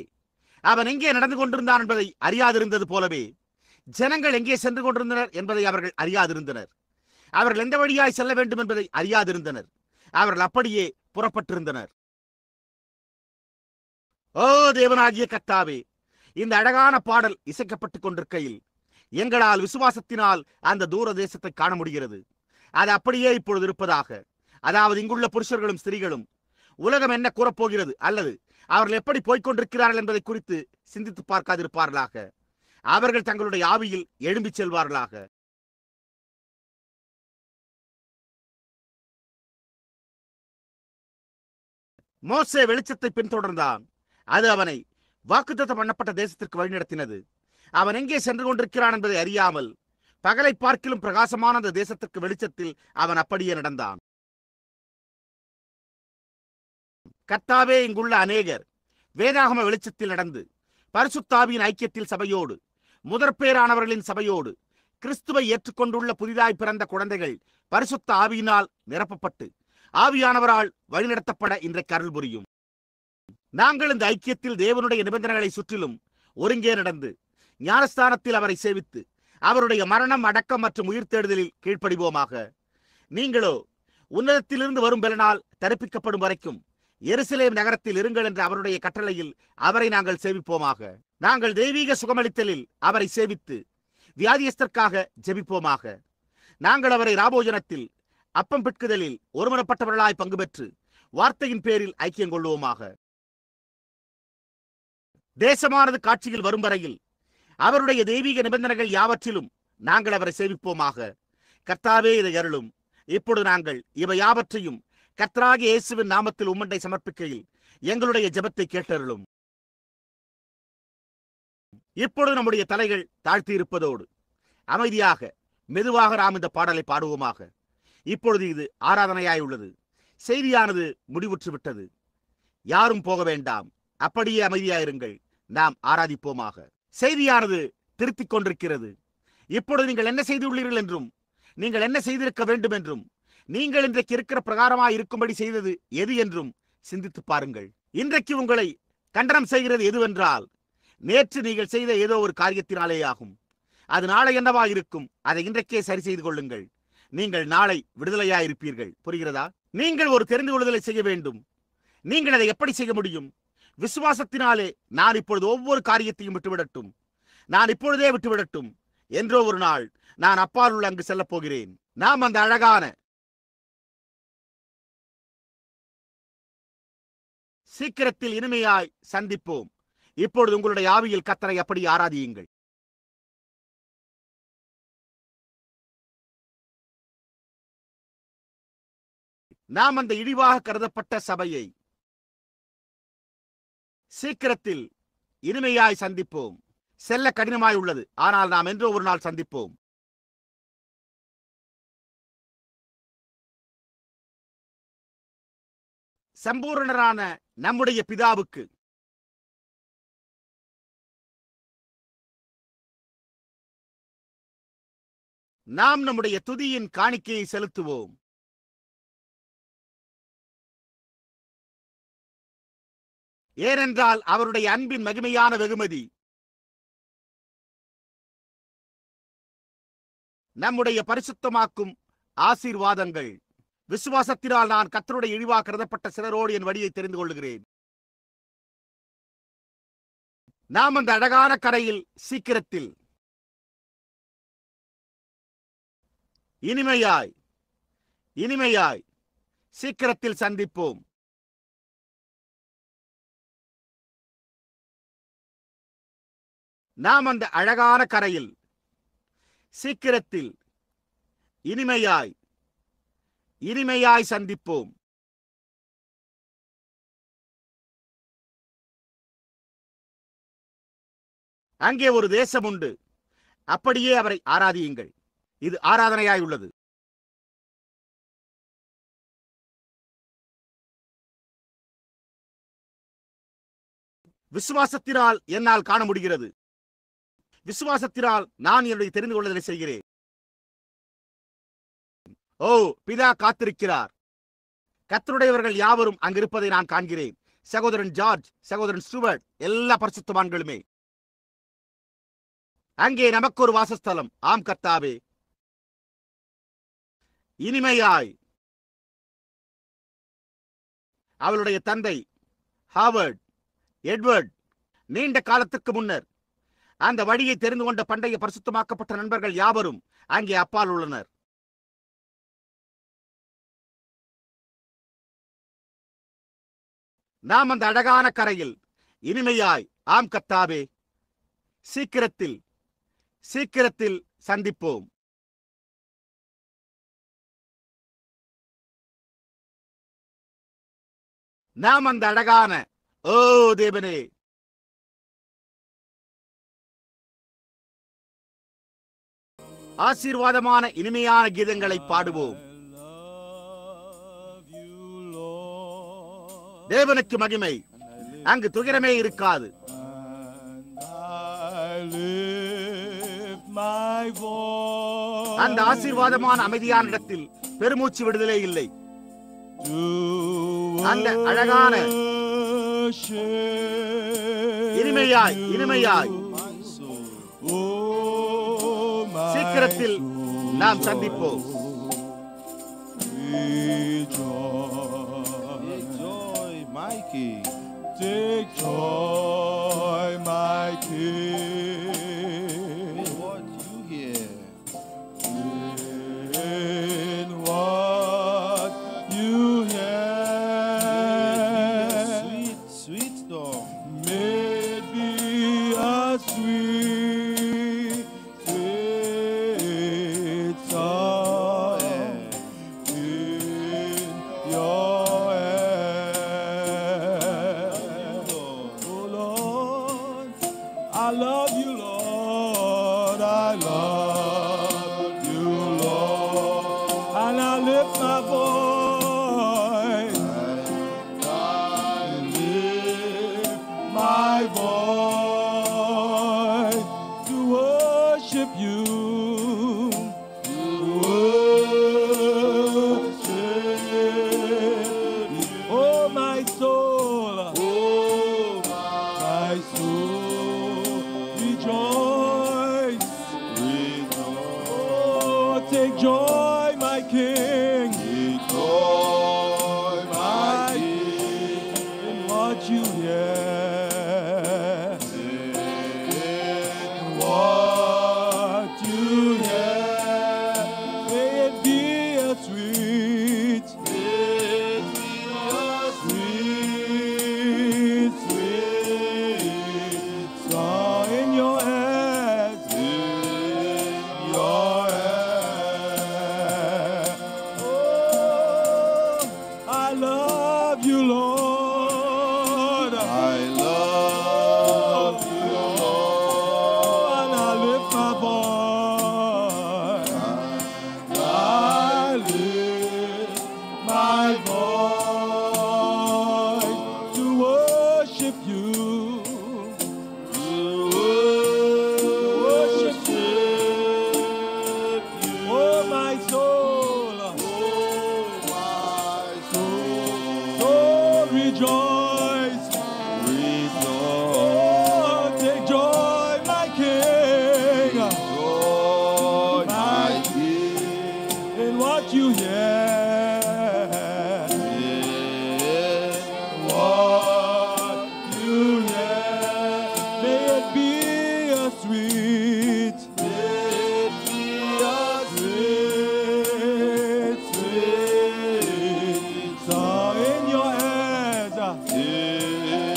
அவன் எங்கே நடந்து கொண்டிருந்தான் என்பதை அறியாதிருந்தது போலவே ஜனங்கள் எங்கே சென்று கொண்டிருந்தனர் என்பதை அவர்கள் அறியாதிருந்தனர். அவர்கள் எந்த வழியாய் செல்ல வேண்டும் என்பதை அறியாதிருந்தனர். அவர்கள் அப்படியே புறப்பட்டிருந்தனர். ஓ தேவனாகிய கர்த்தாவே, இந்த அழகான பாடல் இசைக்கப்பட்டுக் கொண்டிருக்கையில் எங்களால் விசுவாசத்தினால் அந்த தூர தேசத்தை காண முடிகிறது. அது அப்படியே இப்பொழுது இருப்பதாக. அதாவது இங்குள்ள புருஷர்களும் ஸ்திரீகளும் உலகம் என்ன கூறப்போகிறது அல்லது அவர்கள் எப்படி போய்கொண்டிருக்கிறார்கள் என்பதை குறித்து சிந்தித்து பார்க்காதிருப்பார்களாக. அவர்கள் தங்களுடைய ஆவியில் எழும்பி செல்வார்களாக. மோசே வெளிச்சத்தை பின்தொடர்ந்தான். அது அவனை வாக்குத்தத்தம் பண்ணப்பட்ட தேசத்திற்கு வழிநடத்தினது. அவன் எங்கே சென்று கொண்டிருக்கிறான் என்பதை அறியாமல் பகலை பார்க்கிலும் பிரகாசமான அந்த தேசத்திற்கு வெளிச்சத்தில் அவன் அப்படியே நடந்தான். கர்த்தாவே, இங்குள்ள அநேகர் வேதாகம வெளிச்சத்தில் நடந்து பரிசுத்த ஆவியின் ஐக்கியத்தில் சபையோடு, முதற்பேரானவர்களின் சபையோடு, கிறிஸ்துவை ஏற்றுக்கொண்டுள்ள புதிதாய் பிறந்த குழந்தைகள் பரிசுத்த ஆவியினால் நிரப்பப்பட்டு ஆவியானவரால் வழிநடத்தப்பட இன்றைக்கு அருள் புரியும். நாங்கள் இந்த ஐக்கியத்தில் தேவனுடைய நிபந்தனைகளை சுற்றிலும் ஒருங்கே நடந்து ஞானஸ்தானத்தில் அவரை சேவித்து அவருடைய மரணம், அடக்கம் மற்றும் உயிர் தேடுதலில் கீழ்ப்படிவோமாக. நீங்களோ உன்னதத்திலிருந்து வரும் பலனால் தரிப்பிக்கப்படும் வரைக்கும் எருசலேம் நகரத்தில் இருங்கள் என்ற அவருடைய கட்டளையில் அவரை நாங்கள் சேவிப்போமாக. நாங்கள் தெய்வீக சுகமளித்தலில் அவரை சேவித்து வியாதியஸ்தற்காக ஜெபிப்போமாக. நாங்கள் அவரை ராபோஜனத்தில் அப்பம் பிட்குதலில் ஒருமனப்பட்டவர்களாய் பங்கு பெற்று வார்த்தையின் பேரில் ஐக்கியம் கொள்வோமாக. தேசமானது காட்சியில் வரும் வரையில் அவருடைய தெய்வீக நிபந்தனைகள் யாவற்றிலும் நாங்கள் அவரை சேவிப்போமாக. கர்த்தாவே, இதை அருளும். இப்பொழுது நாங்கள் இவை யாவற்றையும் கர்த்தராகிய இயேசுவின் நாமத்தில் உம்மண்டை சமர்ப்பிக்கையில் எங்களுடைய ஜெபத்தை கேட்டருளும். இப்பொழுது நம்முடைய தலைகள் தாழ்த்தி இருப்பதோடு அமைதியாக மெதுவாக நாம் இந்த பாடலை பாடுவோமாக. இப்பொழுது இது ஆராதனையாய் உள்ளது. செய்தியானது முடிவுற்று விட்டது. யாரும் போக வேண்டாம். அப்படியே அமைதியாயிருங்கள். நாம் ஆராதிப்போமாக. செய்தியானது திருத்திக் கொண்டிருக்கிறது. இப்பொழுது நீங்கள் என்ன செய்துள்ளீர்கள் என்றும் நீங்கள் என்ன செய்திருக்க வேண்டும் என்றும் நீங்கள் இன்றைக்கு இருக்கிற பிரகாரமாய் இருக்கும்படி செய்தது எது என்றும் சிந்தித்து பாருங்கள். இன்றைக்கு உங்களை கண்டனம் செய்கிறது எதுவென்றால் நேற்று நீங்கள் செய்த ஏதோ ஒரு காரியத்தினாலே ஆகும். அது நாளை என்னவா இருக்கும், அதை இன்றைக்கே சரி செய்து கொள்ளுங்கள். நீங்கள் நாளை விடுதலையாயிருப்பீர்கள். புரிகிறதா? நீங்கள் ஒரு தெரிந்து கொள்ளுதலை செய்ய வேண்டும். நீங்கள் அதை எப்படி செய்ய முடியும்? விசுவாசத்தினாலே நான் இப்பொழுது ஒவ்வொரு காரியத்தையும் விட்டுவிடட்டும், நான் இப்பொழுதே விட்டுவிடட்டும், என்றோ ஒரு நாள் நான் அப்பால் உள்ள அங்கு செல்லப் போகிறேன். நாம் அந்த அழகான சீக்கிரத்தில் இனிமையாய் சந்திப்போம். இப்பொழுது உங்களுடைய ஆவியில் கர்த்தரை அப்படி ஆராதியுங்கள். நாம் அந்த இழிவாக கருதப்பட்ட சபையை சீக்கிரத்தில் இனிமையாய் சந்திப்போம். செல்ல கடினமாய் உள்ளது, ஆனால் நாம் என்றோ ஒரு நாள் சந்திப்போம். சம்பூரணரான நம்முடைய பிதாவுக்கு நாம் நம்முடைய துதியின் காணிக்கையை செலுத்துவோம். ஏனென்றால் அவருடைய அன்பின் மகிமையான வெகுமதி நம்முடைய பரிசுத்தமாக்கும் ஆசீர்வாதங்கள். விசுவாசத்தினால் நான் கர்த்தருடைய இழிவாக கருதப்பட்ட சிலரோடு என் வழியை தெரிந்து கொள்கிறேன். நாம் அந்த அழகான கரையில் சீக்கிரத்தில் இனிமையாய் இனிமையாய் சீக்கிரத்தில் சந்திப்போம். நாம் அந்த அழகான கரையில் சீக்கிரத்தில் இனிமையாய் இனிமையாய் சந்திப்போம். அங்கே ஒரு தேசம் உண்டு, அப்படியே அவரை ஆராதியுங்கள். இது ஆராதனையாய் உள்ளது. விசுவாசத்தினால் என்னால் காண முடிகிறது. விசுவாசத்தினால் நான் என்னுடைய தெரிந்து கொள்ளுதலை செய்கிறேன். ஓ, பிதா காத்திருக்கிறார். கர்த்தருடையவர்கள் யாவரும் அங்கிருப்பதை நான் காண்கிறேன். சகோதரன் ஜார்ஜ், சகோதரன் ஸ்டூவர்ட், எல்லா பரிசுத்தவான்களுமே. அங்கே நமக்கு ஒரு வாசஸ்தலம். ஆம் கர்த்தாவே, இனிமையாய். அவளுடைய தந்தை ஹாவர்ட் எட்வர்ட் நீண்ட காலத்துக்கு முன்னர் அந்த வழியை தெரிந்து கொண்ட பண்டைய பரிசுத்தமாக்கப்பட்ட நண்பர்கள் யாவரும் அங்கே அப்பால் உள்ளனர். நாம் அந்த அழகான கரையில் இனிமையாய், ஆம் கர்த்தாவே, சீக்கிரத்தில் சீக்கிரத்தில் சந்திப்போம். நாம் அந்த அழகான, ஓ தேவனே, ஆசீர்வாதமான இனிமையான கீதங்களை பாடுவோம். தேவனுக்கு மகிமை. அங்கு துயரமே இருக்காது. அந்த ஆசீர்வாதமான அமைதியான இடத்தில் பெருமூச்சு விடுதலே இல்லை. அந்த அழகான இனிமையாய் இனிமையாய் சீக்கிரத்தில் நாம் சந்திப்போம். Take joy, my King. What you hear? In what you hear. Sweet, sweet storm. May it be a sweet, sweet song in your ear. Oh Lord, I love you, Lord. I love you, Lord. And I lift my voice. I lift my voice to worship you. To worship you. Oh, my soul. Oh, my soul. Rejoice. Oh, take joy, my King. Take joy, my King. In what you hear. What you hear. May it be a sweet, sweet, sweet song in your head. Your head. Oh, I love you, Lord. I love you, Lord. And I lift my voice. I lift my voice to worship you. Worship you. Oh, my soul. My soul. So rejoice. in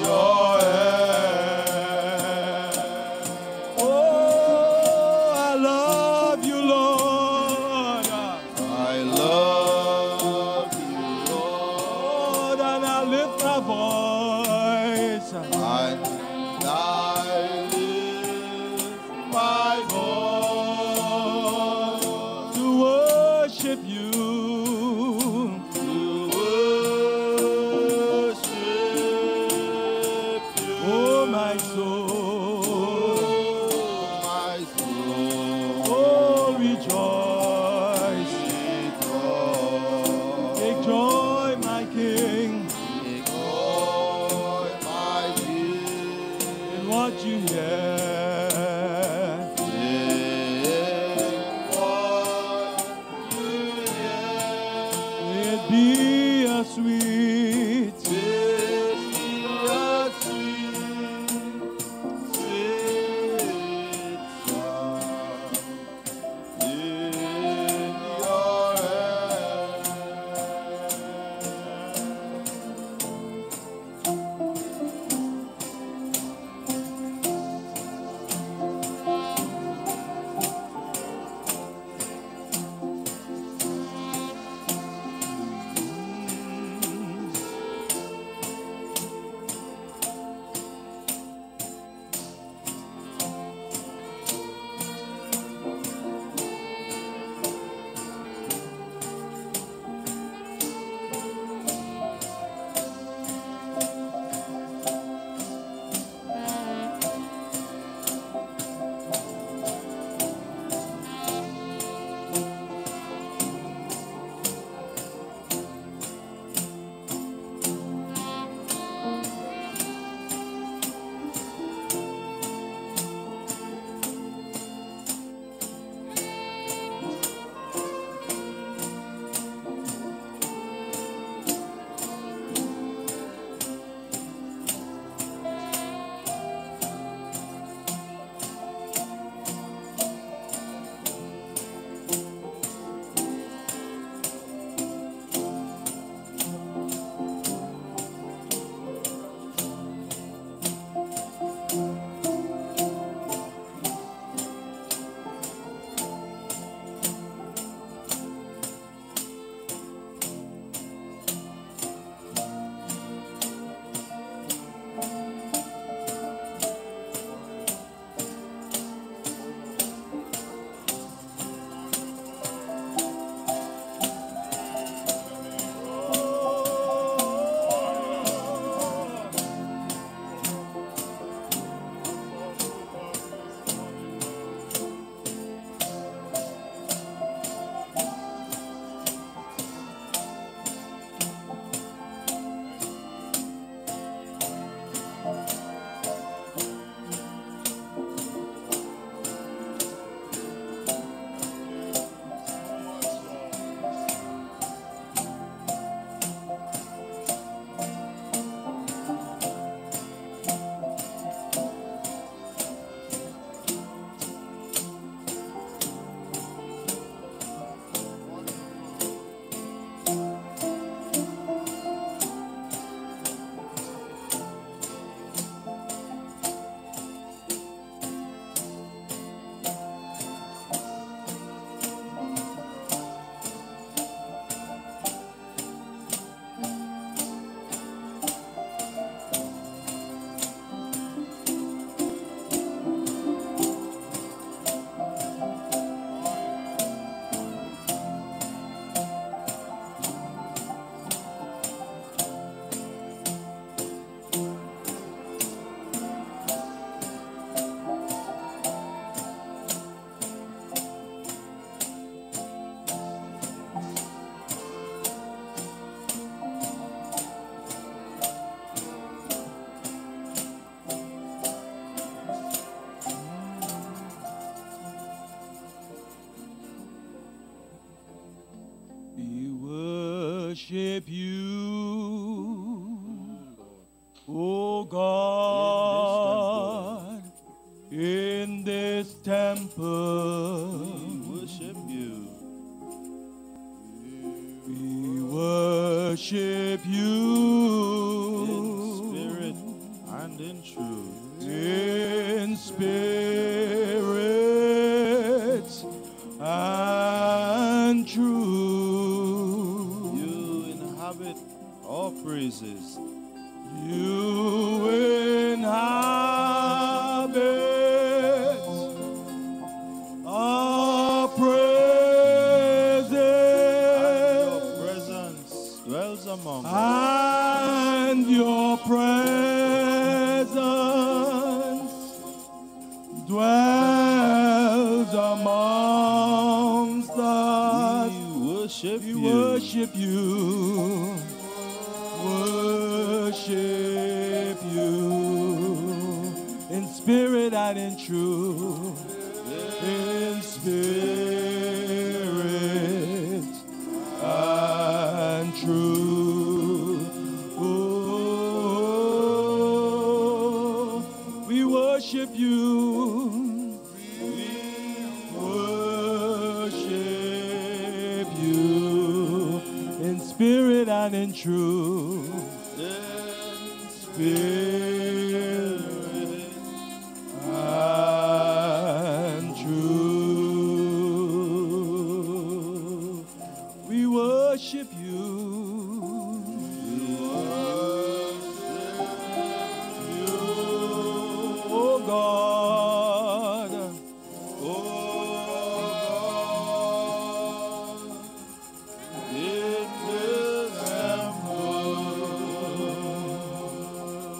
your hand. Oh, I love you, Lord. I love you, Lord, Lord, and I lift my voice. and I lift my voice To worship you. to worship you. Oh, my soul. My soul, Oh, rejoice. Take joy, my King, in what you hear. It be a sweet, worship you, O God, in this temple. Worship you. We worship you, our praises. You inhabit our praises, Your presence dwells among us. and your presence dwells amongst us. We worship you. Worship you in spirit and in truth. In spirit and truth. Oh, we worship you. We worship you in spirit and in truth. Spirit and truth. We worship you. Oh God.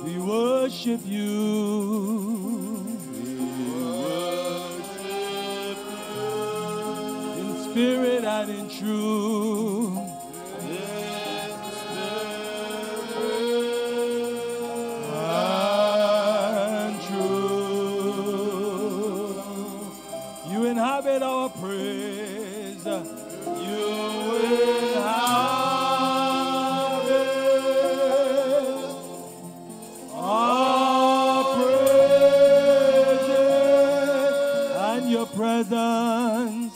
We worship you. In spirit and in truth. And truth. You inhabit our praise. You inhabit our praises, and your presence.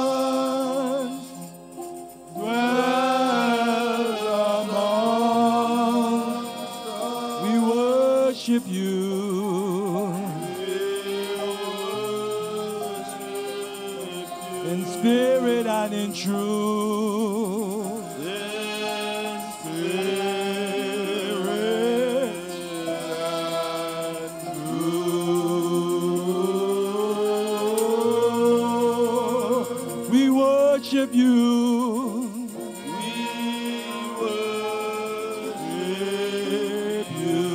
Presence dwells among. We worship you. In spirit and in truth. Spirit and truth. We worship you. We worship you.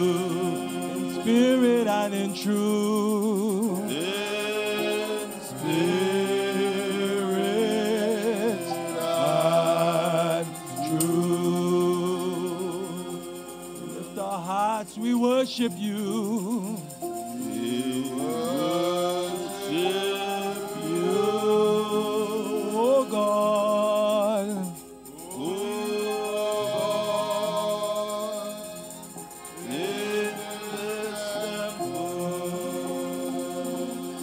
In spirit and in truth. Spirit and truth. Lift our hearts, we worship you. We worship you, oh God.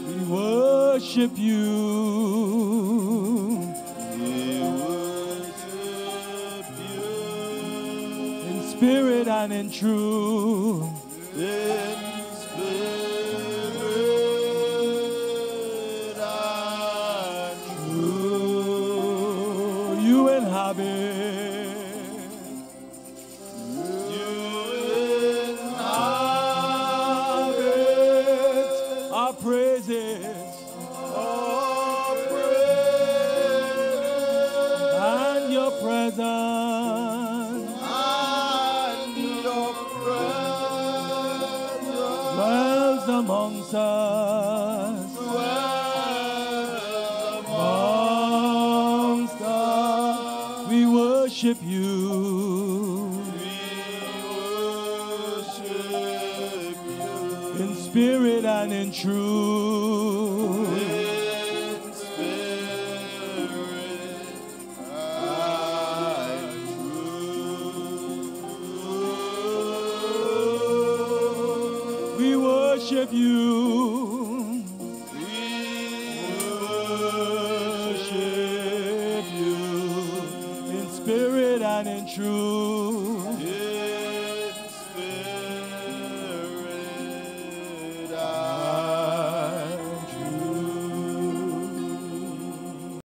We worship you. In spirit and in truth. You inhabit. You inhabit our praises. Our praises. And your presence. And your presence dwells amongst us. Amongst us. We worship you. In spirit and in truth. We worship you. We worship you in spirit and in truth.